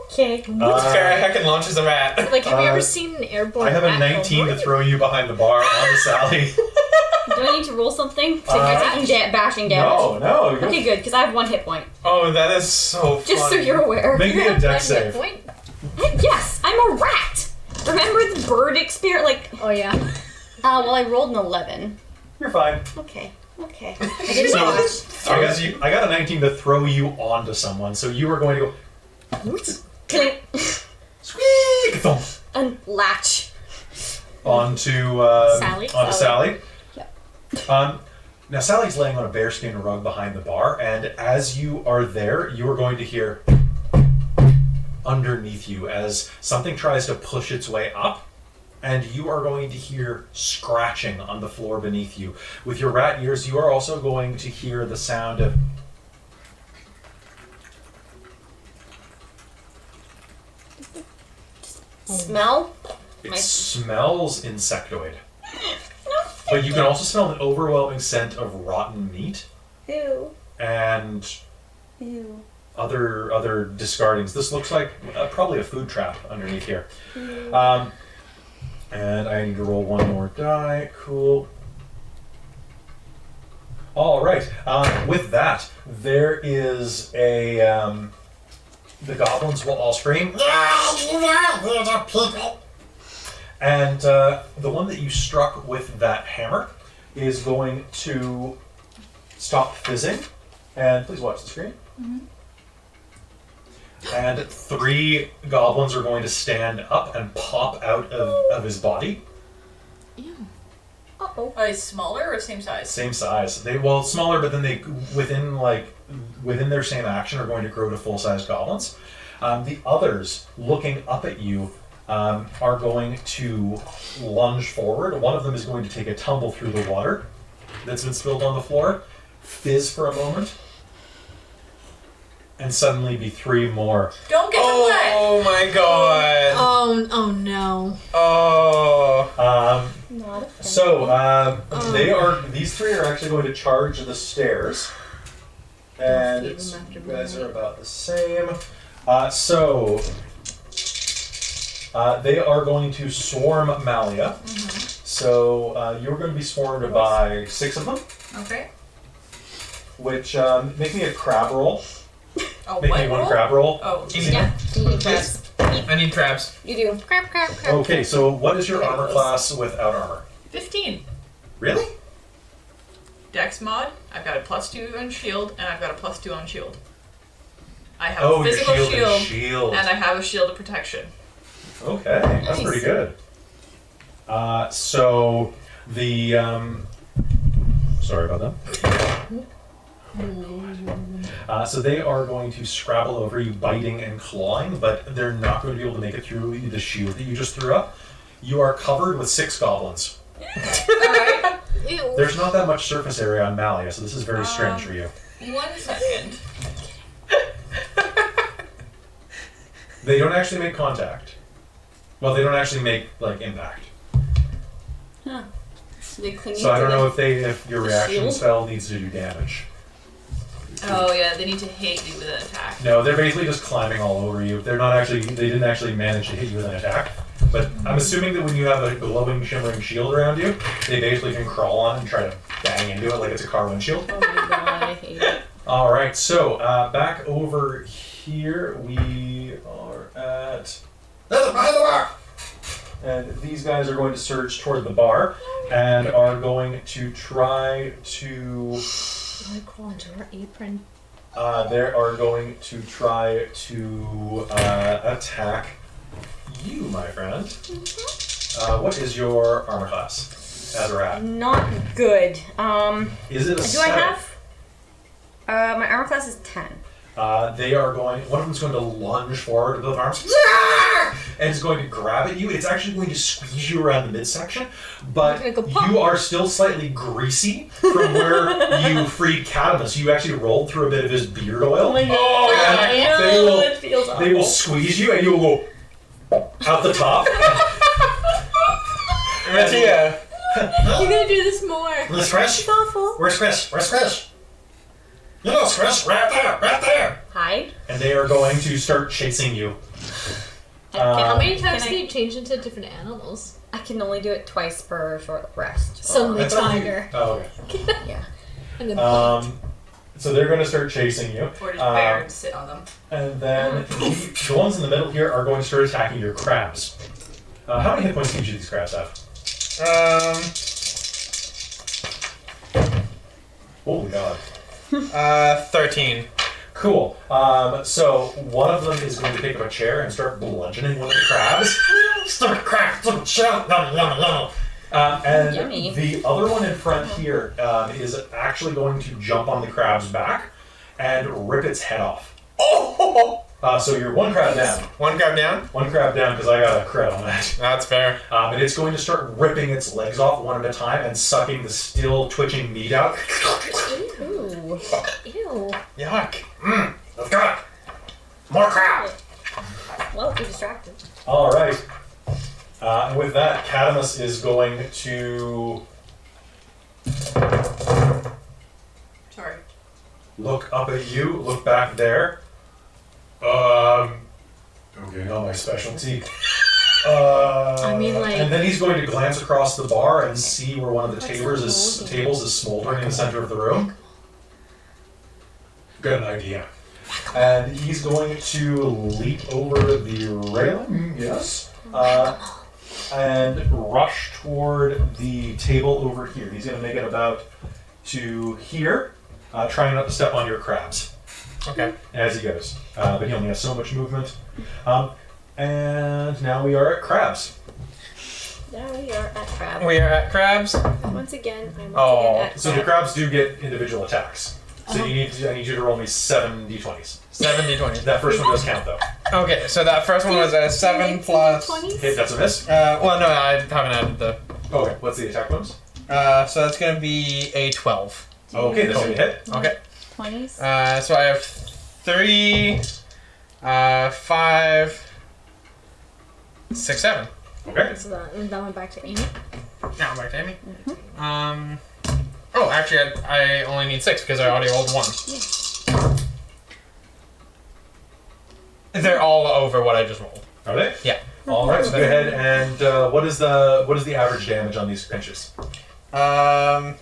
Okay. Farrah heckin' launches a rat. Like, have you ever seen an airborne I have a rat 19 to over? throw you behind the bar onto Sally. Do I need to roll something? So you're taking bashing damage. No. Okay, good, because I have 1 hit point. Oh, that is so funny. Just so you're aware. Make me a deck One hit save. point? Yes, I'm a rat! Remember the bird experience? Like, Oh, yeah. well, I rolled an 11. You're fine. Okay. I didn't So, watch. I got a 19 to throw you onto someone, so you were going to go Clink. squeak thump And latch. onto Sally? onto Sally. Yep. Now Sally's laying on a bearskin rug behind the bar, and as you are there, you are going to hear underneath you as something tries to push its way up, and you are going to hear scratching on the floor beneath you. With your rat ears, you are also going to hear the sound of Smell? it smells insectoid. But you can also smell an overwhelming scent of rotten meat Ew. and Ew. other discardings. This looks like probably a food trap underneath here. And I need to roll one more die. Cool. All right. With that, there is a. The goblins will all scream. And the one that you struck with that hammer is going to stop fizzing. And please watch the screen. And 3 goblins are going to stand up and pop out of his body. Uh-oh. Are they smaller or same size? Same size. Smaller, but then they within their same action are going to grow to full-sized goblins. The others looking up at you are going to lunge forward. One of them is going to take a tumble through the water that's been spilled on the floor, fizz for a moment, and suddenly be 3 more. Don't get them wet! Oh my god. Oh no. Oh. Not a fan. So these 3 are actually going to charge the stairs, and feed them after you guys midnight. are about the same. They are going to swarm Malia. So you're going to be swarmed by 6 of them, Okay. which make me a crab roll. Oh, Make what me one roll? crab roll. Oh, Yeah, you need traps. I need traps. You do. Crap, crap, crap. Okay, so what is your armor class without armor? 15. Really? Dex mod, I've got a +2 on shield, and I've got a +2 on shield. I have Oh, a your physical shield and shield. and I have a shield of protection. Okay, that's pretty good. So the sorry about that. So they are going to scrabble over you, biting and clawing, but they're not going to be able to make it through the shield that you just threw up. You are covered with 6 goblins. Alright. Ew. There's not that much surface area on Malia, so this is very strange for you. 1 second. They don't actually make contact. Well, they don't actually make impact. They cling So I don't to know the- if your reaction shield? spell needs to do damage. Oh yeah, they need to hate you with an attack. No, they're basically just climbing all over you. They didn't actually manage to hit you with an attack. But I'm assuming that when you have a glowing, shimmering shield around you, they basically can crawl on and try to bang into it like it's a car windshield. Oh my god, I hate it. All right, so back over here, we are at. Behind the bar! And these guys are going to surge toward the bar and are going to try to. I crawl into her apron. They are going to try to attack you, my friend. What is your armor class as a rat? Not good. Is it a Do I 7? have? My armor class is 10. They are going. One of them is going to lunge forward with both arms, and is going to grab at you. It's actually going to squeeze you around the midsection, but You're gonna go pop. you are still slightly greasy from where you freed Cadamus. You actually rolled through a bit of his beard oil. god. and they will, it feels awful. they will squeeze you, and you will go out the top. Mattia. You're gonna do this more. Where's Chris? It's awful. Where's Chris? Where's Chris? You know, Chris, right there, right there. Hide. And they are going to start chasing you. How many times Can do I- you change into different animals? I can only do it twice per short rest. Suddenly That's up to you. tiger. Oh, okay. Yeah. And then So they're going to start chasing you. Or just bear and sit on them. And then the ones in the middle here are going to start attacking your crabs. How many hit points do these crabs have? Holy god. 13. Cool. So one of them is going to pick up a chair and start bludgeoning one of the crabs. Start crab, and Yummy. the other one in front here is actually going to jump on the crab's back and rip its head off. Oh! So you're one crab down. One crab down. One crab down because I got a crit on that. That's fair. And it's going to start ripping its legs off one at a time and sucking the still twitching meat out. Ew. Ew. Yuck. Let's go. More crab. Well, if you're distracted. All right. And with that, Catamus is going to Sorry. look up at you, look back there. Okay, not my specialty. I mean, like- And then he's going to glance across the bar and see where one of the tables is smoldering in the center of the room. Good idea. And he's going to leap over the railing, yes, and rush toward the table over here. He's going to make it about to here, trying not to step on your crabs. Okay. As he goes. But he only has so much movement. And now we are at crabs. Now we are at crab. We are at crabs. Once again, I'm Oh. once again at So the crab. crabs do get individual attacks. So I need you to roll me 7 d20s. 70-20. That first one does count though. Okay, so that first one was a 7 plus. Okay, that's a miss. Well, no, I haven't added the. Okay, what's the attack bonus? So that's gonna be a 12. Okay, that's gonna hit. Okay. 20s? So I have 3, 5, 6, 7. Okay. So that went back to Amy. Now I'm back to Amy. Oh, actually, I only need 6 because I already rolled 1. They're all over what I just rolled. Are they? Yeah. All right. So go ahead and what is the average damage on these pinches? Average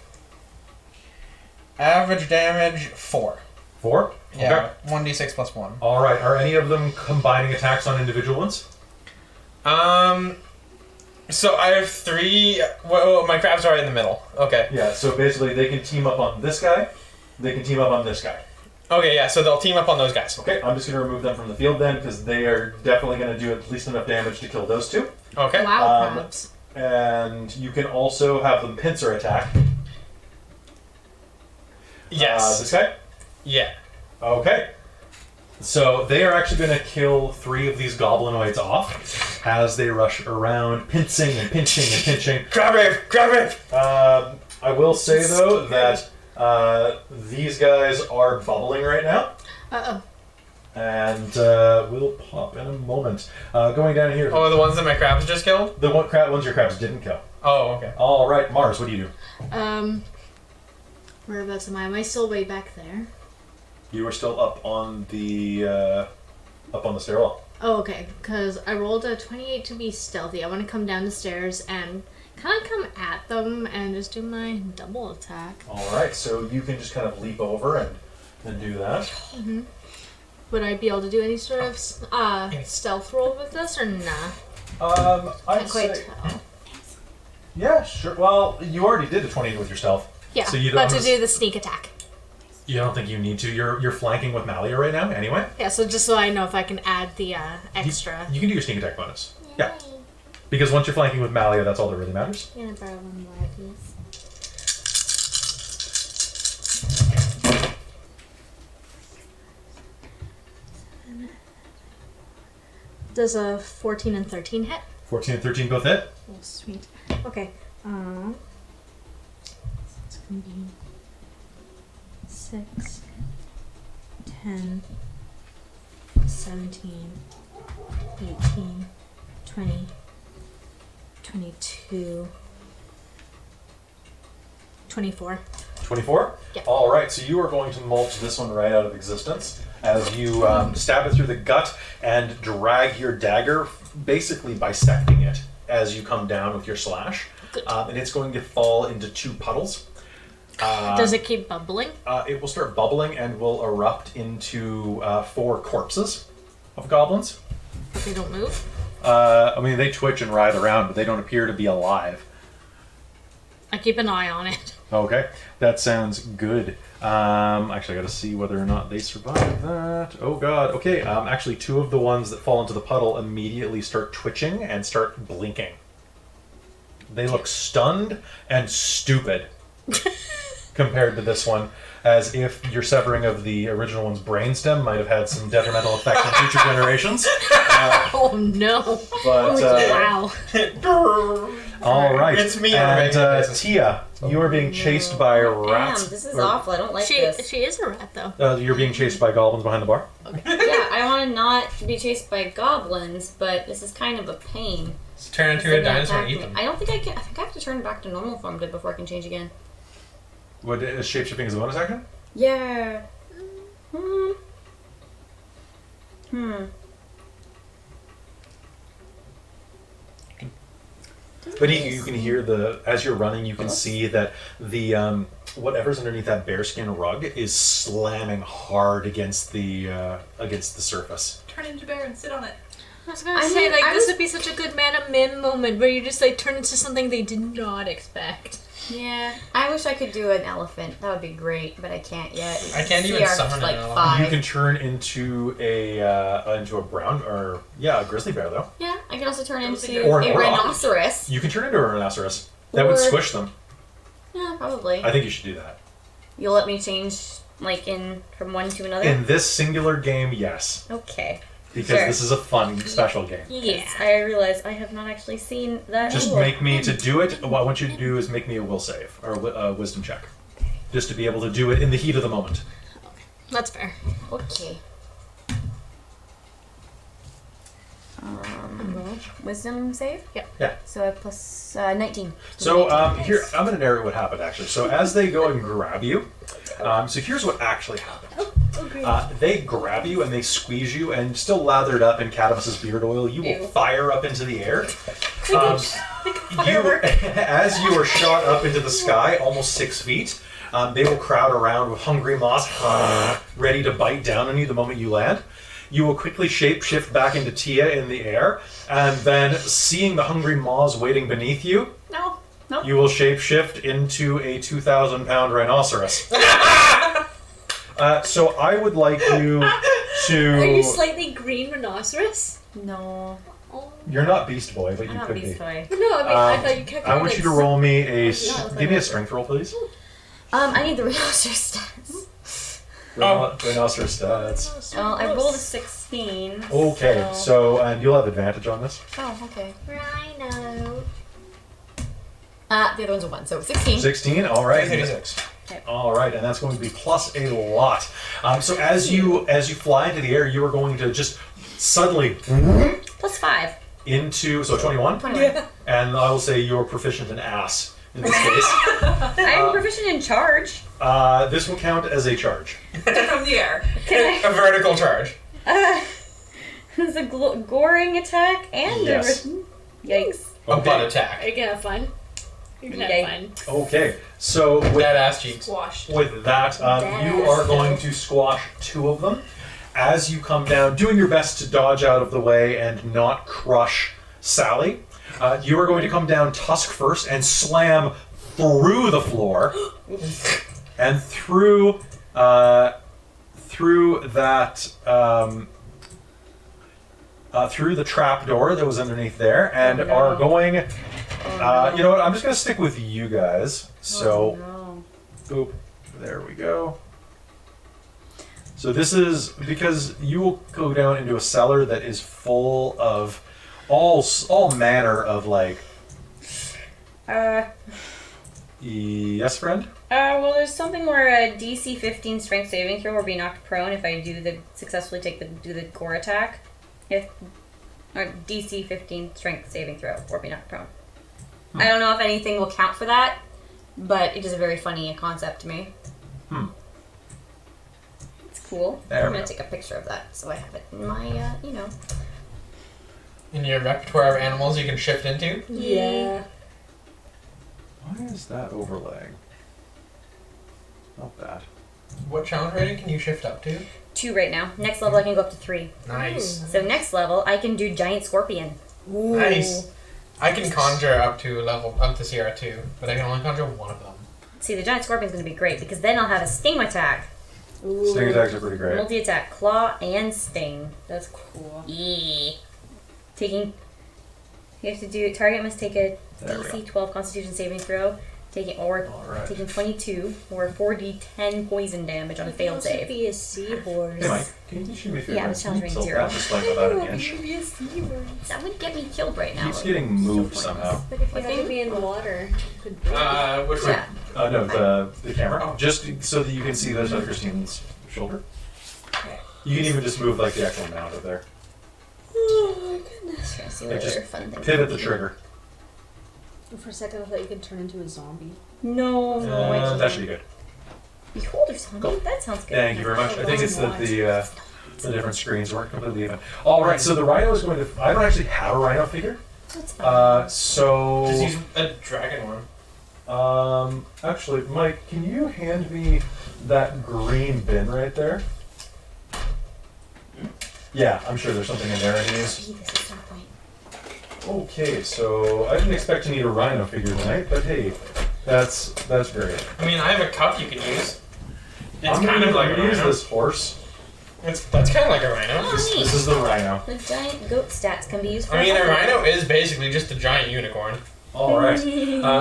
damage 4. 4. Yeah. 1d6 plus 1. All right. Are any of them combining attacks on individual ones? So I have 3. Well, my crabs are in the middle. Okay. Yeah. So basically, they can team up on this guy. They can team up on this guy. Okay, yeah, so they'll team up on those guys. Okay, I'm just going to remove them from the field then, because they are definitely going to do at least enough damage to kill those two. Okay. Wow, crabs. And you can also have them pincer attack. Yes. This guy? Yeah. Okay. So they are actually going to kill 3 of these goblinoids off as they rush around, pincing and pinching and pinching. Grab it! Grab it! I will say, though, that these guys are bubbling right now. Uh-oh. And we'll pop in a moment. Going down here. Oh, the ones that my crabs just killed? The ones your crabs didn't kill. Oh, okay. All right, Mars, what do you do? Whereabouts am I? Am I still way back there? You are still up on the stairwell. Oh, okay. Because I rolled a 28 to be stealthy. I want to come down the stairs and kind of come at them and just do my double attack. All right, so you can just kind of leap over and do that. Mm-hmm. Would I be able to do any sort of stealth roll with this or nah? I'd Can't quite say, tell. yeah, sure. Well, you already did the 20 with your stealth. Yeah, So you but don't. to do the sneak attack. You don't think you need to. You're flanking with Malia right now, anyway. Yeah, so just so I know if I can add the extra. You can do your sneak attack bonus. Yeah. Because once you're flanking with Malia, that's all that really matters. I'm gonna borrow one more of these. Does a 14 and 13 hit? 14 and 13 both hit. Oh, sweet. Okay. It's gonna be 6, 10, 17, 18, 20, 22, 24. 24? Yeah. All right, so you are going to mulch this one right out of existence as you stab it through the gut and drag your dagger, basically bisecting it as you come down with your slash. And it's going to fall into 2 puddles. Does it keep bubbling? It will start bubbling and will erupt into 4 corpses of goblins. But they don't move? I mean, they twitch and writhe around, but they don't appear to be alive. I keep an eye on it. Okay, that sounds good. Actually, I gotta see whether or not they survive that. Oh god, okay. Actually, 2 of the ones that fall into the puddle immediately start twitching and start blinking. They look stunned and stupid. compared to this one, as if your severing of the original one's brainstem might have had some detrimental effect on future generations. Oh no! But Wow. all right, It's me, and Rebecca. Tia, you are being chased by rats. Damn, this is or- awful. I don't like She this. is a rat though. You're being chased by goblins behind the bar. Yeah, I want to not be chased by goblins, but this is kind of a pain. Let's turn into They're a gonna dinosaur and attack eat me. them. I don't think I can. I think I have to turn back to normal form before I can change again. What is shapeshifting as a bonus action? Yeah. But you can hear as you're running, you can see that the whatever's underneath that bearskin rug is slamming hard against the surface. Turn into bear and sit on it. I was gonna I say, mean, like, I this was- would be such a good Mana Mim moment where you just, like, turn into something they did not expect. Yeah. I wish I could do an elephant. That would be great, but I can't yet. I can't even CR summon an like elephant. 5. You can turn into a brown or a grizzly bear though. Yeah, I can also turn Grizzly into bear. Or a an auroch. rhinoceros. You can turn into a rhinoceros. That would Or- squish them. Yeah, probably. I think you should do that. You'll let me change, like, from one to another? In this singular game, yes, Okay. because Sure. this is a fun special game. Yeah. I realize I have not actually seen that. Just make me to do it. What I want you to do is make me a will save or a wisdom check, just to be able to do it in the heat of the moment. That's fair. Okay. Wisdom save? Yeah. So I plus 19. So 19. here, I'm going to narrate what happened actually. So as they go and grab you, so here's what actually happened. They grab you and they squeeze you, and still lathered up in Cadamus's beard oil, you will Ew. fire up into the air. As you are shot up into the sky, almost 6 feet, they will crowd around with hungry moths, ready to bite down on you the moment you land. You will quickly shape-shift back into Tia in the air, and then seeing the hungry moths waiting beneath you, No. you will shape-shift into a 2,000-pound rhinoceros. So I would like you to... Are you slightly green rhinoceros? No. You're not Beast Boy, but I'm you not could Beast be. Boy. No, I mean, I thought you kept I want you to roll me a... Give me a strength roll, please. I need the rhinoceros stats. Rhinoceros stats. Well, I rolled a 16. Okay, so and you'll have advantage on this. Oh, okay. Rhino. The other one's a 1, so 16. 16, all right. 36. All right, and that's going to be plus a lot. So as you fly into the air, you are going to just suddenly Plus 5. into 21, 21. and I will say you're proficient in ass in this case. I'm proficient in charge. This will count as a charge. From the air. A vertical charge. It's a goring attack and Yes. Yikes. A butt attack. Are you gonna have fun? You're gonna Okay. have fun. Okay, so Dead ass cheeks. Squashed. with that, you are going to squash 2 of them. As you come down, doing your best to dodge out of the way and not crush Sally, you are going to come down tusk first and slam through the floor and through the trap door that was underneath there, and are going. You know what? I'm just going to stick with you guys. So. No. Boop. There we go. So this is because you will go down into a cellar that is full of all manner of like. Yes, friend. Well, there's something where a DC 15 strength saving throw or be knocked prone if I successfully do the gore attack. Or DC 15 strength saving throw or be knocked prone. I don't know if anything will count for that, but it is a very funny concept to me. It's cool. There I'm we gonna go. take a picture of that so I have it in my, In your repertoire of animals you can shift into. Yeah. Why is that overlaying? Not bad. What challenge rating can you shift up to? 2 right now. Next level I can go up to 3. Nice. So next level I can do giant scorpion. Nice. I can conjure up to CR2, but I can only conjure one of them. See, the giant scorpion's gonna be great because then I'll have a sting attack. Sting attacks are pretty great. Multi-attack, claw, and sting. That's cool. Yeah. You have to do, target must take a There we DC 12 Constitution saving throw. taking Alright. taking 22 or 4d10 poison damage on a failed Also save. be a seahorse. Hey, Mike, can you shoot me a favor? Yeah, I was challenge range Tilt 0. that just like about an inch. Be a seahorse. That would get me killed right now. Keeps getting moved So somehow. But if you What had to thing? be in the water, you could breathe. Which one? Yeah. No, the camera. Just so that you can see the side of Christine's shoulder. You can even just move like the actual mount of there. Oh my goodness. Trying to see Like, what just other fun things. Pivot the would be. trigger. For a second, I thought you could turn into a zombie. No, no, I can't. That should be good. Beholder zombie? That sounds good. Thank you very much. I think it's that the different screens weren't completely even. All right, so the rhino is going to. I don't actually have a rhino figure. That's fine. So. Just use a dragon one. Actually, Mike, can you hand me that green bin right there? Yeah, I'm sure there's something in there I can use. Gee, this is so point. Okay, so I didn't expect to need a rhino figure tonight, but hey, that's great. I mean, I have a cup you can use. It's I'm kind of like a gonna use rhino. this horse. That's kind of like a rhino. Oh, This neat. is the rhino. The giant goat stats can be used for I mean, a health. rhino is basically just a giant unicorn. All right.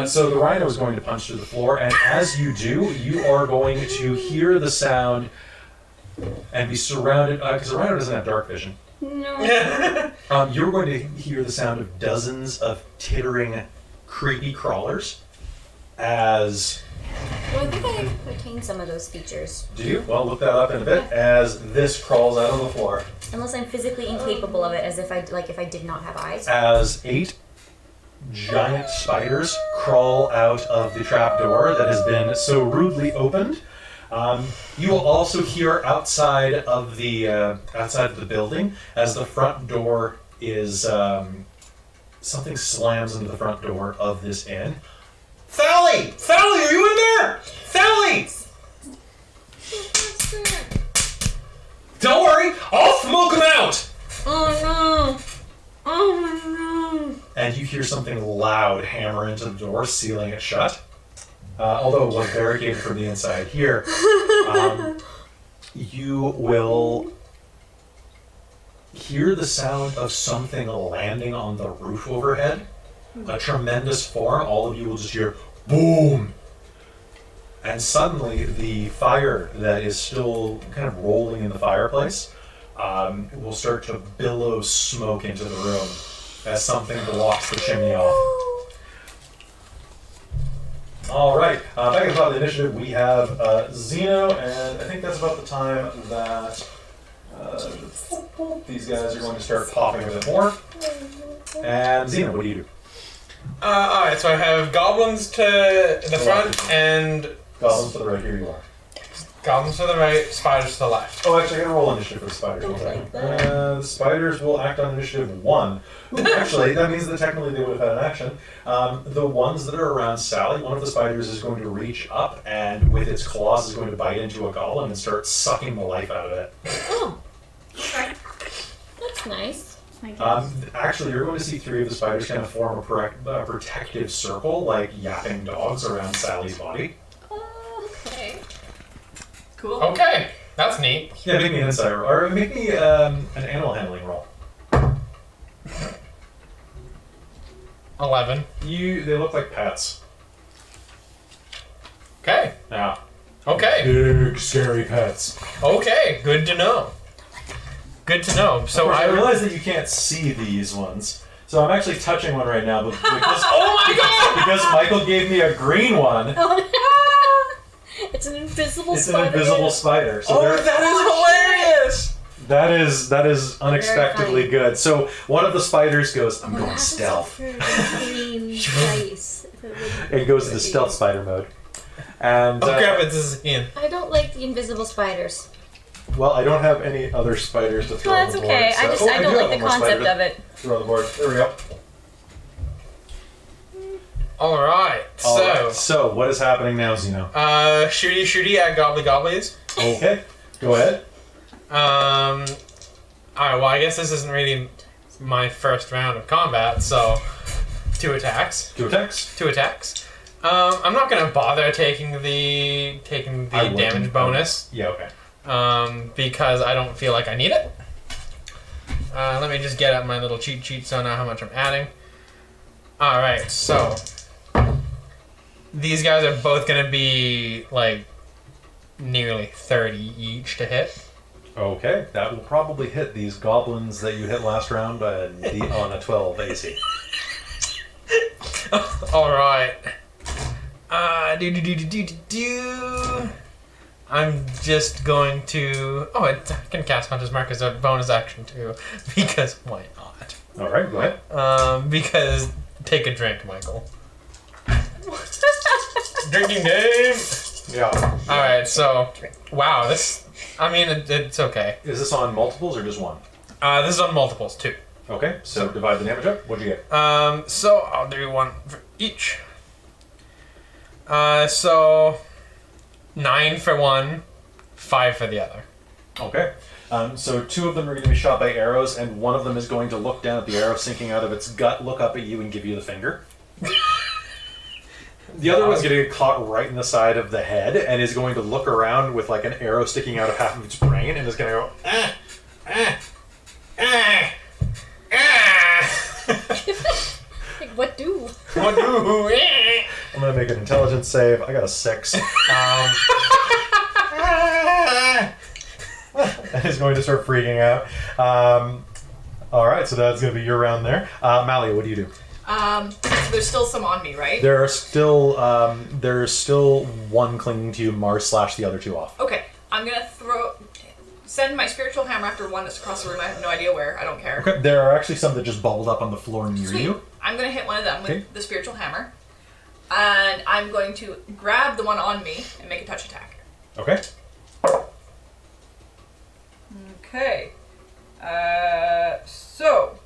So the rhino is going to punch through the floor, and as you do, you are going to hear the sound and be surrounded. Because the rhino doesn't have dark vision. No. You're going to hear the sound of dozens of tittering, creepy crawlers. As Well, I think I retained some of those features. do you? Well, look that up in a bit. As this crawls out on the floor. Unless I'm physically incapable of it, as if I did not have eyes. As 8 giant spiders crawl out of the trapdoor that has been so rudely opened. You will also hear outside of the building as the front door is something slams into the front door of this inn. Thally! Thally, are you in there? Thally! Don't worry, I'll smoke him out! Oh no! Oh no! And you hear something loud hammer into the door, sealing it shut. Although it was barricaded from the inside here, you will hear the sound of something landing on the roof overhead. A tremendous form. All of you will just hear boom. And suddenly the fire that is still kind of rolling in the fireplace will start to billow smoke into the room as something blocks the chimney off. All right, back at the top of the initiative, we have Zeno, and I think that's about the time that these guys are going to start popping a bit more. And Zeno, what do you do? Alright, so I have goblins to the front and Goblins to the right, here you are. goblins to the right, spiders to the left. Oh, actually, I gotta roll initiative for the spiders. One second. The spiders will act on initiative 1. Ooh, actually, that means that technically they would have had an action. The ones that are around Sally, one of the spiders is going to reach up and with its claws is going to bite into a golem and start sucking the life out of it. Oh. Okay. That's nice. Actually, you're going to see 3 of the spiders kind of form a protective circle, like yapping dogs around Sally's body. Okay. Cool. Okay, that's neat. Yeah, make me an insight roll, or make me an animal handling roll. 11. They look like pets. Okay. Yeah. Okay. Big, scary pets. Okay. Good to know. Good to know. So I I realize that you can't see these ones. So I'm actually touching one right now, but because, Oh my god! because Michael gave me a green one, It's an invisible it's spider. an invisible spider. So Oh, there- that is hilarious! that is unexpectedly good. So one of the spiders goes, I'm going stealth. Green dice. If it would- It goes to the stealth spider mode. And Oh crap! This is Ian. I don't like the invisible spiders. well, I don't have any other spiders to throw Well, on that's the board. okay. so- I just Oh, I do don't have like the one more spider concept to of it. throw on the board. There we go. Alright, All so right, so what is happening now, Zeno? shooty at gobbly gobblies. Okay, go ahead. Alright, well I guess this isn't really my first round of combat, so 2 attacks. 2 attacks. 2 attacks. I'm not gonna bother taking the I wouldn't. damage bonus. Yeah, okay. Because I don't feel like I need it. Let me just get up my little cheat sheet so I know how much I'm adding. Alright, so these guys are both gonna be like nearly 30 each to hit. Okay, that will probably hit these goblins that you hit last round on a 12 AC. Alright. I'm just going to... Oh, I can cast Hunter's Mark as a bonus action too. Because why not? Alright, go ahead. Because... Take a drink, Michael. Drinking game! Yeah. Alright, so... Wow, this... I mean, it's okay. Is this on multiples or just one? This is on multiples, too. Okay, so divide the damage up. What'd you get? So I'll do one for each. So 9 for one, 5 for the other. Okay. So 2 of them are going to be shot by arrows, and one of them is going to look down at the arrow sinking out of its gut, look up at you, and give you the finger. The other one's going to get caught right in the side of the head, and is going to look around with like an arrow sticking out of half of its brain, and is going to go, ah, ah, ah. Like, what do? What do? I'm going to make an intelligence save. I got a 6. And is going to start freaking out. Alright, so that's going to be your round there. Malia, what do you do? There's still some on me, right? There's still one clinging to you, Mars / the other 2 off. Okay, I'm gonna send my spiritual hammer after one that's across the room. I have no idea where. I don't care. Okay, there are actually some that just bubbled up on the floor near Sweet. you. I'm gonna hit one of them Okay. with the spiritual hammer, and I'm going to grab the one on me and make a touch attack. Okay. Okay. So.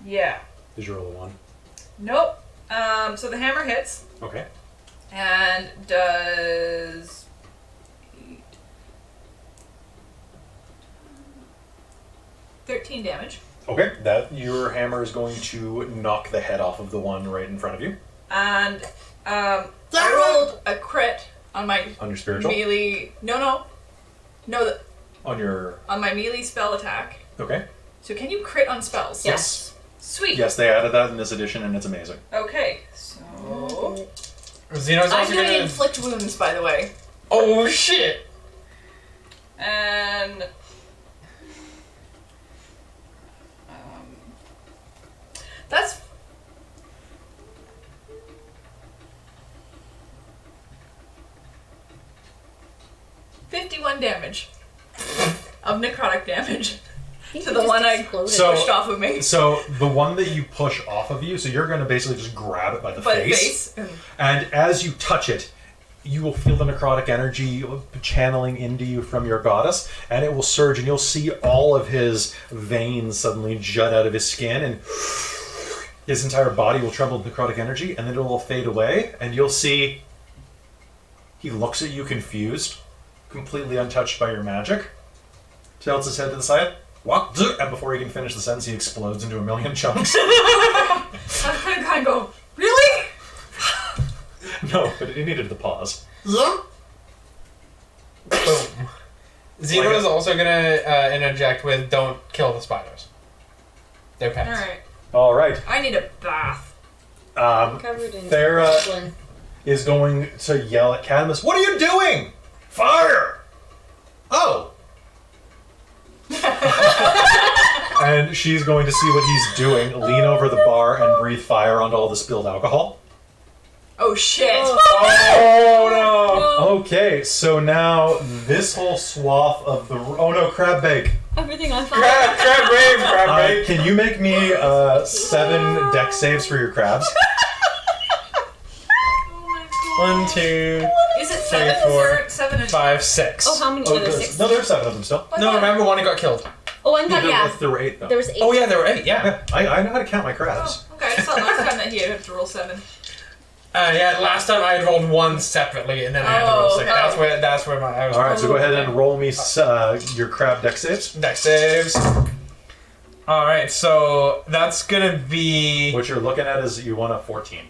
Yeah. Did you roll a 1? Nope. So the hammer hits Okay. and does 13 damage. Okay, that your hammer is going to knock the head off of the one right in front of you. And I rolled a crit on my On your spiritual? melee. No, On your... on my melee spell attack. Okay. So can you crit on spells? Yes. Sweet. Yes, they added that in this edition, and it's amazing. Okay. So Xeno's I'm also doing gonna... inflict wounds, by the way, Oh shit! and that's 51 damage of necrotic damage to the one I pushed off of me. So the one that you push off of you, so you're going to basically just grab it by the face. And as you touch it, you will feel the necrotic energy channeling into you from your goddess, and it will surge, and you'll see all of his veins suddenly jut out of his skin, and his entire body will tremble with necrotic energy, and then it will fade away, and you'll see he looks at you confused, completely untouched by your magic, tilts his head to the side, and before he can finish the sentence, he explodes into a million chunks. I'm kind of go, really? No, but it needed the pause. Yeah. Boom. Xeno is also gonna interject with "Don't kill the spiders. They're pets." Alright. All right. I need a bath. Covered in Thera goblin. is going to yell at Cadmus, "What are you doing? Fire!" Oh. And she's going to see what he's doing, lean over the bar and breathe fire onto all the spilled alcohol. Oh shit. Oh no! Okay, so now this whole swath of the... Oh no, crab bake. Everything on fire. Crab brave, crab brave. Can you make me 7 deck saves for your crabs? One, two, Is it 7? 3, Is 4, there 7 and 5, 6. Oh, how many? Oh, there's 6. No, there's 7 of them still. No, remember one got killed. Oh, I thought, yeah. There were 8 though. There was 8. Oh yeah, there were 8. Yeah. Yeah, I know how to count my crabs. Oh, okay. I saw last time that he had to roll 7. Yeah. Last time I had rolled 1 separately, and then I had to roll 6. okay. That's where I was. All right, so go ahead and roll me your crab deck saves. Deck saves. All right, so that's gonna be What you're looking at is you want a 14.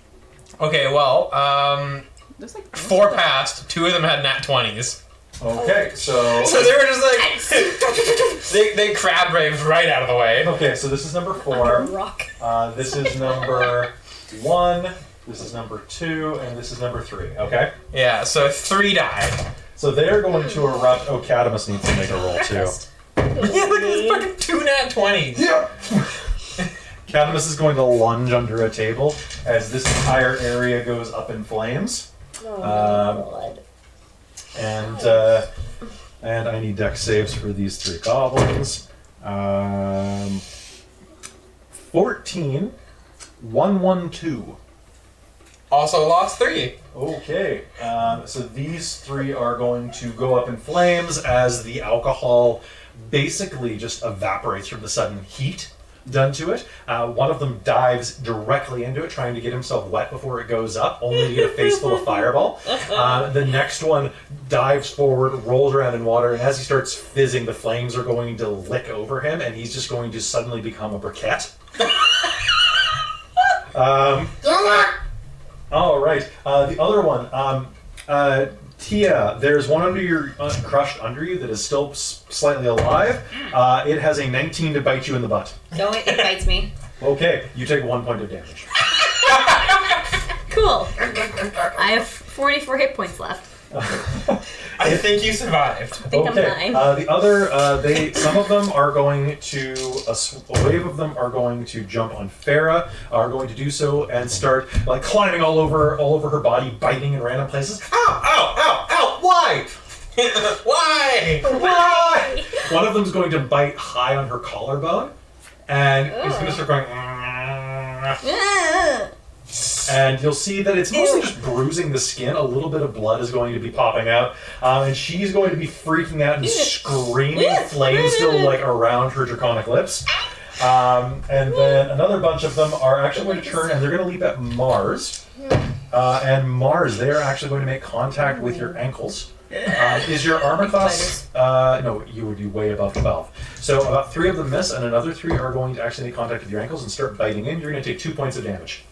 okay. Well, There's like 4 passed. 2 of them had nat 20s. Okay, so... So they were just like they crab raved right out of the way. Okay, so this is number Under a 4. rock. This is number 1, this is number 2, and this is number 3, okay? Yeah, so 3 die. So they're going to erupt. Oh, Cadamus needs to make a roll, too. Yeah, look at this fucking 2 nat 20s. Yeah! Cadamus is going to lunge under a table as this entire area goes up in flames. And I need dex saves for these 3 goblins. 14, 1, 1, 2. Also lost 3. Okay, so these 3 are going to go up in flames as the alcohol basically just evaporates from the sudden heat done to it. One of them dives directly into it, trying to get himself wet before it goes up, only to get a face full of fireball. The next one dives forward, rolls around in water, and as he starts fizzing, the flames are going to lick over him, and he's just going to suddenly become a briquette. All right. The other one, Tia, there's one under your crushed under you that is still slightly alive. It has a 19 to bite you in the butt. No, it bites me. Okay, you take 1 point of damage. Cool. I have 44 hit points left. I think you survived. I think I'm fine. The other, some of them are going to, a wave of them are going to jump on Farah, are going to do so and start like climbing all over her body, biting in random places. Ow! Ow! Ow! Ow! Why? Why? One of them's going to bite high on her collarbone, and it's going to start going. And you'll see that it's mostly just bruising the skin. A little bit of blood is going to be popping out. And she's going to be freaking out and screaming, flames still like around her draconic lips. And then another bunch of them are actually going to turn and they're going to leap at Mars. And Mars, they are actually going to make contact with your ankles. Is your armor class? No, you would be way above 12. So about 3 of them miss, and another 3 are going to actually make contact with your ankles and start biting in. You're going to take 2 points of damage.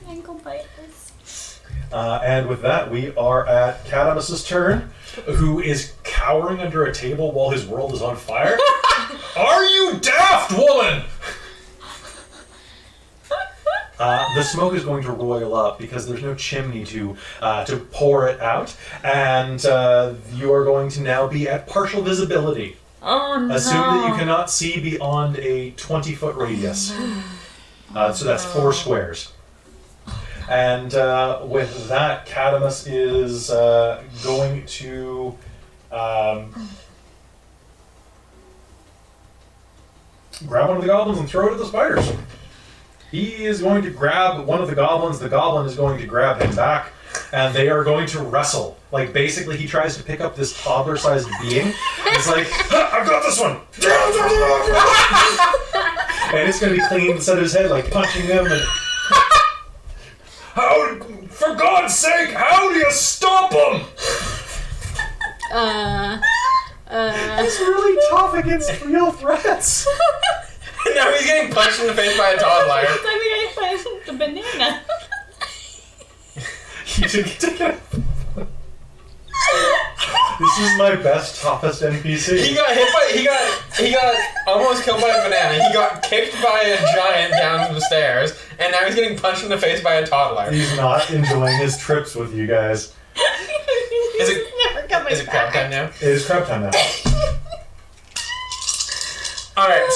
Ankle biters. And with that, we are at Cadamus's turn, who is cowering under a table while his world is on fire. Are you daft, woman? The smoke is going to roil up because there's no chimney to pour it out, and you are going to now be at partial visibility. Oh no. Assume that you cannot see beyond a 20-foot radius. So that's 4 squares. And with that, Cadamus is going to grab one of the goblins and throw it at the spiders. He is going to grab one of the goblins is going to grab him back, and they are going to wrestle. Like, basically, he tries to pick up this toddler-sized being, and he's like, I've got this one! And it's going to be clean inside his head, like punching him, and... For God's sake, how do you stop him? He's really tough against real threats. Now he's getting punched in the face by a toddler. It's like we got hit by the banana. You should get to This is my best, toughest NPC. He got hit by, he got almost killed by a banana. He got kicked by a giant down the stairs, and now he's getting punched in the face by a toddler. He's not enjoying his trips with you guys. Is it crab time now? It is crab time now. Alright,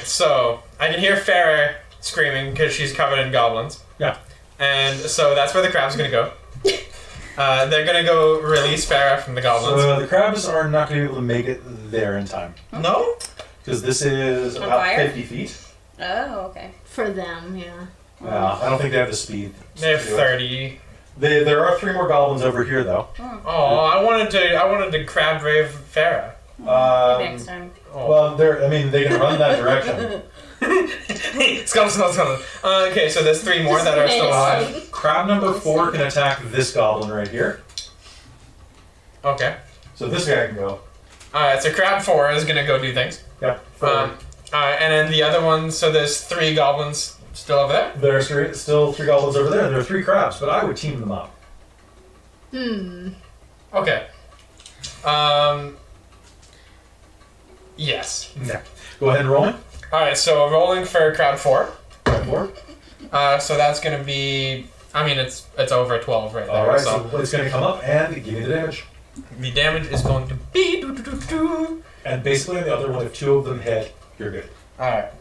so I can hear Farah screaming because she's covered in goblins. Yeah. And so that's where the crab's gonna go. They're gonna go release Farah from the goblins. So the crabs are not going to be able to make it there in time. No? Because this is On about fire? 50 feet. Oh, okay. For them, yeah. I don't think they have the speed. They have 30. There are 3 more goblins over here, though. Oh, I wanted to crab brave Farah. Maybe next time. Oh. Well, they can run that direction. Skull. Okay, so there's 3 more that are still alive. Crab number 4 can attack this goblin right here. Okay. So this guy can go. Alright, so crab 4 is gonna go do things. Yeah. Alright, and then the other one, so there's 3 goblins still over there? There's still 3 goblins over there, and there are 3 crabs, but I would team them up. Okay. Yes. Yeah. Go ahead and roll it. Alright, so rolling for crowd 4. Crowd 4. So that's going to be... I mean, it's over a 12 right there. Alright, so so it's going to come up and give me the damage. the damage is going to be... And basically on the other one, if 2 of them hit, you're good. Alright.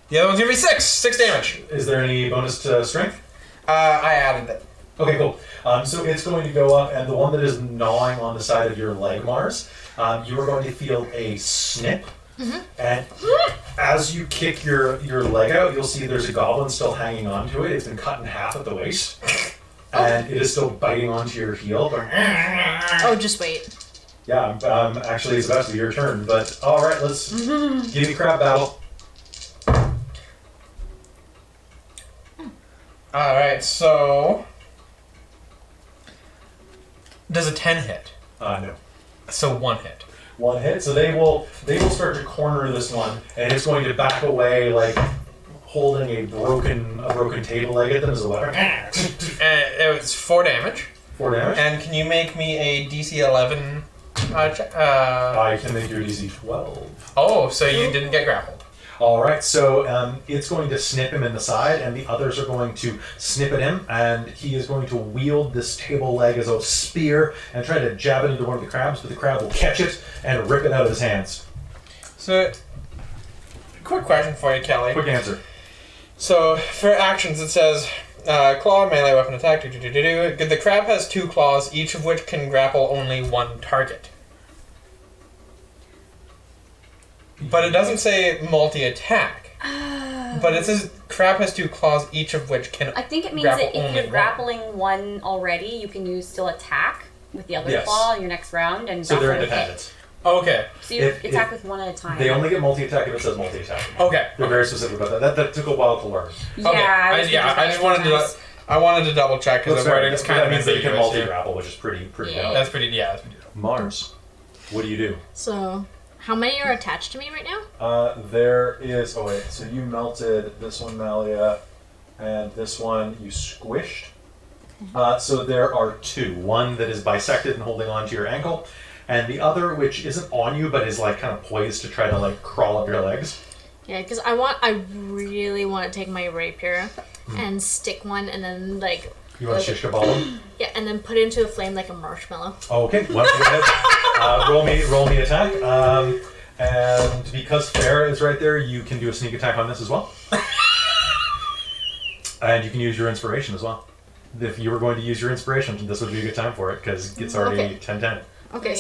The other one's going to be 6. 6 damage. Is there any bonus to strength? I added it. Okay, cool. So it's going to go up, and the one that is gnawing on the side of your leg, Mars, you are going to feel a snip. And as you kick your leg out, you'll see there's a goblin still hanging onto it. It's been cut in half at the waist. And it is still biting onto your heel. Going, Oh, just wait. yeah, actually, it's about to be your turn. But all right, let's give me crab battle. Alright, so... Does a 10 hit? No. So 1 hit. 1 hit. So they will start to corner this one, and it's going to back away like holding a broken table leg at them as a weapon. It was 4 damage. 4 damage. And can you make me a DC 11 check? I can make your DC 12. Oh, so you didn't get grappled. All right, so it's going to snip him in the side, and the others are going to snip at him, and he is going to wield this table leg as a spear and try to jab it into one of the crabs, but the crab will catch it and rip it out of his hands. So, quick question for you, Kelly. Quick answer. So, for actions, it says claw, melee weapon attack. The crab has 2 claws, each of which can grapple only 1 target. But it doesn't say multi-attack. But it says crab has 2 claws, each of which can I think it means grapple that if only you're one. grappling one already, you can use still attack with the other Yes. claw in your next round and So they're grapple with it. independent. Okay. So you If- attack with one at a time. They only get multi-attack if it says multi-attack. Okay. They're very specific about that. That took a while to learn. Yeah, Okay. I just wanted to. I wanted to double check because the wording kind of means that you can ambiguous here. multi-grapple, which is pretty Yeah. dope. That's pretty. Yeah, that's pretty. Mars, what do you do? So, how many are attached to me right now? There is. Oh wait. So you melted this one, Malia, and this one you squished. So there are 2. One that is bisected and holding on to your ankle, and the other which isn't on you but is like kind of poised to try to like crawl up your legs. Yeah, because I really want to take my rapier and stick one and then like You want to shish kebab them? yeah, and then put it into a flame like a marshmallow. Okay. Why don't you go ahead? Roll me attack. And because Farah is right there, you can do a sneak attack on this as well. And you can use your inspiration as well. If you were going to use your inspiration, this would be a good time for it because it's already Okay. 10-10. Okay,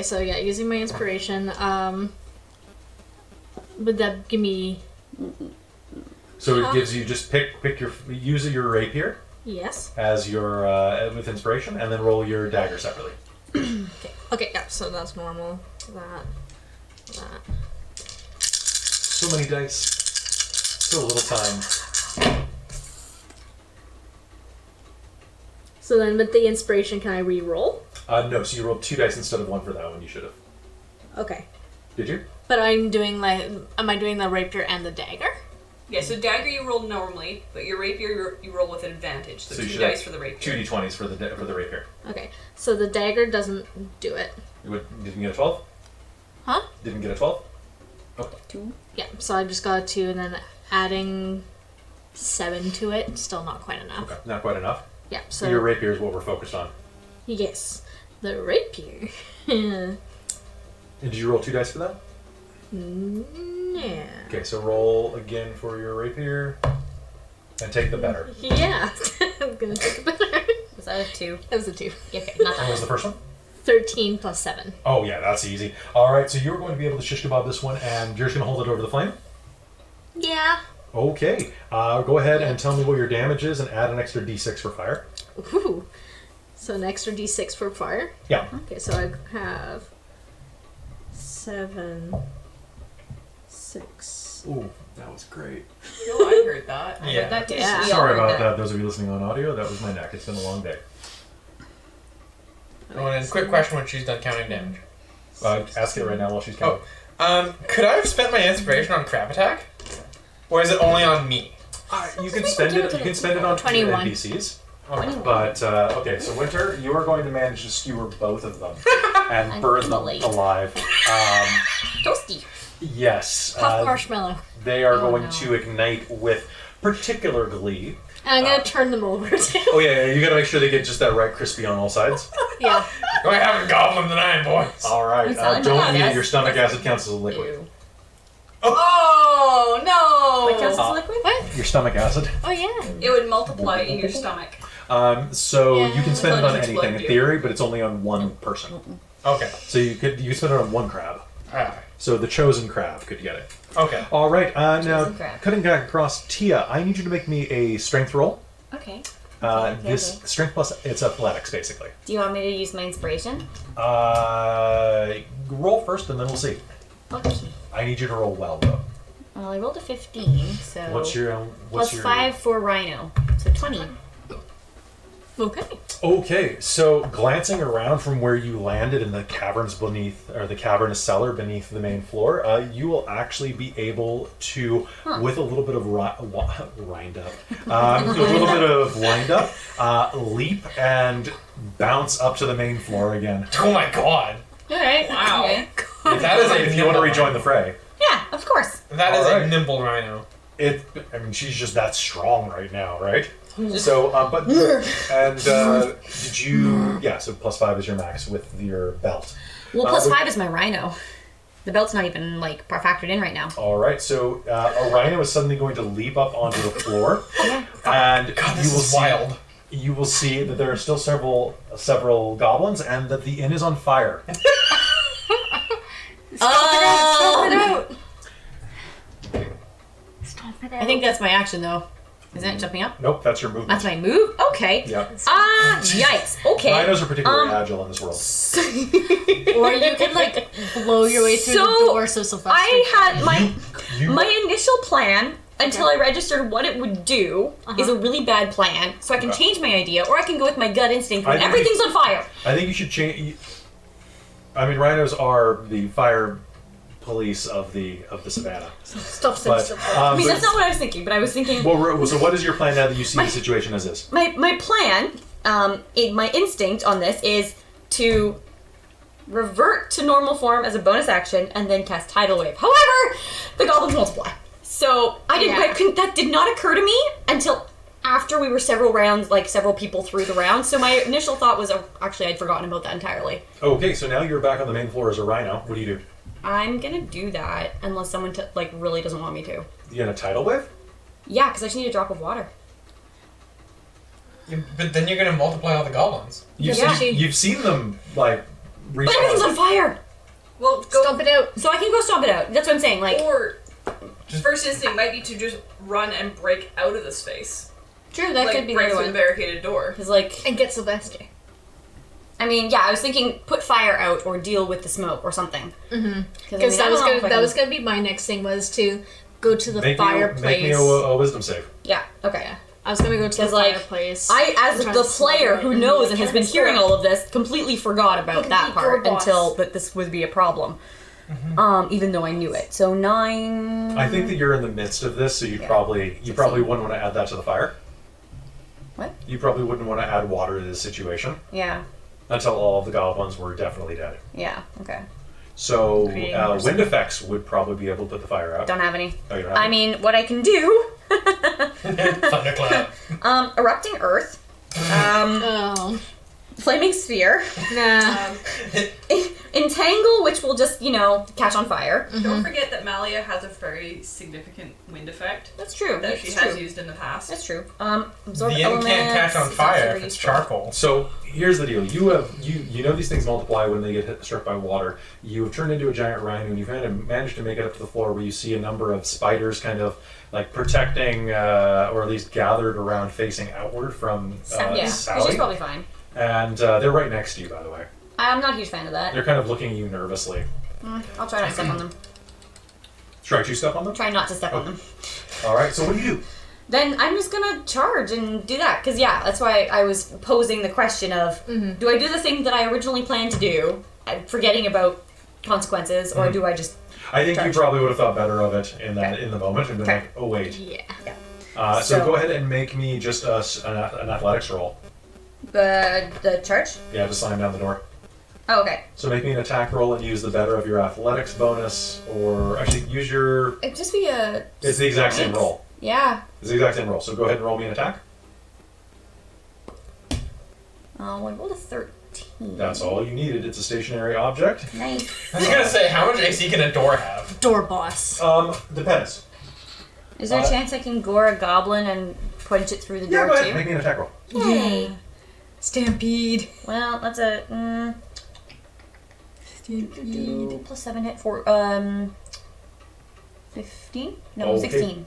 so yeah, using my inspiration, would that give me So it gives you just pick use your rapier yes? as your with inspiration, and then roll your dagger separately. Okay, yeah, so that's normal. That. So many dice, so little time. So then with the inspiration, can I re-roll? No, so you rolled 2 dice instead of 1 for that one. You should have. Okay. Did you? But am I doing the rapier and the dagger? Yeah, so dagger you roll normally, but your rapier you roll with an advantage. So, So you 2 should dice have for the rapier. 2d20s for the rapier. Okay, so the dagger doesn't do it. Didn't get a 12. Huh? Didn't get a 12. Yeah, so I just got a 2 and then adding 7 to it, still not quite enough. Okay, not quite enough. Yeah, So so your rapier is what we're focused on. yes, the rapier. And did you roll 2 dice for that? Yeah. Okay, so roll again for your rapier, and take the better. Yeah, I'm gonna take a better. Was that a 2? That was a 2. Okay, not What that was the first one? 13 plus 7. Oh yeah, that's easy. All right, so you're going to be able to shish kebab this one, and you're just going to hold it over the flame. Yeah. Okay, go ahead and tell me what your damage is, and add an extra d6 for fire. Ooh. So an extra d6 for fire. Yeah. Okay, so I have 7, 6. Ooh, that was great. Oh, I heard that. I Yeah. heard that too. Yeah. We all Sorry heard about that. that. Those of you listening on audio, that was my neck. It's been a long day. Oh, and quick question when she's done counting damage. Ask it right now while she's counting. Could I have spent my inspiration on crab attack? Or is it only on me? You can spend it. You can spend it on 21. NPCs. Okay. But okay, so Winter, you are going to manage to skewer both of them and burn them Unbelievable. alive. Toasty. Yes. Puff marshmallow. They are going no. to ignite with particular glee. And I'm gonna turn them over to Oh yeah, you gotta make sure they get just that right crispy on all sides. Yeah. We haven't goblin tonight, boys. All right. It's not Don't bad, eat it. yes. Your stomach acid counts as a liquid. Ew. Oh no! What counts as liquid? What? Your stomach acid. Oh yeah. It would multiply in your stomach. So Yeah. you can spend it on Like anything in explode theory, but it's only on one person. Okay. So you could spend it on one crab. Alright. So the chosen crab could get it. Okay. All right. Now Chosen crab. cutting back across, Tia, I need you to make me a strength roll. Okay. This strength plus it's athletics basically. Do you want me to use my inspiration? Roll first, and then we'll see. Okay. I need you to roll well though. Well, I rolled a 15, so What's your plus 5 for Rhino, so 20. Okay. Okay, so glancing around from where you landed in the caverns beneath, or the cavernous cellar beneath the main floor, you will actually be able to, with a little bit of wind up, with a little bit of wind up, leap and bounce up to the main floor again. Oh my god. All right. Wow. Okay. That is a If you want to rejoin the fray. Yeah, of course. That is Alright. a nimble rhino. I mean, she's just that strong right now, right? So, did you? Yeah, so plus 5 is your max with your belt. Well, plus but- 5 is my Rhino. The belt's not even like factored in right now. All right, so a rhino is suddenly going to leap up onto the floor, and God, you this will is see. wild. You will see that there are still several goblins, and that the inn is on fire. Oh! Stomp it out. I think that's my action though. Isn't it jumping up? Nope, that's your movement. That's my move? Okay. Yeah. Yikes. Okay. Rhinos are particularly agile in this world. Or you could like blow your way through So, the door so faster. I had my You- my initial plan until I registered what it would do is a really bad plan. So I can change my idea, or I can go with my gut instinct when I think everything's on fire. I think you should change. I mean, rhinos are the fire police of the savannah. Stop saying But, stuff. I mean, but- that's not what I was thinking, but I was thinking so what is your plan now that you see the situation as is? my plan, my instinct on this is to revert to normal form as a bonus action and then cast Tidal Wave. However, the goblins multiply. So that did not occur to me until after we were several rounds, like several people through the round. So my initial thought was, actually, I'd forgotten about that entirely. Okay, so now you're back on the main floor as a rhino. What do you do? I'm gonna do that unless someone really doesn't want me to. You in a tidal wave? Yeah, because I just need a drop of water. But then you're gonna multiply all the goblins. You've seen them like But everything's on fire! Well, go. Stomp it out. So I can go stomp it out. That's what I'm saying. Like, Or first instinct might be to just run and break out of the space. true, that like could be the break other through the one. barricaded door. Because, like, And get Sylvester. I mean, yeah, I was thinking put fire out or deal with the smoke or something. Mm-hmm. Because that was gonna be my next thing was to go to the make fireplace. me a wisdom save. Yeah. Okay. Yeah. I was gonna go to the Because, like, fireplace. I, as and try the to smother player it who and knows be and like, has been "Yes, hearing girl." all of this, completely forgot about that part girl boss. until that this would be a problem. Even though I knew it. So 9. I think that you're in the midst of this, so you probably wouldn't want to add that to the fire. What? You probably wouldn't want to add water to this situation Yeah. until all of the goblins were definitely dead. Yeah. Okay. So Creating more wind effects would probably be able to put the fire out. Don't have any. Oh, you don't have I it? mean, what I can do. Thunderclap. Erupting earth. Oh. Flaming sphere. Nah. Entangle, which will just, catch on fire. Don't forget that Malia has a very significant wind effect That's true. that That's she true. has used in the past. That's true. Absorb The inn elements. can't catch on is fire also if it's useful. charcoal. So here's the deal: you know these things multiply when they get struck by water. You have turned into a giant rhino, and you've kind of managed to make it up to the floor where you see a number of spiders, kind of like protecting, or at least gathered around, facing outward from Yeah, which Sally. is probably fine. And they're right next to you, by the way. I'm not a huge fan of that. They're kind of looking at you nervously. I'll try not to step on them. Try to step on them. Try not to step on them. All right. So what do you do? Then I'm just gonna charge and do that. Because, yeah, that's why I was posing the question of, do I do the thing that I originally planned to do, forgetting about consequences, or do I just... I think Charge. you probably would have thought better of it in that Okay. in the moment, and been Okay. like, oh wait. Yeah. So So- go ahead and make me just an athletics roll. The charge? Yeah, just slam down the door. Oh, okay. So make me an attack roll and use the better of your athletics bonus, or actually use your... It'd just be a... It's the exact same roll. Yeah. It's the exact same roll. So go ahead and roll me an attack. I rolled a 13. That's all you needed. It's a stationary object. Nice. I was gonna say, how much AC can a door have? Door boss. Depends. Is there a chance I can gore a goblin and punch it through the Yeah, door go ahead. too? Make me an attack roll. Yay. Stampede. Well, that's a Stampede. plus 7 hit for 15? No, Okay. 16.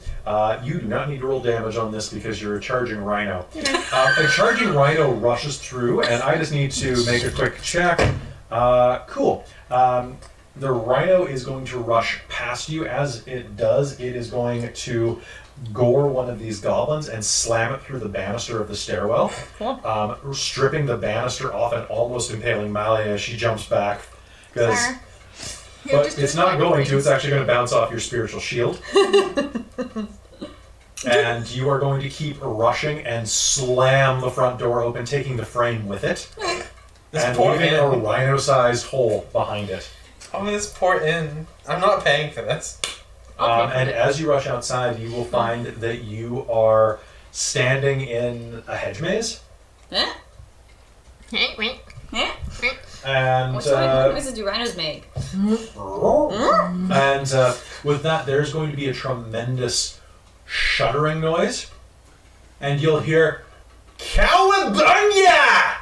You do not need to roll damage on this because you're a charging rhino. A charging rhino rushes through, and I just need to make a quick check. Cool. The rhino is going to rush past you. As it does, it is going to gore one of these goblins and slam it through the banister of the stairwell, stripping the banister off and almost impaling Mali as she jumps back. Because... But it's not going to. It's actually going to bounce off your spiritual shield. And you are going to keep rushing and slam the front door open, taking the frame with it. And leaving a rhino-sized hole behind it. How will this pour in? I'm not paying for this. And as you rush outside, you will find that you are standing in a hedge maze. And What sort of noises do rhinos make? and with that, there's going to be a tremendous shuddering noise, and you'll hear "Cowabunga!"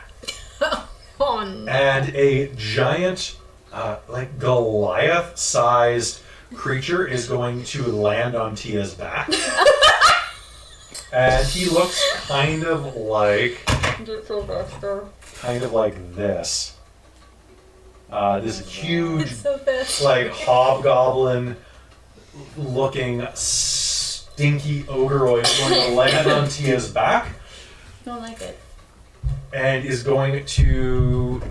Oh, no. And a giant, like Goliath-sized creature is going to land on Tia's back, and he looks kind of like this. This huge, like hobgoblin-looking, stinky ogreoid is going to land on Tia's back. Don't like it. And is going to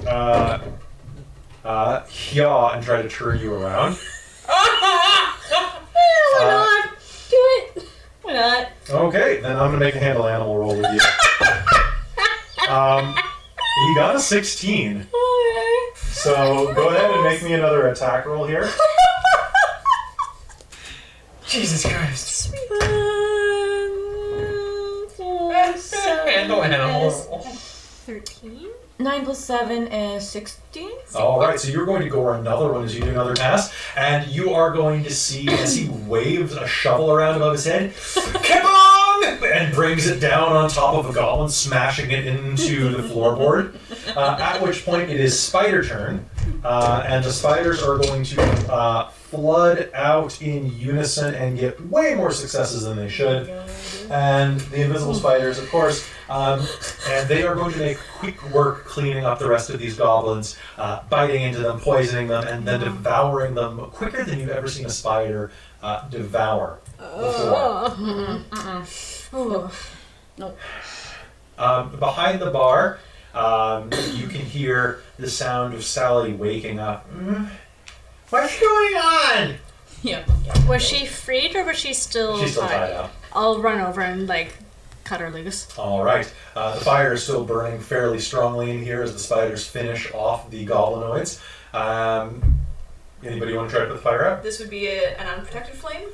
yaw and try to turn you around. Why not? Do it. Why not? Okay, then I'm gonna make a handle animal roll with you. He got a 16. So go ahead and make me another attack roll here. Jesus Christ. Handle animal. 13? 9 plus 7 is 16. Alright, so you're going to go another one as you do another task, and you are going to see as he waves a shovel around above his head, kabong! And brings it down on top of a goblin, smashing it into the floorboard. At which point it is spider turn, and the spiders are going to flood out in unison and get way more successes than they should. And the invisible spiders, of course, and they are going to make quick work cleaning up the rest of these goblins, biting into them, poisoning them, and then devouring them quicker than you've ever seen a spider devour before. Nope. Behind the bar, you can hear the sound of Sally waking up. What's going on? Yeah. Was she freed or was she still She's still tied up. I'll run over and, like, cut her loose. All right. The fire is still burning fairly strongly in here as the spiders finish off the goblinoids. Anybody want to try to put the fire out? This would be an unprotected flame?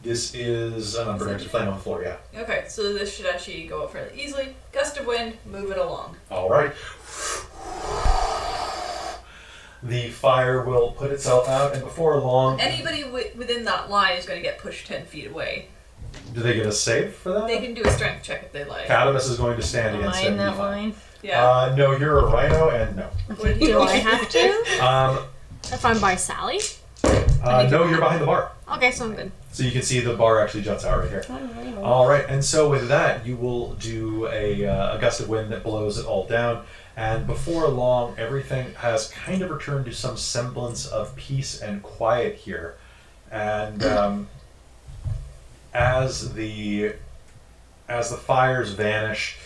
This is an unprotected flame on the floor, yeah. Okay, so this should actually go up fairly easily. Gust of wind, move it along. All right. The fire will put itself out, and before long... Anybody within that line is going to get pushed 10 feet away. Do they get a save for that? They can do a strength check if they like. Cadamus is going to stand Am against I in that 75. line? Yeah. No, you're a rhino, and no. What Do I have to? If I'm by Sally? No, you're behind the bar. Okay, so I'm good. So you can see the bar actually juts out right here. All right, and so with that, you will do a gust of wind that blows it all down. And before long, everything has kind of returned to some semblance of peace and quiet here. And as the fires vanish,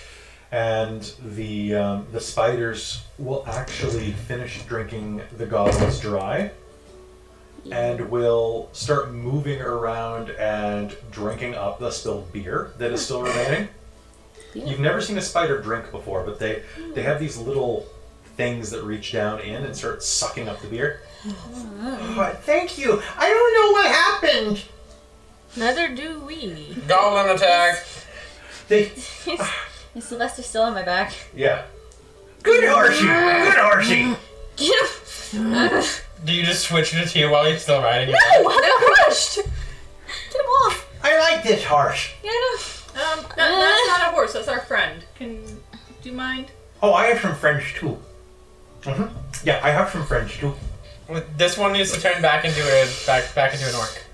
and the spiders will actually finish drinking the goblins dry, and will start moving around and drinking up the spilled beer that is still remaining. You've never seen a spider drink before, but they have these little things that reach down in and start sucking up the beer. Oh, thank you. I don't know what happened. Neither do we. Goblin attack. They, Is Sylvester still on my back? yeah. Good horsey. Good horsey. Get him! Do you just switch it to you while he's still riding? No, I'm crushed. Get him off. I like this horse. Get him. That's not a horse. That's our friend. Do you mind? Oh, I have some friends too. Yeah, I have some friends too. This one needs to turn back into an orc.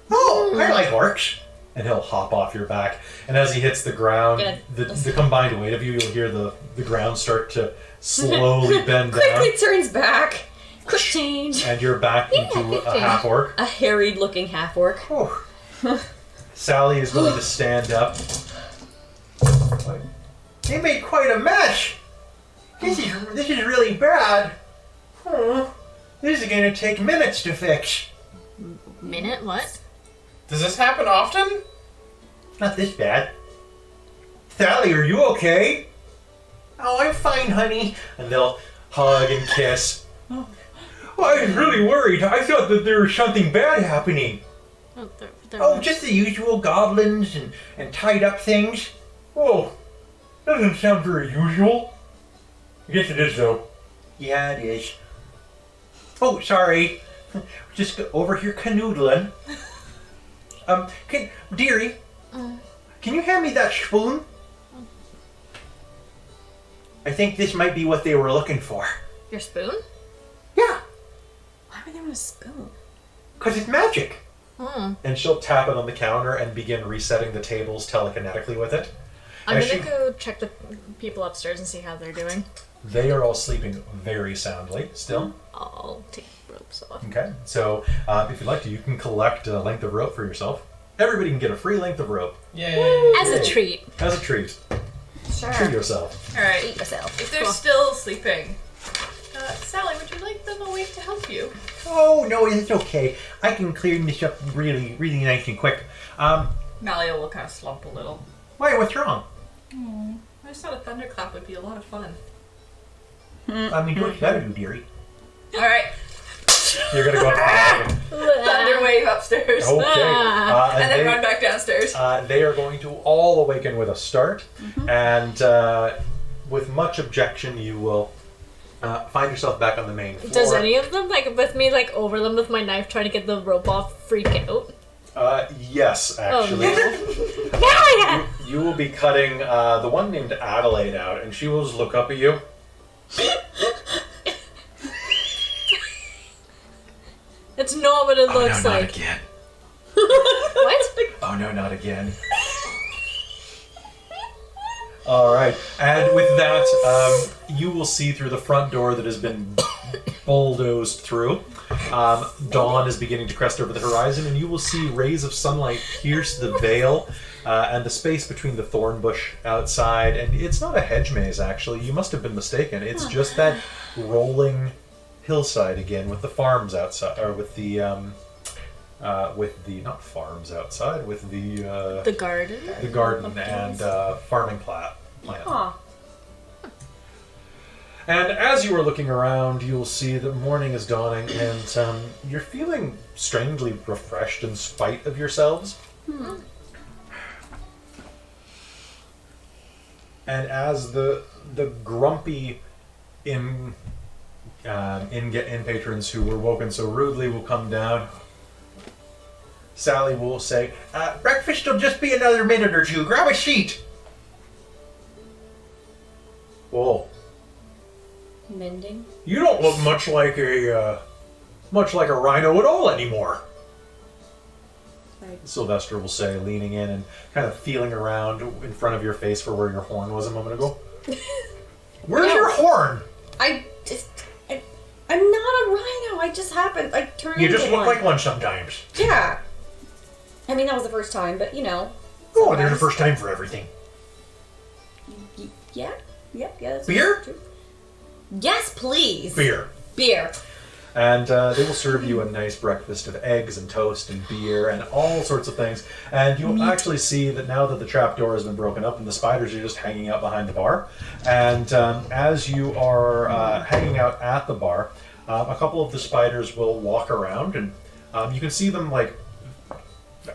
Oh, I like orcs. And he'll hop off your back. And as he hits the ground, the combined weight of you, you'll hear the ground start to slowly bend down. Quickly turns back. Quick change. And you're back into a half orc. A harried looking half orc. Oh, Sally is going to stand up. they made quite a mess. This is really bad. Oh, this is going to take minutes to fix. Minute? What? Does this happen often? Not this bad. Sally, are you okay? Oh, I'm fine, honey. And they'll hug and kiss. Oh, I was really worried. I thought that there was something bad happening. Oh, Oh, just the usual goblins and tied up things. Oh, doesn't sound very usual. I guess it is, though. Yeah, it is. Oh, sorry. Just over here canoodling. Dearie, can you hand me that spoon? I think this might be what they were looking for. Your spoon? Yeah, Why would they want a spoon? because it's magic. And she'll tap it on the counter and begin resetting the tables telekinetically with it. I'm As gonna she- go check the people upstairs and see how they're doing. They are all sleeping very soundly still. I'll take ropes off. Okay, so if you'd like to, you can collect a length of rope for yourself. Everybody can get a free length of rope Yay! As a treat. as a treat. Sure. Treat yourself. All right. Eat yourself. If they're still sleeping, Sally, would you like them awake to help you? Oh, no, it's okay. I can clear this up really, really nice and quick. MacLeod will kind of slump a little. Why, what's wrong? I just thought a thunderclap would be a lot of fun. I mean, do what you gotta do, dearie. All right. You're gonna go up to the wagon. Thunder wave upstairs. Okay. And then they, run back downstairs. they are going to all awaken with a start, and with much objection, you will find yourself back on the main floor. Does any of them, like, with me, like, over them with my knife trying to get the rope off, freak out? Yes, actually. Oh, You will be cutting the one named Adelaide out, and she will just look up at you. It's not what it looks no, like. not again. What? Oh no, not again. All right, and with that, you will see through the front door that has been bulldozed through. Dawn is beginning to crest over the horizon, and you will see rays of sunlight pierce the veil and the space between the thorn bush outside. And it's not a hedge maze, actually. You must have been mistaken. It's just that rolling hillside again, with the farms outside, or with the not farms outside, with The garden? the garden and farming plant. Aw. And as you are looking around, you'll see that morning is dawning, and you're feeling strangely refreshed in spite of yourselves. And as the grumpy in patrons who were woken so rudely will come down, Sally will say, Breakfast will just be another minute or two. Grab a seat. "Whoa, Mending. you don't look much like a rhino at all anymore." Right. Sylvester will say, leaning in and kind of feeling around in front of your face for where your horn was a moment ago. Where's your horn? I'm not a rhino. I just happened. I turned You into just look one. like one sometimes. Yeah. I mean, that was the first time, but you know. Oh, there's a sometimes. first time for everything. Yeah. Yep. Yeah. That's Beer? true. Yes, please. Beer. Beer. And they will serve you a nice breakfast of eggs and toast and beer and all sorts of things. And you'll actually see that now that the trapdoor has been broken up and the spiders are just hanging out behind the bar. And as you are hanging out at the bar, a couple of the spiders will walk around, and you can see them like,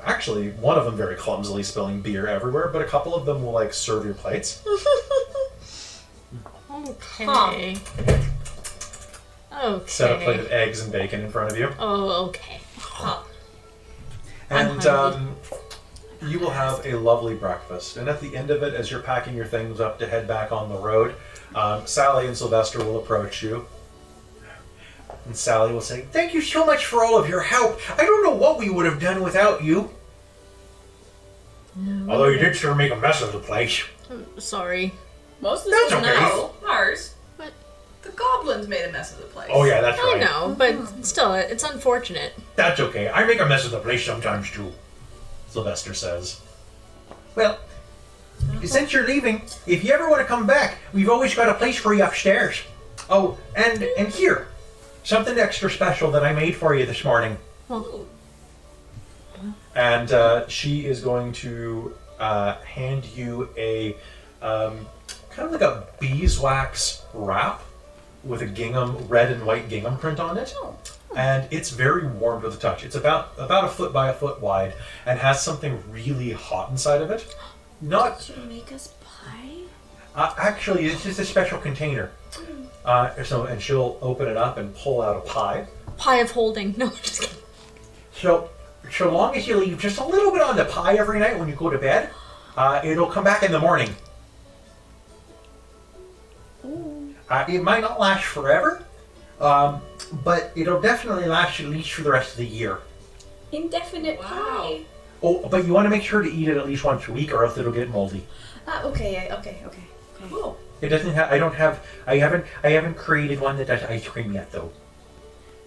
actually, one of them very clumsily spilling beer everywhere, but a couple of them will like serve your plates. Okay. Okay. Set a plate of eggs and bacon in front of you. Oh, okay. And hungry. you will have a lovely breakfast. And at the end of it, as you're packing your things up to head back on the road, Sally and Sylvester will approach you. And Sally will say, Thank you so much for all of your help. I don't know what we would have done without you. Although you did sure make a mess of the place. Sorry. Most of That's us okay. know ours. What? The goblins made a mess of the place. Oh yeah, that's I right. know, but still, it's unfortunate. That's okay. I make a mess of the place sometimes too. Sylvester says. Well, since you're leaving, if you ever want to come back, we've always got a place for you upstairs. Oh, and here, something extra special that I made for you this morning. And she is going to hand you a kind of like a beeswax wrap with a gingham, red and white gingham print on it. And it's very warm to the touch. It's about a foot by a foot wide and has something really hot inside of it. Not Did you make us pie? Actually, it's just a special container. And she'll open it up and pull out a pie. Pie of holding. No, just kidding. So long as you leave just a little bit on the pie every night when you go to bed, it'll come back in the morning. It might not last forever, but it'll definitely last at least for the rest of the year. Indefinite Wow. pie. Oh, but you want to make sure to eat it at least once a week, or else it'll get moldy. Okay. Cool. It doesn't have. I haven't created one that does ice cream yet, though.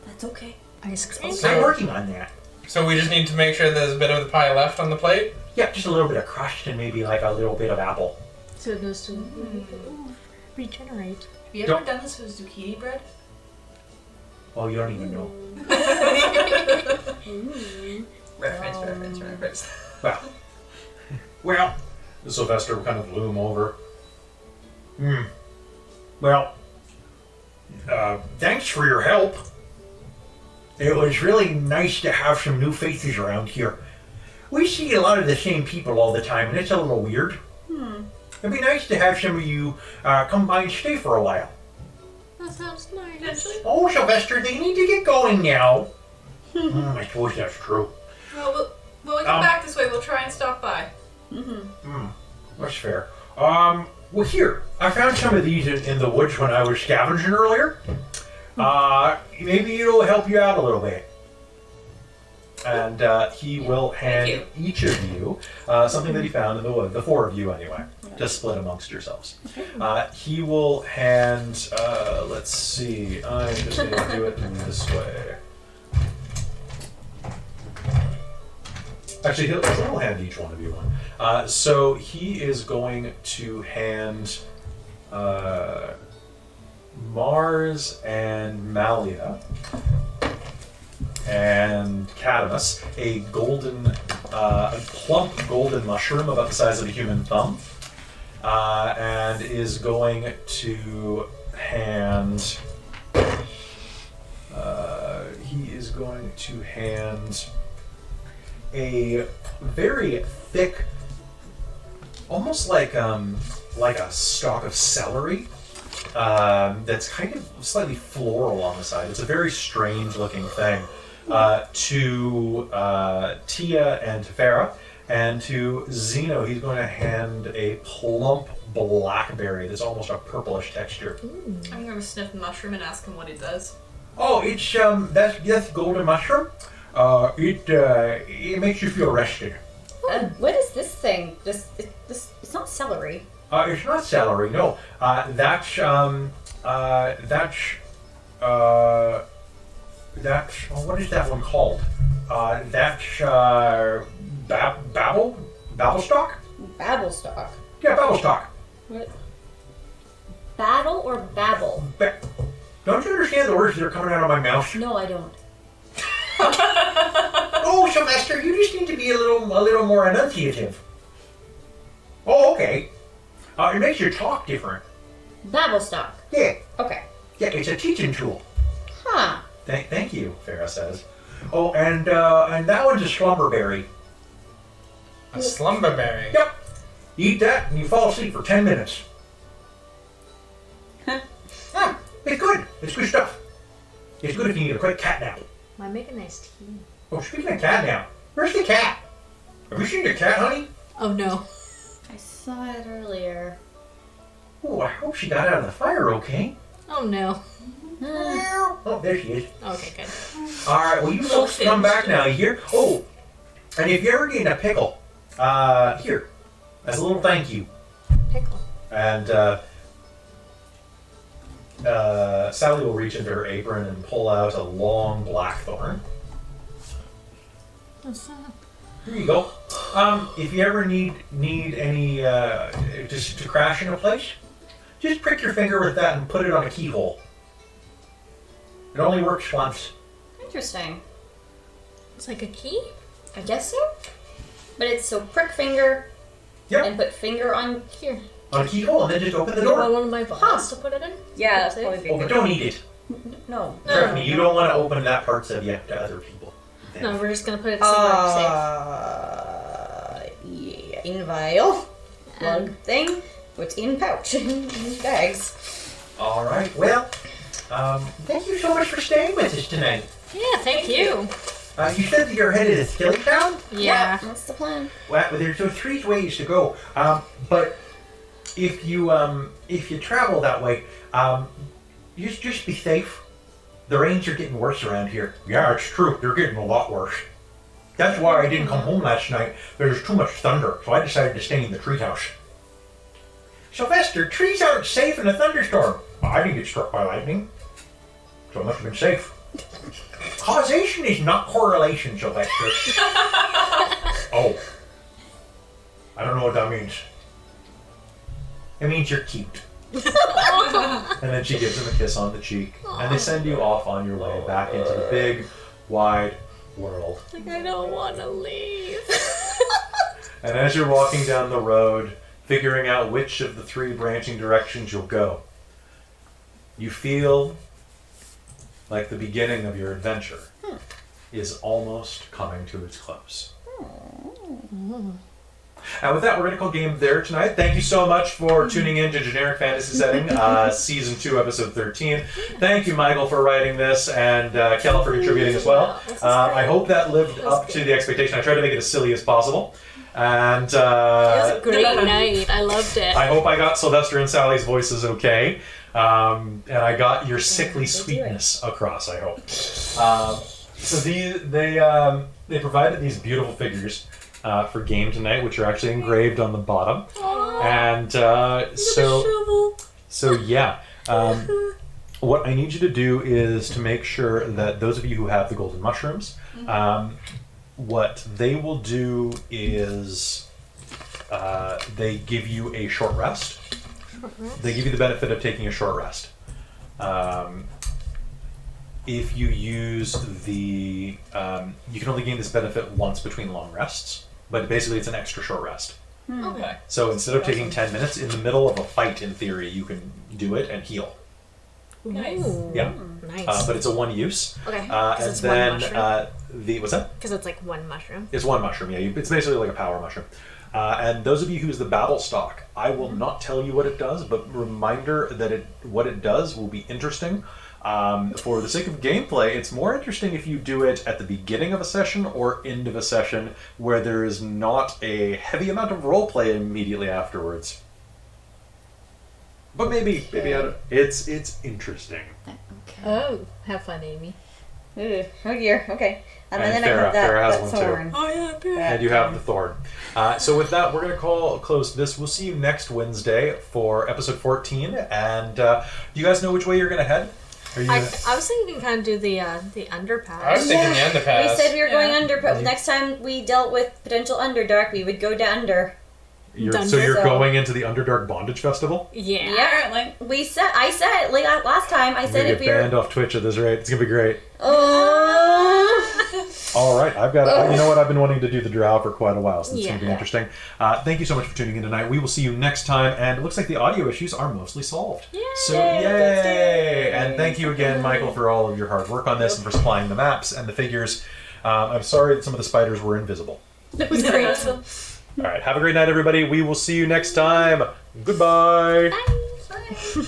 That's okay. Ice cream. I'm working on that. So we just need to make sure there's a bit of the pie left on the plate. Yeah, just a little bit of crust and maybe like a little bit of apple. So it goes to regenerate. Have you ever done this with zucchini bread? Oh, you don't even know. Reference. Well, Sylvester will kind of loom over. Well, thanks for your help. It was really nice to have some new faces around here. We see a lot of the same people all the time, and it's a little weird. It'd be nice to have some of you come by and stay for a while. That sounds nice. Potentially. Oh, Sylvester, they need to get going now. I suppose that's true. Well, when we come back this way, we'll try and stop by. That's fair. Well, here, I found some of these in the woods when I was scavenging earlier. Maybe it'll help you out a little bit. And he will hand each of you something that he found in the wood, the four of you anyway, to split amongst yourselves. He will hand, let's see, I'm just going to do it this way. Actually, he'll hand each one of you one. So he is going to hand Mars and Malia and Cadamus a plump golden mushroom about the size of a human thumb, and is going to hand. He is going to hand a very thick, almost like a stalk of celery. That's kind of slightly floral on the side. It's a very strange looking thing. To Tia and Farah, and to Zeno, he's going to hand a plump blackberry that's almost a purplish texture. I'm going to sniff the mushroom and ask him what it does. Oh, it's that's golden mushroom. It makes you feel rested. What is this thing? It's not celery. It's not celery, no. That's what is that one called? That's Babblestalk? Babblestalk. Yeah, Babblestalk. What? Battle or babble? Don't you understand the words that are coming out of my mouth? No, I don't. Oh, Sylvester, you just need to be a little more enunciative. Oh, okay. It makes your talk different. Babble stock. Yeah. Okay. Yeah, it's a teaching tool. Huh. Thank you, Farah says. Oh, and that one's a slumberberry. A slumberberry. Yep. You eat that and you fall asleep for 10 minutes. Yeah, it's good. It's good stuff. It's good if you need a quick cat nap. Might make a nice tea. Oh, speaking of cat nap, where's the cat? Have you seen the cat, honey? Oh no. I saw it earlier. Oh, I hope she got out of the fire okay. Oh no. Oh, there she is. Okay, good. All right, well, you folks come back now, you hear? Oh, and if you ever get in a pickle, here, as a little thank you. Pickle. And Sally will reach into her apron and pull out a long blackthorn. What's that? Here you go. If you ever need any just to crash in a place, just prick your finger with that and put it on a keyhole. It only works once. Interesting. It's like a key? I guess so. But it's so prick finger Yep. and put finger on Here. On a keyhole, and then just open the You want door. one of my vials to put it in? Yeah, that's That's it? probably Oh, but don't eat it. No. Trust me, you don't want to open that parts of you to other people. No, we're just gonna put it somewhere Yeah, in vial. Plug thing. What's in pouch in bags. All right. Well, thank you so much for staying with us tonight. safe. Yeah, thank you. You said that you're headed to Skilly Town? Yeah. That's the plan. Well, there's 3 ways to go. But if you travel that way, just be safe. The rains are getting worse around here. Yeah, it's true. They're getting a lot worse. That's why I didn't come home last night. There's too much thunder, so I decided to stay in the treehouse. Sylvester, trees aren't safe in a thunderstorm. I didn't get struck by lightning, so it must have been safe. Causation is not correlation, Sylvester. Oh. I don't know what that means. It means you're cute. And then she gives him a kiss on the cheek, and they send you off on your way back into the big, wide world. Like, I don't want to leave. And as you're walking down the road, figuring out which of the 3 branching directions you'll go, you feel like the beginning of your adventure is almost coming to its close. And with that, we're going to call game there tonight. Thank you so much for tuning in to Generic Fantasy Setting, Season 2, Episode 13. Thank you, Michael, for writing this, and Kel for contributing as well. I hope that lived up to the expectation. I tried to make it as silly as possible. And It was a great night. I loved it. I hope I got Sylvester and Sally's voices okay. And I got your sickly sweetness across, I hope. So they provided these beautiful figures for game tonight, which are actually engraved on the bottom. And so yeah. What I need you to do is to make sure that those of you who have the golden mushrooms, what they will do is they give you a short rest. They give you the benefit of taking a short rest. If you use the... you can only gain this benefit once between long rests, but basically it's an extra short rest. Okay. So instead of taking 10 minutes, in the middle of a fight, in theory, you can do it and heal. Nice. Ooh, Yeah. Nice. But it's a one use. Okay. And Because it's one then mushroom. what's that? Because it's like one mushroom. It's one mushroom, yeah. It's basically like a power mushroom. And those of you who use the battle stock, I will not tell you what it does, but reminder that what it does will be interesting. For the sake of gameplay, it's more interesting if you do it at the beginning of a session or end of a session where there is not a heavy amount of roleplay immediately afterwards. But maybe it's interesting. Okay. Oh, have fun, Amy. Ooh, oh dear. Okay. And then Farah- I have Farah has that one too. thorn. Oh, yeah, And you have the thorn. So with that, we're going to close this. We'll see you next Wednesday for episode 14. And do you guys know which way you're going to head? Are you I was thinking you can kind of do the underpass. I was thinking the underpass. We said we were going Yeah. under, but next time we dealt with potential underdark, we would go to under. Dungeon. So you're So- going into the Underdark Bondage Festival? Yeah. Yeah, I said like last time. I You're said gonna if get we were. banned off Twitch at this rate. It's gonna be great. Oh. All right, I've got. You know what? I've been wanting to do the drow for quite a while, so it's going to be Yeah. interesting. Thank you so much for tuning in tonight. We will see you next time, and it looks like the audio issues are mostly solved. Yay! So yay! And thank you again, Michael, for all of your hard work on this and for supplying the maps and the figures. I'm sorry that some of the spiders were invisible. It was great. All right, have a great night, everybody. We will see you next time. Goodbye. Bye.